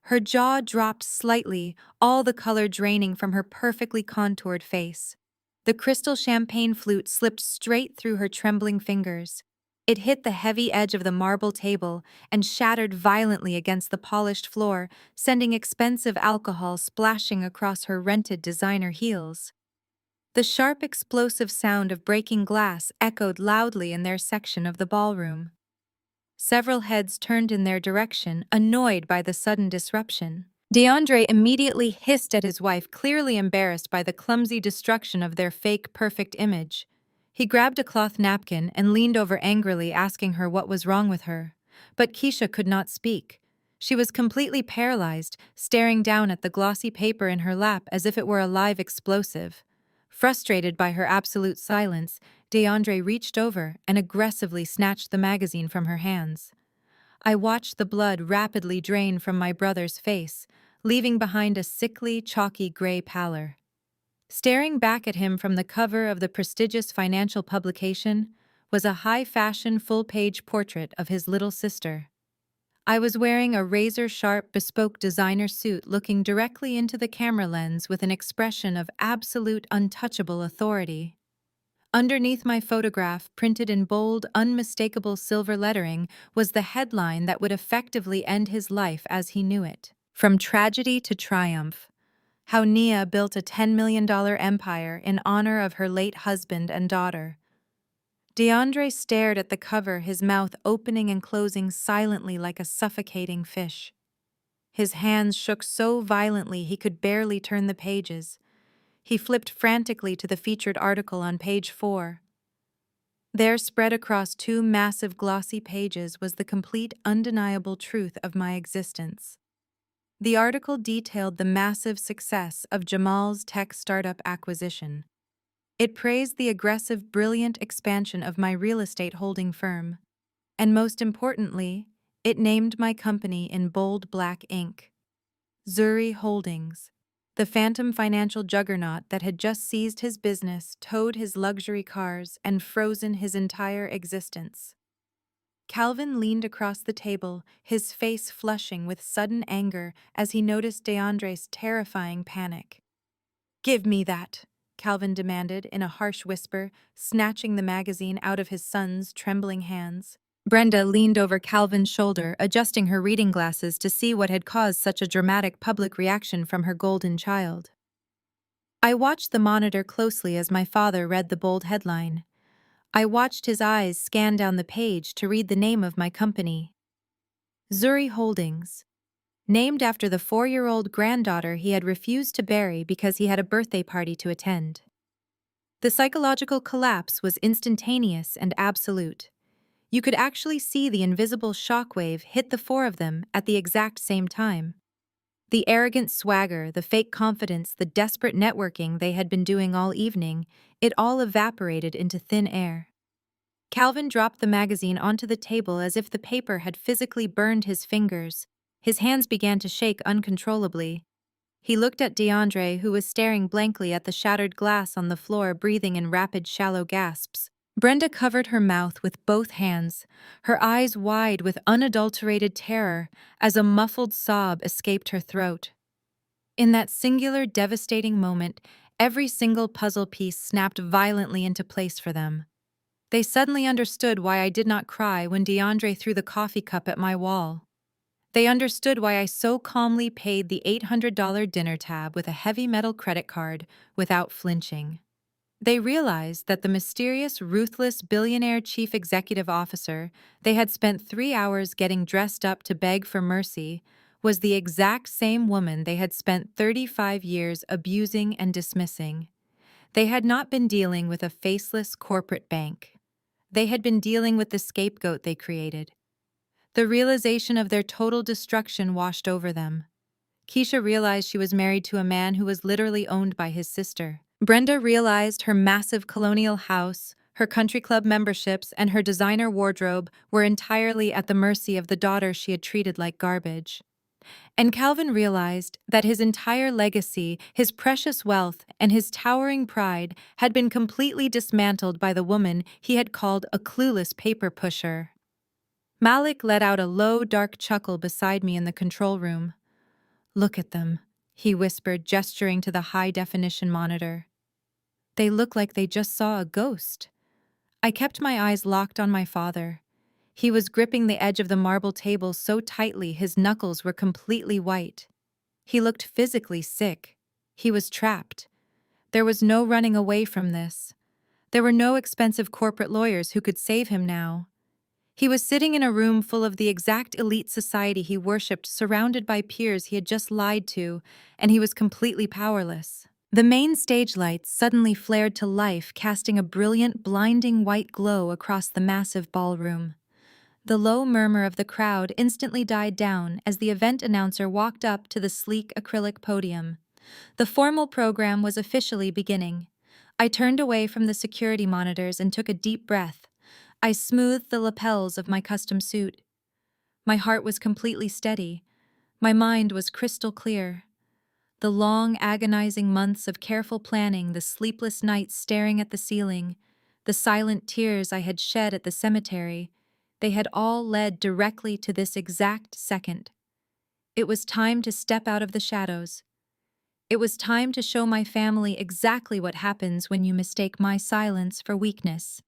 Her jaw dropped slightly, all the color draining from her perfectly contoured face. The crystal champagne flute slipped straight through her trembling fingers. It hit the heavy edge of the marble table and shattered violently against the polished floor, sending expensive alcohol splashing across her rented designer heels. The sharp, explosive sound of breaking glass echoed loudly in their section of the ballroom. Several heads turned in their direction, annoyed by the sudden disruption. DeAndre immediately hissed at his wife, clearly embarrassed by the clumsy destruction of their fake perfect image. He grabbed a cloth napkin and leaned over angrily, asking her what was wrong with her. But Keisha could not speak. She was completely paralyzed, staring down at the glossy paper in her lap as if it were a live explosive. Frustrated by her absolute silence, DeAndre reached over and aggressively snatched the magazine from her hands. I watched the blood rapidly drain from my brother's face, leaving behind a sickly, chalky gray pallor. Staring back at him from the cover of the prestigious financial publication was a high-fashion, full-page portrait of his little sister. I was wearing a razor-sharp, bespoke designer suit, looking directly into the camera lens with an expression of absolute, untouchable authority. Underneath my photograph, printed in bold, unmistakable silver lettering, was the headline that would effectively end his life as he knew it. From tragedy to triumph. How Nia built a $10 million empire in honor of her late husband and daughter. DeAndre stared at the cover, his mouth opening and closing silently like a suffocating fish. His hands shook so violently he could barely turn the pages. He flipped frantically to the featured article on page 4. There, spread across two massive glossy pages, was the complete, undeniable truth of my existence. The article detailed the massive success of Jamal's tech startup acquisition. It praised the aggressive, brilliant expansion of my real estate holding firm. And most importantly, it named my company in bold black ink. Zuri Holdings. The phantom financial juggernaut that had just seized his business, towed his luxury cars, and frozen his entire existence. Calvin leaned across the table, his face flushing with sudden anger as he noticed DeAndre's terrifying panic. "Give me that," Calvin demanded in a harsh whisper, snatching the magazine out of his son's trembling hands. Brenda leaned over Calvin's shoulder, adjusting her reading glasses to see what had caused such a dramatic public reaction from her golden child. I watched the monitor closely as my father read the bold headline. I watched his eyes scan down the page to read the name of my company. Zuri Holdings. Named after the 4-year-old granddaughter he had refused to bury because he had a birthday party to attend. The psychological collapse was instantaneous and absolute. You could actually see the invisible shockwave hit the four of them at the exact same time. The arrogant swagger, the fake confidence, the desperate networking they had been doing all evening, it all evaporated into thin air. Calvin dropped the magazine onto the table as if the paper had physically burned his fingers. His hands began to shake uncontrollably. He looked at DeAndre, who was staring blankly at the shattered glass on the floor, breathing in rapid, shallow gasps. Brenda covered her mouth with both hands, her eyes wide with unadulterated terror, as a muffled sob escaped her throat. In that singular, devastating moment, every single puzzle piece snapped violently into place for them. They suddenly understood why I did not cry when DeAndre threw the coffee cup at my wall. They understood why I so calmly paid the $800 dinner tab with a heavy metal credit card without flinching. They realized that the mysterious, ruthless billionaire chief executive officer they had spent 3 hours getting dressed up to beg for mercy was the exact same woman they had spent 35 years abusing and dismissing. They had not been dealing with a faceless corporate bank. They had been dealing with the scapegoat they created. The realization of their total destruction washed over them. Keisha realized she was married to a man who was literally owned by his sister. Brenda realized her massive colonial house, her country club memberships, and her designer wardrobe were entirely at the mercy of the daughter she had treated like garbage. And Calvin realized that his entire legacy, his precious wealth, and his towering pride had been completely dismantled by the woman he had called a clueless paper pusher. Malik let out a low, dark chuckle beside me in the control room. "Look at them," he whispered, gesturing to the high-definition monitor. "They look like they just saw a ghost." I kept my eyes locked on my father. He was gripping the edge of the marble table so tightly his knuckles were completely white. He looked physically sick. He was trapped. There was no running away from this. There were no expensive corporate lawyers who could save him now. He was sitting in a room full of the exact elite society he worshipped, surrounded by peers he had just lied to, and he was completely powerless. The main stage lights suddenly flared to life, casting a brilliant, blinding white glow across the massive ballroom. The low murmur of the crowd instantly died down as the event announcer walked up to the sleek acrylic podium. The formal program was officially beginning. I turned away from the security monitors and took a deep breath. I smoothed the lapels of my custom suit. My heart was completely steady. My mind was crystal clear. The long, agonizing months of careful planning, the sleepless nights staring at the ceiling, the silent tears I had shed at the cemetery, they had all led directly to this exact second. It was time to step out of the shadows. It was time to show my family exactly what happens when you mistake my silence for weakness.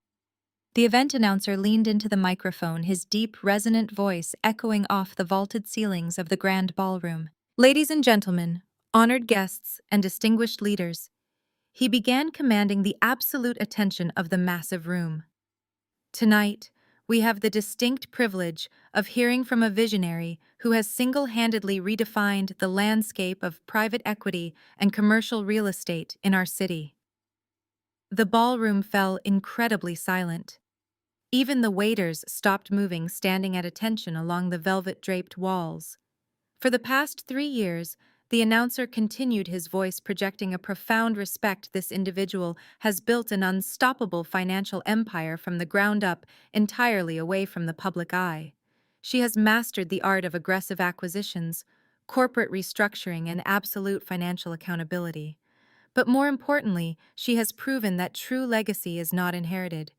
The event announcer leaned into the microphone, his deep, resonant voice echoing off the vaulted ceilings of the grand ballroom. "Ladies and gentlemen, honored guests, and distinguished leaders," he began, commanding the absolute attention of the massive room. "Tonight, we have the distinct privilege of hearing from a visionary who has single-handedly redefined the landscape of private equity and commercial real estate in our city." The ballroom fell incredibly silent. Even the waiters stopped moving, standing at attention along the velvet-draped walls. For the past 3 years, the announcer continued, his voice projecting a profound respect. "This individual has built an unstoppable financial empire from the ground up, entirely away from the public eye. She has mastered the art of aggressive acquisitions, corporate restructuring, and absolute financial accountability. But more importantly, she has proven that true legacy is not inherited.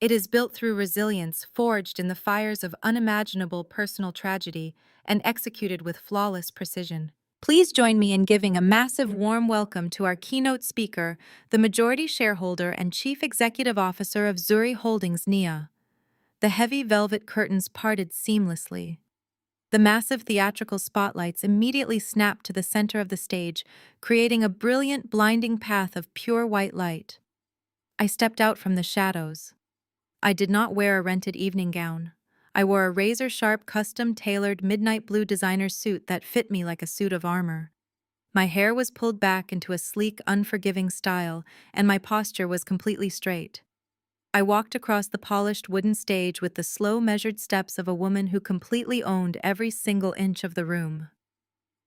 It is built through resilience, forged in the fires of unimaginable personal tragedy, and executed with flawless precision." Please join me in giving a massive warm welcome to our keynote speaker, the majority shareholder and chief executive officer of Zuri Holdings NIA. The heavy velvet curtains parted seamlessly. The massive theatrical spotlights immediately snapped to the center of the stage, creating a brilliant, blinding path of pure white light. I stepped out from the shadows. I did not wear a rented evening gown. I wore a razor-sharp, custom-tailored midnight blue designer suit that fit me like a suit of armor. My hair was pulled back into a sleek, unforgiving style, and my posture was completely straight. I walked across the polished wooden stage with the slow, measured steps of a woman who completely owned every single inch of the room.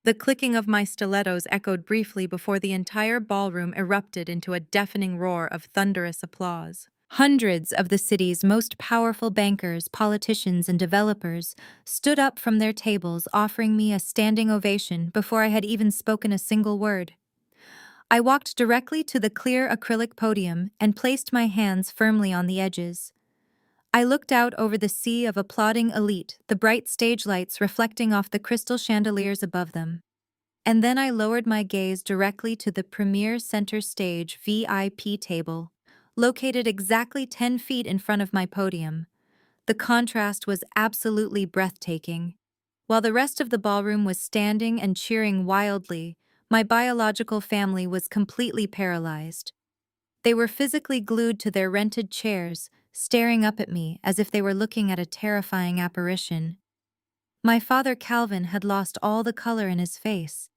The clicking of my stilettos echoed briefly before the entire ballroom erupted into a deafening roar of thunderous applause. Hundreds of the city's most powerful bankers, politicians, and developers stood up from their tables, offering me a standing ovation before I had even spoken a single word. I walked directly to the clear acrylic podium and placed my hands firmly on the edges. I looked out over the sea of applauding elite, the bright stage lights reflecting off the crystal chandeliers above them. And then I lowered my gaze directly to the premier center stage VIP table, located exactly 10 feet in front of my podium. The contrast was absolutely breathtaking. While the rest of the ballroom was standing and cheering wildly, my biological family was completely paralyzed. They were physically glued to their rented chairs, staring up at me as if they were looking at a terrifying apparition. My father Calvin had lost all the color in his face.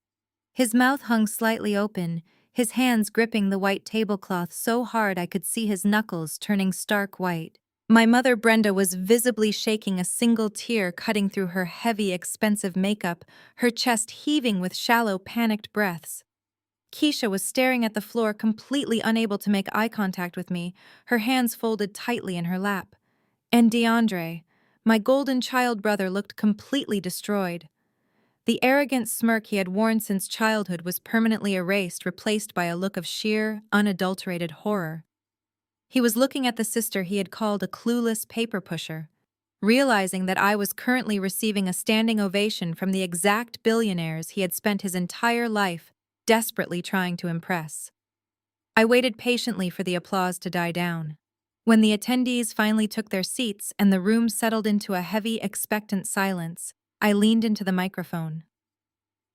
His mouth hung slightly open, his hands gripping the white tablecloth so hard I could see his knuckles turning stark white. My mother Brenda was visibly shaking, a single tear cutting through her heavy, expensive makeup, her chest heaving with shallow, panicked breaths. Keisha was staring at the floor, completely unable to make eye contact with me, her hands folded tightly in her lap. And DeAndre, my golden child brother, looked completely destroyed. The arrogant smirk he had worn since childhood was permanently erased, replaced by a look of sheer, unadulterated horror. He was looking at the sister he had called a clueless paper pusher, realizing that I was currently receiving a standing ovation from the exact billionaires he had spent his entire life desperately trying to impress. I waited patiently for the applause to die down. When the attendees finally took their seats and the room settled into a heavy, expectant silence, I leaned into the microphone.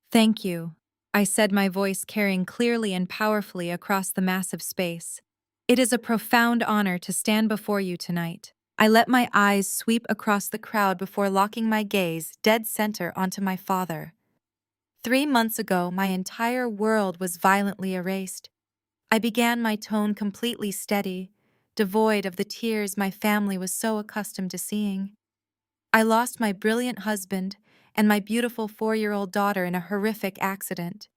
"Thank you," I said, my voice carrying clearly and powerfully across the massive space. "It is a profound honor to stand before you tonight." I let my eyes sweep across the crowd before locking my gaze dead center onto my father. 3 months ago, my entire world was violently erased. I began, my tone completely steady, devoid of the tears my family was so accustomed to seeing. I lost my brilliant husband and my beautiful 4-year-old daughter in a horrific accident.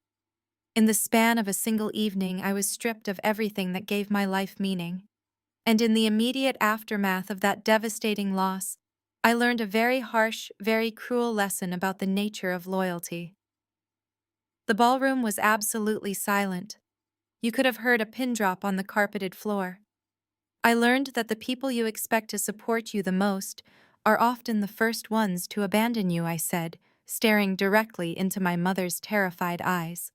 In the span of a single evening, I was stripped of everything that gave my life meaning. And in the immediate aftermath of that devastating loss, I learned a very harsh, very cruel lesson about the nature of loyalty. The ballroom was absolutely silent. You could have heard a pin drop on the carpeted floor. I learned that the people you expect to support you the most are often the first ones to abandon you, I said, staring directly into my mother's terrified eyes.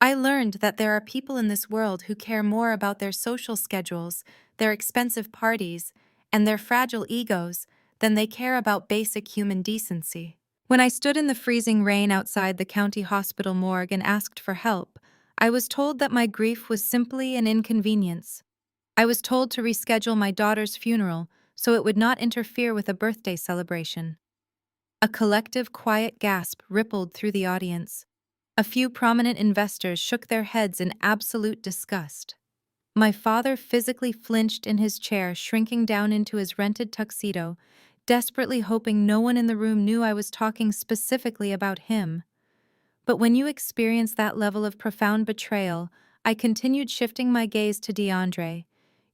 I learned that there are people in this world who care more about their social schedules, their expensive parties, and their fragile egos than they care about basic human decency. When I stood in the freezing rain outside the county hospital morgue and asked for help, I was told that my grief was simply an inconvenience. I was told to reschedule my daughter's funeral so it would not interfere with a birthday celebration. A collective quiet gasp rippled through the audience. A few prominent investors shook their heads in absolute disgust. My father physically flinched in his chair, shrinking down into his rented tuxedo, desperately hoping no one in the room knew I was talking specifically about him. But when you experience that level of profound betrayal, I continued, shifting my gaze to DeAndre.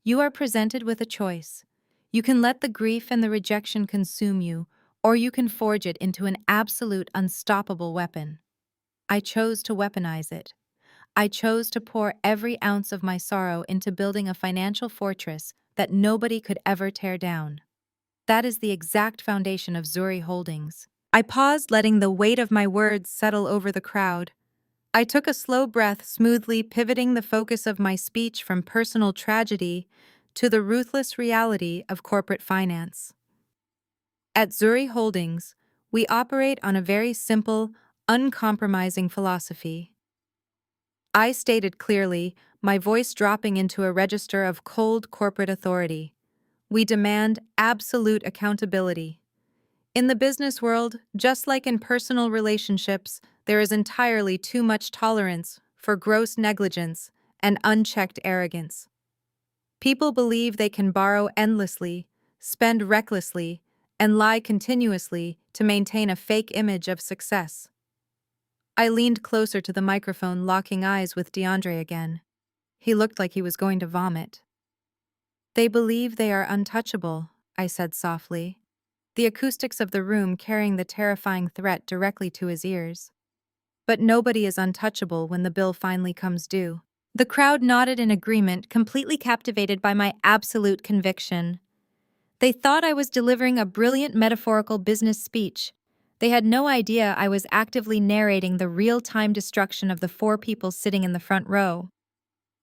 You are presented with a choice. You can let the grief and the rejection consume you, or you can forge it into an absolute unstoppable weapon. I chose to weaponize it. I chose to pour every ounce of my sorrow into building a financial fortress that nobody could ever tear down. That is the exact foundation of Zuri Holdings. I paused, letting the weight of my words settle over the crowd. I took a slow breath, smoothly pivoting the focus of my speech from personal tragedy to the ruthless reality of corporate finance. At Zuri Holdings, we operate on a very simple, uncompromising philosophy. I stated clearly, my voice dropping into a register of cold corporate authority. We demand absolute accountability. In the business world, just like in personal relationships, there is entirely too much tolerance for gross negligence and unchecked arrogance. People believe they can borrow endlessly, spend recklessly, and lie continuously to maintain a fake image of success. I leaned closer to the microphone, locking eyes with DeAndre again. He looked like he was going to vomit. "They believe they are untouchable," I said softly, the acoustics of the room carrying the terrifying threat directly to his ears. "But nobody is untouchable when the bill finally comes due." The crowd nodded in agreement, completely captivated by my absolute conviction. They thought I was delivering a brilliant metaphorical business speech. They had no idea I was actively narrating the real-time destruction of the 4 people sitting in the front row.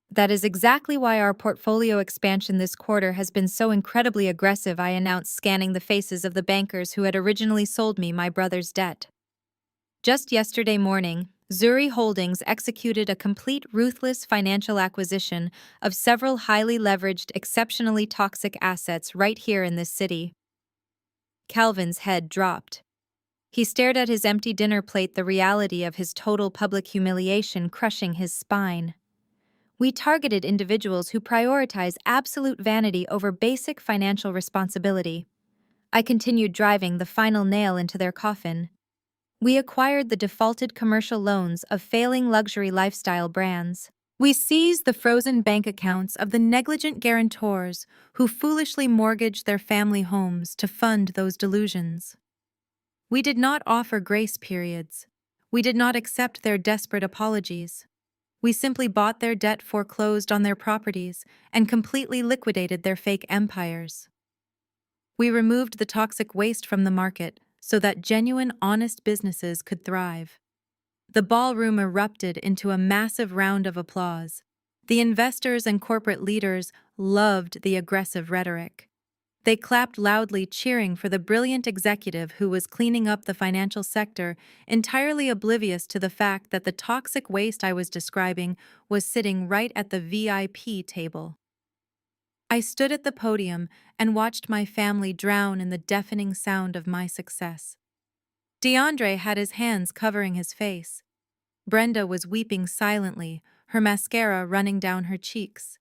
"That is exactly why our portfolio expansion this quarter has been so incredibly aggressive," I announced, scanning the faces of the bankers who had originally sold me my brother's debt. Just yesterday morning, Zuri Holdings executed a complete ruthless financial acquisition of several highly leveraged, exceptionally toxic assets right here in this city. Calvin's head dropped. He stared at his empty dinner plate, the reality of his total public humiliation crushing his spine. We targeted individuals who prioritize absolute vanity over basic financial responsibility. I continued driving the final nail into their coffin. We acquired the defaulted commercial loans of failing luxury lifestyle brands. We seized the frozen bank accounts of the negligent guarantors who foolishly mortgaged their family homes to fund those delusions. We did not offer grace periods. We did not accept their desperate apologies. We simply bought their debt, foreclosed on their properties, and completely liquidated their fake empires. We removed the toxic waste from the market so that genuine, honest businesses could thrive. The ballroom erupted into a massive round of applause. The investors and corporate leaders loved the aggressive rhetoric. They clapped loudly, cheering for the brilliant executive who was cleaning up the financial sector, entirely oblivious to the fact that the toxic waste I was describing was sitting right at the VIP table. I stood at the podium and watched my family drown in the deafening sound of my success. DeAndre had his hands covering his face. Brenda was weeping silently, her mascara running down her cheeks.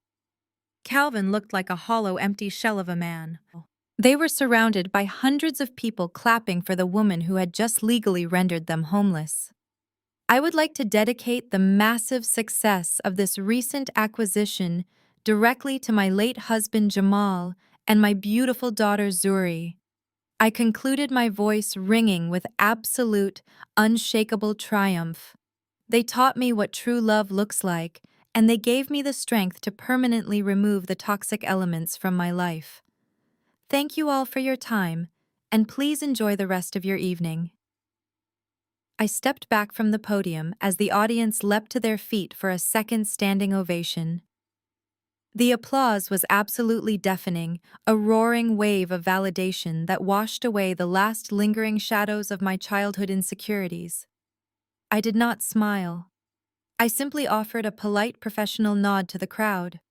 Calvin looked like a hollow, empty shell of a man. They were surrounded by hundreds of people clapping for the woman who had just legally rendered them homeless. I would like to dedicate the massive success of this recent acquisition directly to my late husband Jamal and my beautiful daughter Zuri. I concluded, my voice ringing with absolute, unshakable triumph. They taught me what true love looks like, and they gave me the strength to permanently remove the toxic elements from my life. Thank you all for your time, and please enjoy the rest of your evening. I stepped back from the podium as the audience leapt to their feet for a second standing ovation. The applause was absolutely deafening, a roaring wave of validation that washed away the last lingering shadows of my childhood insecurities. I did not smile. I simply offered a polite professional nod to the crowd.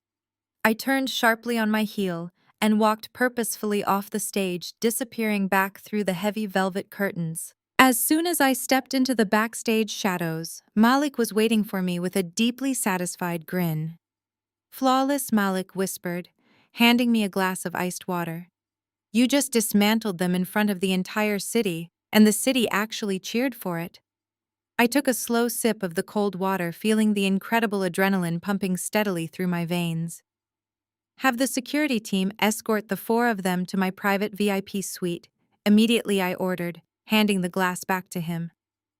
I turned sharply on my heel and walked purposefully off the stage, disappearing back through the heavy velvet curtains. As soon as I stepped into the backstage shadows, Malik was waiting for me with a deeply satisfied grin. Flawless, Malik whispered, handing me a glass of iced water. You just dismantled them in front of the entire city, and the city actually cheered for it. I took a slow sip of the cold water, feeling the incredible adrenaline pumping steadily through my veins. Have the security team escort the four of them to my private VIP suite. Immediately I ordered, handing the glass back to him.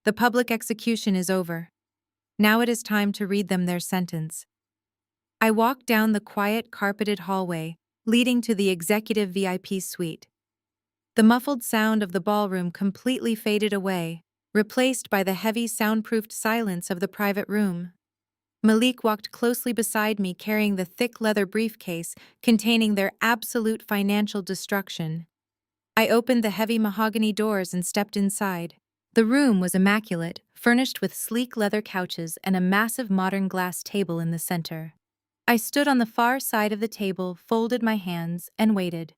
The public execution is over. Now it is time to read them their sentence. I walked down the quiet, carpeted hallway, leading to the executive VIP suite. The muffled sound of the ballroom completely faded away, replaced by the heavy, soundproofed silence of the private room. Malik walked closely beside me, carrying the thick leather briefcase containing their absolute financial destruction. I opened the heavy mahogany doors and stepped inside. The room was immaculate, furnished with sleek leather couches and a massive modern glass table in the center. I stood on the far side of the table, folded my hands, and waited.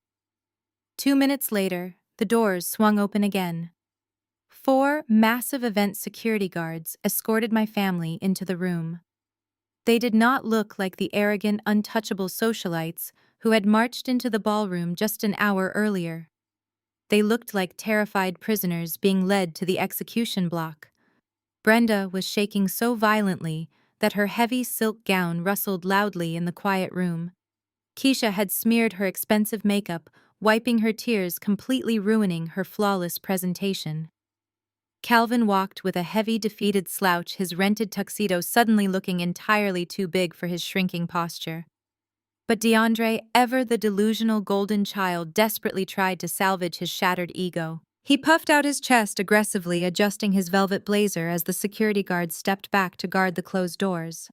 2 minutes later, the doors swung open again. 4 massive event security guards escorted my family into the room. They did not look like the arrogant, untouchable socialites who had marched into the ballroom just an hour earlier. They looked like terrified prisoners being led to the execution block. Brenda was shaking so violently that her heavy silk gown rustled loudly in the quiet room. Keisha had smeared her expensive makeup, wiping her tears, completely ruining her flawless presentation. Calvin walked with a heavy, defeated slouch, his rented tuxedo suddenly looking entirely too big for his shrinking posture. But DeAndre, ever the delusional golden child, desperately tried to salvage his shattered ego. He puffed out his chest aggressively, adjusting his velvet blazer as the security guards stepped back to guard the closed doors.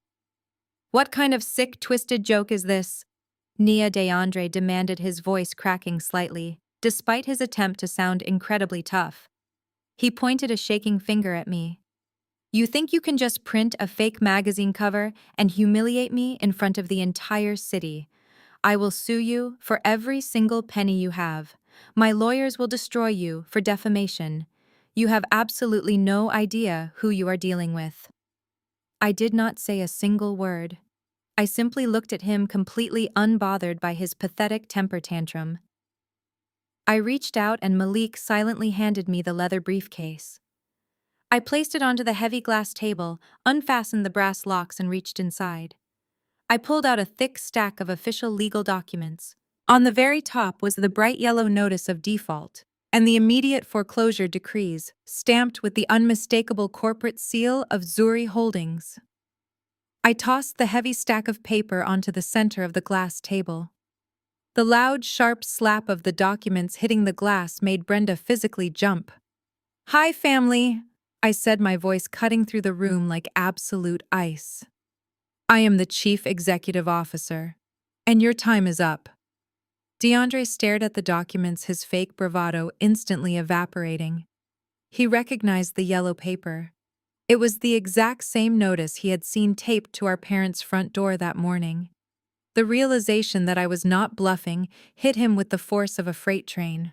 What kind of sick, twisted joke is this? Nia DeAndre demanded, his voice cracking slightly, despite his attempt to sound incredibly tough. He pointed a shaking finger at me. You think you can just print a fake magazine cover and humiliate me in front of the entire city? I will sue you for every single penny you have. My lawyers will destroy you for defamation. You have absolutely no idea who you are dealing with. I did not say a single word. I simply looked at him completely unbothered by his pathetic temper tantrum. I reached out and Malik silently handed me the leather briefcase. I placed it onto the heavy glass table, unfastened the brass locks, and reached inside. I pulled out a thick stack of official legal documents. On the very top was the bright yellow notice of default and the immediate foreclosure decrees, stamped with the unmistakable corporate seal of Zuri Holdings. I tossed the heavy stack of paper onto the center of the glass table. The loud, sharp slap of the documents hitting the glass made Brenda physically jump. "Hi, family," I said, my voice cutting through the room like absolute ice. "I am the chief executive officer, and your time is up." DeAndre stared at the documents, his fake bravado instantly evaporating. He recognized the yellow paper. It was the exact same notice he had seen taped to our parents' front door that morning. The realization that I was not bluffing hit him with the force of a freight train.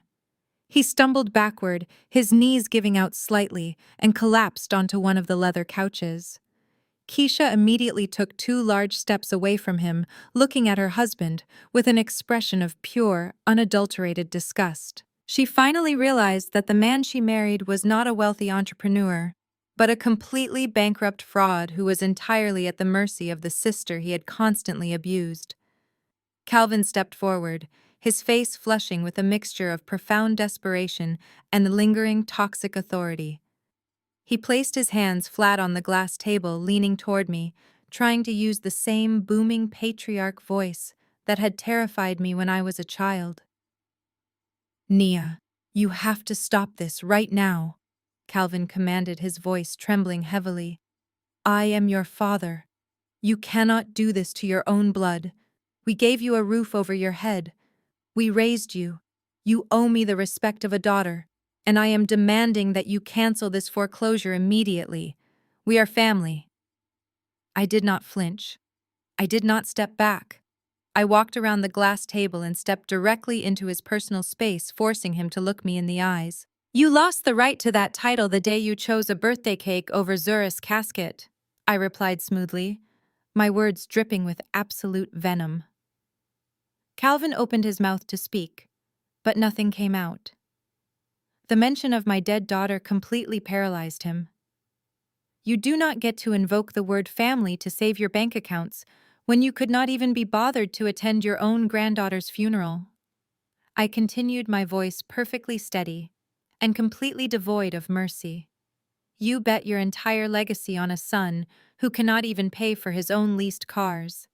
He stumbled backward, his knees giving out slightly, and collapsed onto one of the leather couches. Keisha immediately took 2 large steps away from him, looking at her husband with an expression of pure, unadulterated disgust. She finally realized that the man she married was not a wealthy entrepreneur, but a completely bankrupt fraud who was entirely at the mercy of the sister he had constantly abused. Calvin stepped forward, his face flushing with a mixture of profound desperation and lingering toxic authority. He placed his hands flat on the glass table, leaning toward me, trying to use the same booming patriarch voice that had terrified me when I was a child. "Nia, you have to stop this right now," Calvin commanded, his voice trembling heavily. "I am your father. You cannot do this to your own blood. We gave you a roof over your head. We raised you. You owe me the respect of a daughter, and I am demanding that you cancel this foreclosure immediately. We are family." I did not flinch. I did not step back. I walked around the glass table and stepped directly into his personal space, forcing him to look me in the eyes. "You lost the right to that title the day you chose a birthday cake over Zura's casket," I replied smoothly, my words dripping with absolute venom. Calvin opened his mouth to speak, but nothing came out. The mention of my dead daughter completely paralyzed him. "You do not get to invoke the word family to save your bank accounts when you could not even be bothered to attend your own granddaughter's funeral." I continued, my voice perfectly steady and completely devoid of mercy. "You bet your entire legacy on a son who cannot even pay for his own leased cars.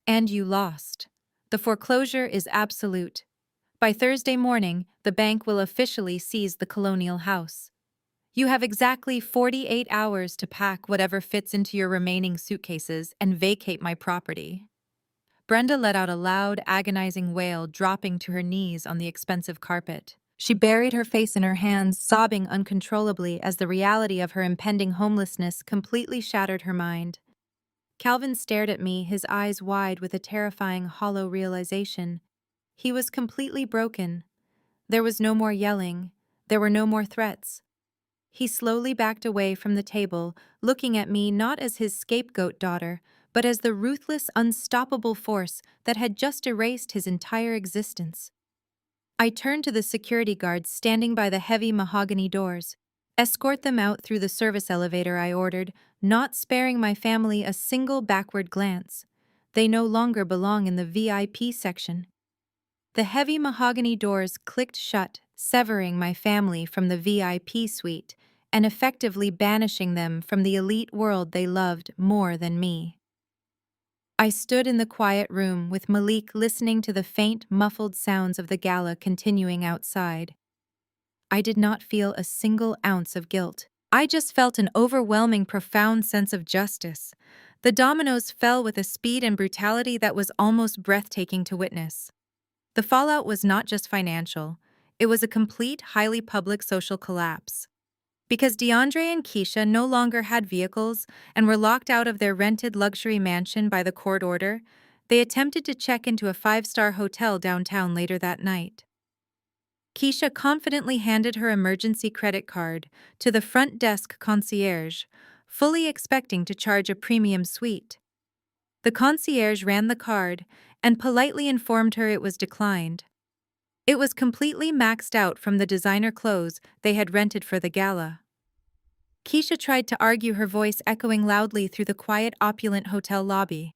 And you lost. The foreclosure is absolute. By Thursday morning, the bank will officially seize the colonial house. You have exactly 48 hours to pack whatever fits into your remaining suitcases and vacate my property." Brenda let out a loud, agonizing wail, dropping to her knees on the expensive carpet. She buried her face in her hands, sobbing uncontrollably as the reality of her impending homelessness completely shattered her mind. Calvin stared at me, his eyes wide with a terrifying, hollow realization. He was completely broken. There was no more yelling. There were no more threats. He slowly backed away from the table, looking at me not as his scapegoat daughter, but as the ruthless, unstoppable force that had just erased his entire existence. I turned to the security guards standing by the heavy mahogany doors. "Escort them out through the service elevator," I ordered, not sparing my family a single backward glance. They no longer belong in the VIP section. The heavy mahogany doors clicked shut, severing my family from the VIP suite and effectively banishing them from the elite world they loved more than me. I stood in the quiet room with Malik, listening to the faint, muffled sounds of the gala continuing outside. I did not feel a single ounce of guilt. I just felt an overwhelming, profound sense of justice. The dominoes fell with a speed and brutality that was almost breathtaking to witness. The fallout was not just financial. It was a complete, highly public social collapse. Because DeAndre and Keisha no longer had vehicles and were locked out of their rented luxury mansion by the court order, they attempted to check into a five-star hotel downtown later that night. Keisha confidently handed her emergency credit card to the front desk concierge, fully expecting to charge a premium suite. The concierge ran the card and politely informed her it was declined. It was completely maxed out from the designer clothes they had rented for the gala. Keisha tried to argue, her voice echoing loudly through the quiet, opulent hotel lobby.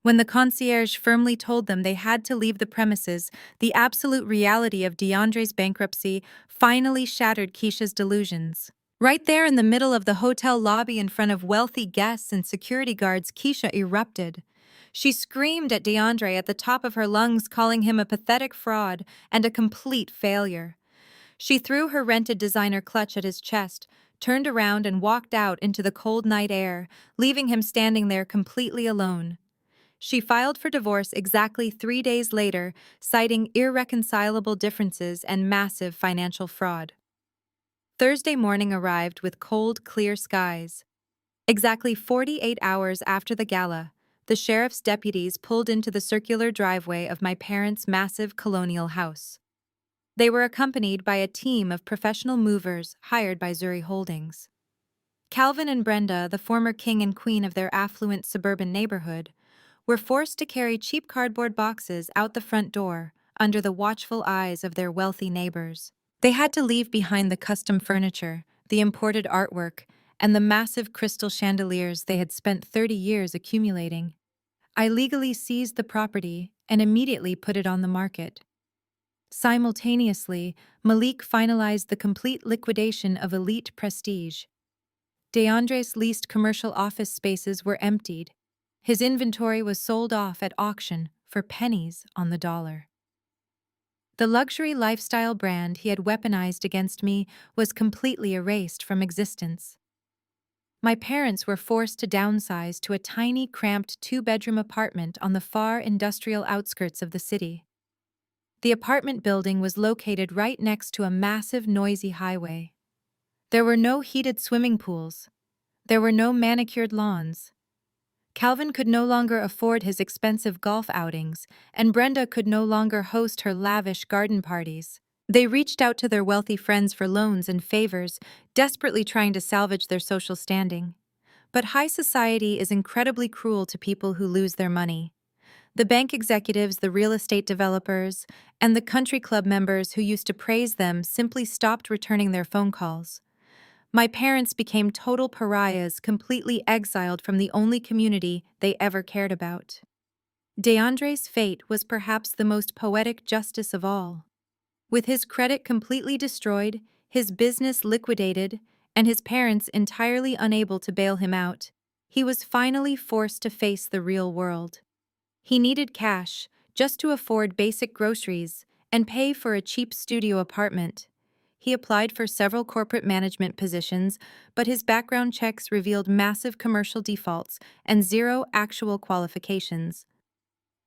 When the concierge firmly told them they had to leave the premises, the absolute reality of DeAndre's bankruptcy finally shattered Keisha's delusions. Right there in the middle of the hotel lobby in front of wealthy guests and security guards, Keisha erupted. She screamed at DeAndre at the top of her lungs, calling him a pathetic fraud and a complete failure. She threw her rented designer clutch at his chest, turned around and walked out into the cold night air, leaving him standing there completely alone. She filed for divorce exactly 3 days later, citing irreconcilable differences and massive financial fraud. Thursday morning arrived with cold, clear skies. Exactly 48 hours after the gala, the sheriff's deputies pulled into the circular driveway of my parents' massive colonial house. They were accompanied by a team of professional movers hired by Zuri Holdings. Calvin and Brenda, the former king and queen of their affluent suburban neighborhood, were forced to carry cheap cardboard boxes out the front door under the watchful eyes of their wealthy neighbors. They had to leave behind the custom furniture, the imported artwork, and the massive crystal chandeliers they had spent 30 years accumulating. I legally seized the property and immediately put it on the market. Simultaneously, Malik finalized the complete liquidation of elite prestige. DeAndre's leased commercial office spaces were emptied. His inventory was sold off at auction for pennies on the dollar. The luxury lifestyle brand he had weaponized against me was completely erased from existence. My parents were forced to downsize to a tiny, cramped two-bedroom apartment on the far industrial outskirts of the city. The apartment building was located right next to a massive, noisy highway. There were no heated swimming pools. There were no manicured lawns. Calvin could no longer afford his expensive golf outings, and Brenda could no longer host her lavish garden parties. They reached out to their wealthy friends for loans and favors, desperately trying to salvage their social standing. But high society is incredibly cruel to people who lose their money. The bank executives, the real estate developers, and the country club members who used to praise them simply stopped returning their phone calls. My parents became total pariahs, completely exiled from the only community they ever cared about. DeAndre's fate was perhaps the most poetic justice of all. With his credit completely destroyed, his business liquidated, and his parents entirely unable to bail him out, he was finally forced to face the real world. He needed cash just to afford basic groceries and pay for a cheap studio apartment. He applied for several corporate management positions, but his background checks revealed massive commercial defaults and zero actual qualifications.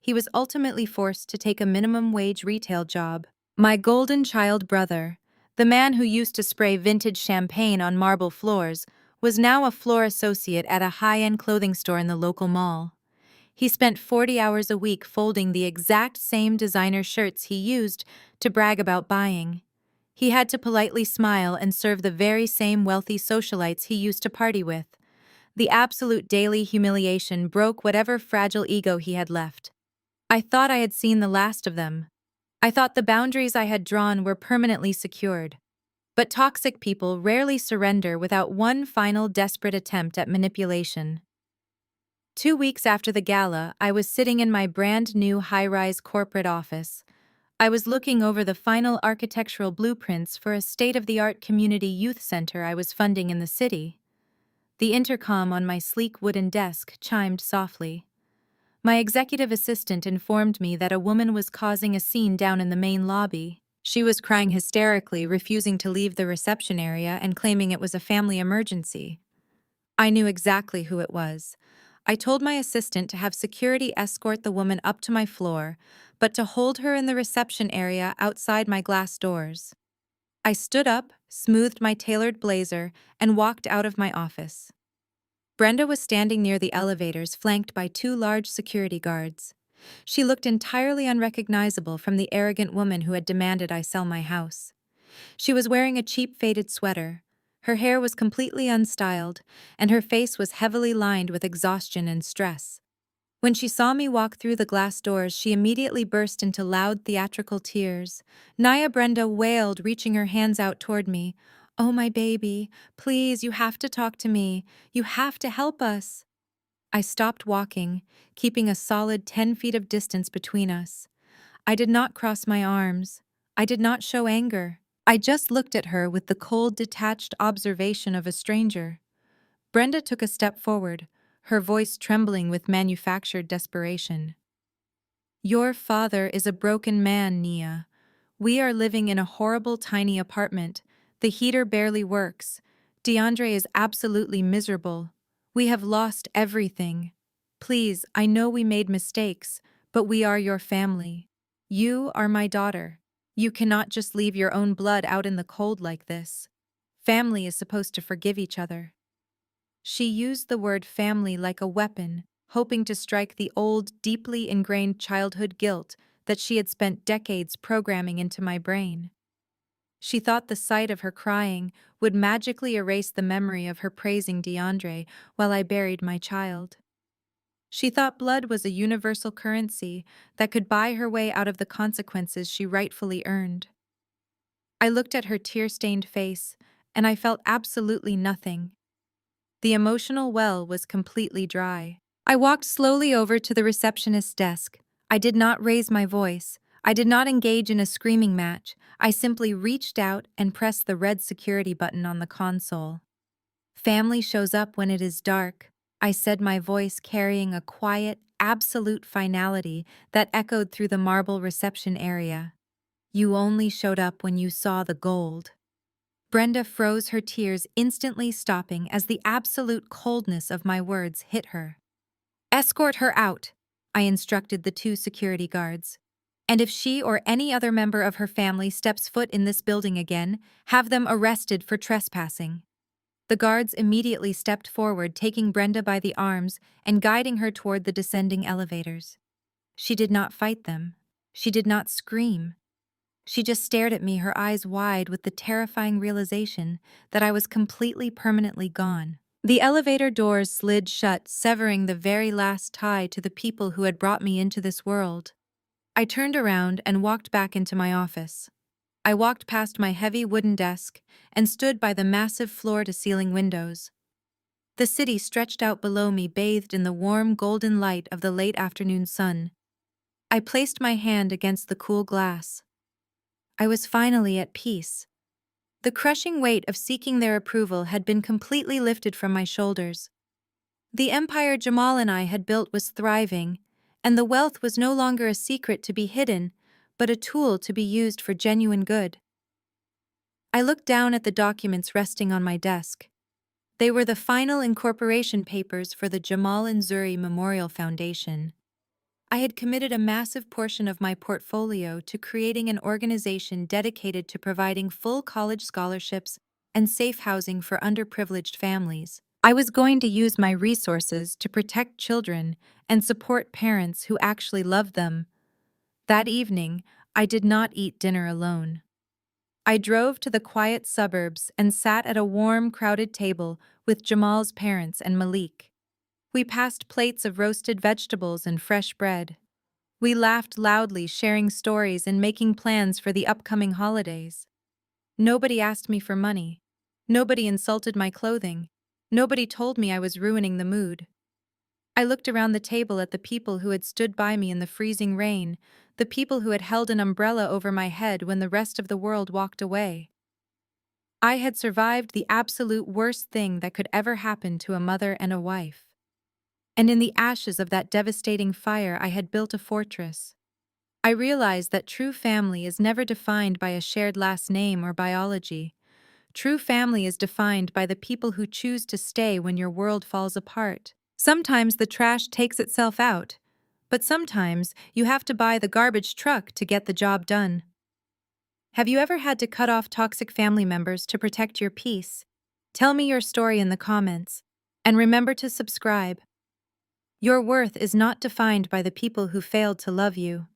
He was ultimately forced to take a minimum wage retail job. My golden child brother, the man who used to spray vintage champagne on marble floors, was now a floor associate at a high-end clothing store in the local mall. He spent 40 hours a week folding the exact same designer shirts he used to brag about buying. He had to politely smile and serve the very same wealthy socialites he used to party with. The absolute daily humiliation broke whatever fragile ego he had left. I thought I had seen the last of them. I thought the boundaries I had drawn were permanently secured. But toxic people rarely surrender without one final desperate attempt at manipulation. 2 weeks after the gala, I was sitting in my brand new high-rise corporate office. I was looking over the final architectural blueprints for a state-of-the-art community youth center I was funding in the city. The intercom on my sleek wooden desk chimed softly. My executive assistant informed me that a woman was causing a scene down in the main lobby. She was crying hysterically, refusing to leave the reception area and claiming it was a family emergency. I knew exactly who it was. I told my assistant to have security escort the woman up to my floor, but to hold her in the reception area outside my glass doors. I stood up, smoothed my tailored blazer, and walked out of my office. Brenda was standing near the elevators, flanked by two large security guards. She looked entirely unrecognizable from the arrogant woman who had demanded I sell my house. She was wearing a cheap faded sweater. Her hair was completely unstyled, and her face was heavily lined with exhaustion and stress. When she saw me walk through the glass doors, she immediately burst into loud theatrical tears. Naya, Brenda wailed, reaching her hands out toward me. "Oh, my baby, please, you have to talk to me. You have to help us." I stopped walking, keeping a solid 10 feet of distance between us. I did not cross my arms. I did not show anger. I just looked at her with the cold, detached observation of a stranger. Brenda took a step forward, her voice trembling with manufactured desperation. "Your father is a broken man, Nia. We are living in a horrible tiny apartment. The heater barely works. DeAndre is absolutely miserable. We have lost everything. Please, I know we made mistakes, but we are your family. You are my daughter. You cannot just leave your own blood out in the cold like this. Family is supposed to forgive each other." She used the word family like a weapon, hoping to strike the old, deeply ingrained childhood guilt that she had spent decades programming into my brain. She thought the sight of her crying would magically erase the memory of her praising DeAndre while I buried my child. She thought blood was a universal currency that could buy her way out of the consequences she rightfully earned. I looked at her tear-stained face, and I felt absolutely nothing. The emotional well was completely dry. I walked slowly over to the receptionist's desk. I did not raise my voice. I did not engage in a screaming match. I simply reached out and pressed the red security button on the console. "Family shows up when it is dark," I said, my voice carrying a quiet, absolute finality that echoed through the marble reception area. "You only showed up when you saw the gold." Brenda froze, her tears instantly stopping as the absolute coldness of my words hit her. "Escort her out," I instructed the two security guards. "And if she or any other member of her family steps foot in this building again, have them arrested for trespassing." The guards immediately stepped forward, taking Brenda by the arms and guiding her toward the descending elevators. She did not fight them. She did not scream. She just stared at me, her eyes wide with the terrifying realization that I was completely permanently gone. The elevator doors slid shut, severing the very last tie to the people who had brought me into this world. I turned around and walked back into my office. I walked past my heavy wooden desk and stood by the massive floor-to-ceiling windows. The city stretched out below me, bathed in the warm golden light of the late afternoon sun. I placed my hand against the cool glass. I was finally at peace. The crushing weight of seeking their approval had been completely lifted from my shoulders. The empire Jamal and I had built was thriving, and the wealth was no longer a secret to be hidden, but a tool to be used for genuine good. I looked down at the documents resting on my desk. They were the final incorporation papers for the Jamal and Zuri Memorial Foundation. I had committed a massive portion of my portfolio to creating an organization dedicated to providing full college scholarships and safe housing for underprivileged families. I was going to use my resources to protect children and support parents who actually loved them. That evening, I did not eat dinner alone. I drove to the quiet suburbs and sat at a warm, crowded table with Jamal's parents and Malik. We passed plates of roasted vegetables and fresh bread. We laughed loudly, sharing stories and making plans for the upcoming holidays. Nobody asked me for money. Nobody insulted my clothing. Nobody told me I was ruining the mood. I looked around the table at the people who had stood by me in the freezing rain, the people who had held an umbrella over my head when the rest of the world walked away. I had survived the absolute worst thing that could ever happen to a mother and a wife. And in the ashes of that devastating fire, I had built a fortress. I realized that true family is never defined by a shared last name or biology. True family is defined by the people who choose to stay when your world falls apart. Sometimes the trash takes itself out, but sometimes you have to buy the garbage truck to get the job done. Have you ever had to cut off toxic family members to protect your peace? Tell me your story in the comments. And remember to subscribe. Your worth is not defined by the people who failed to love you.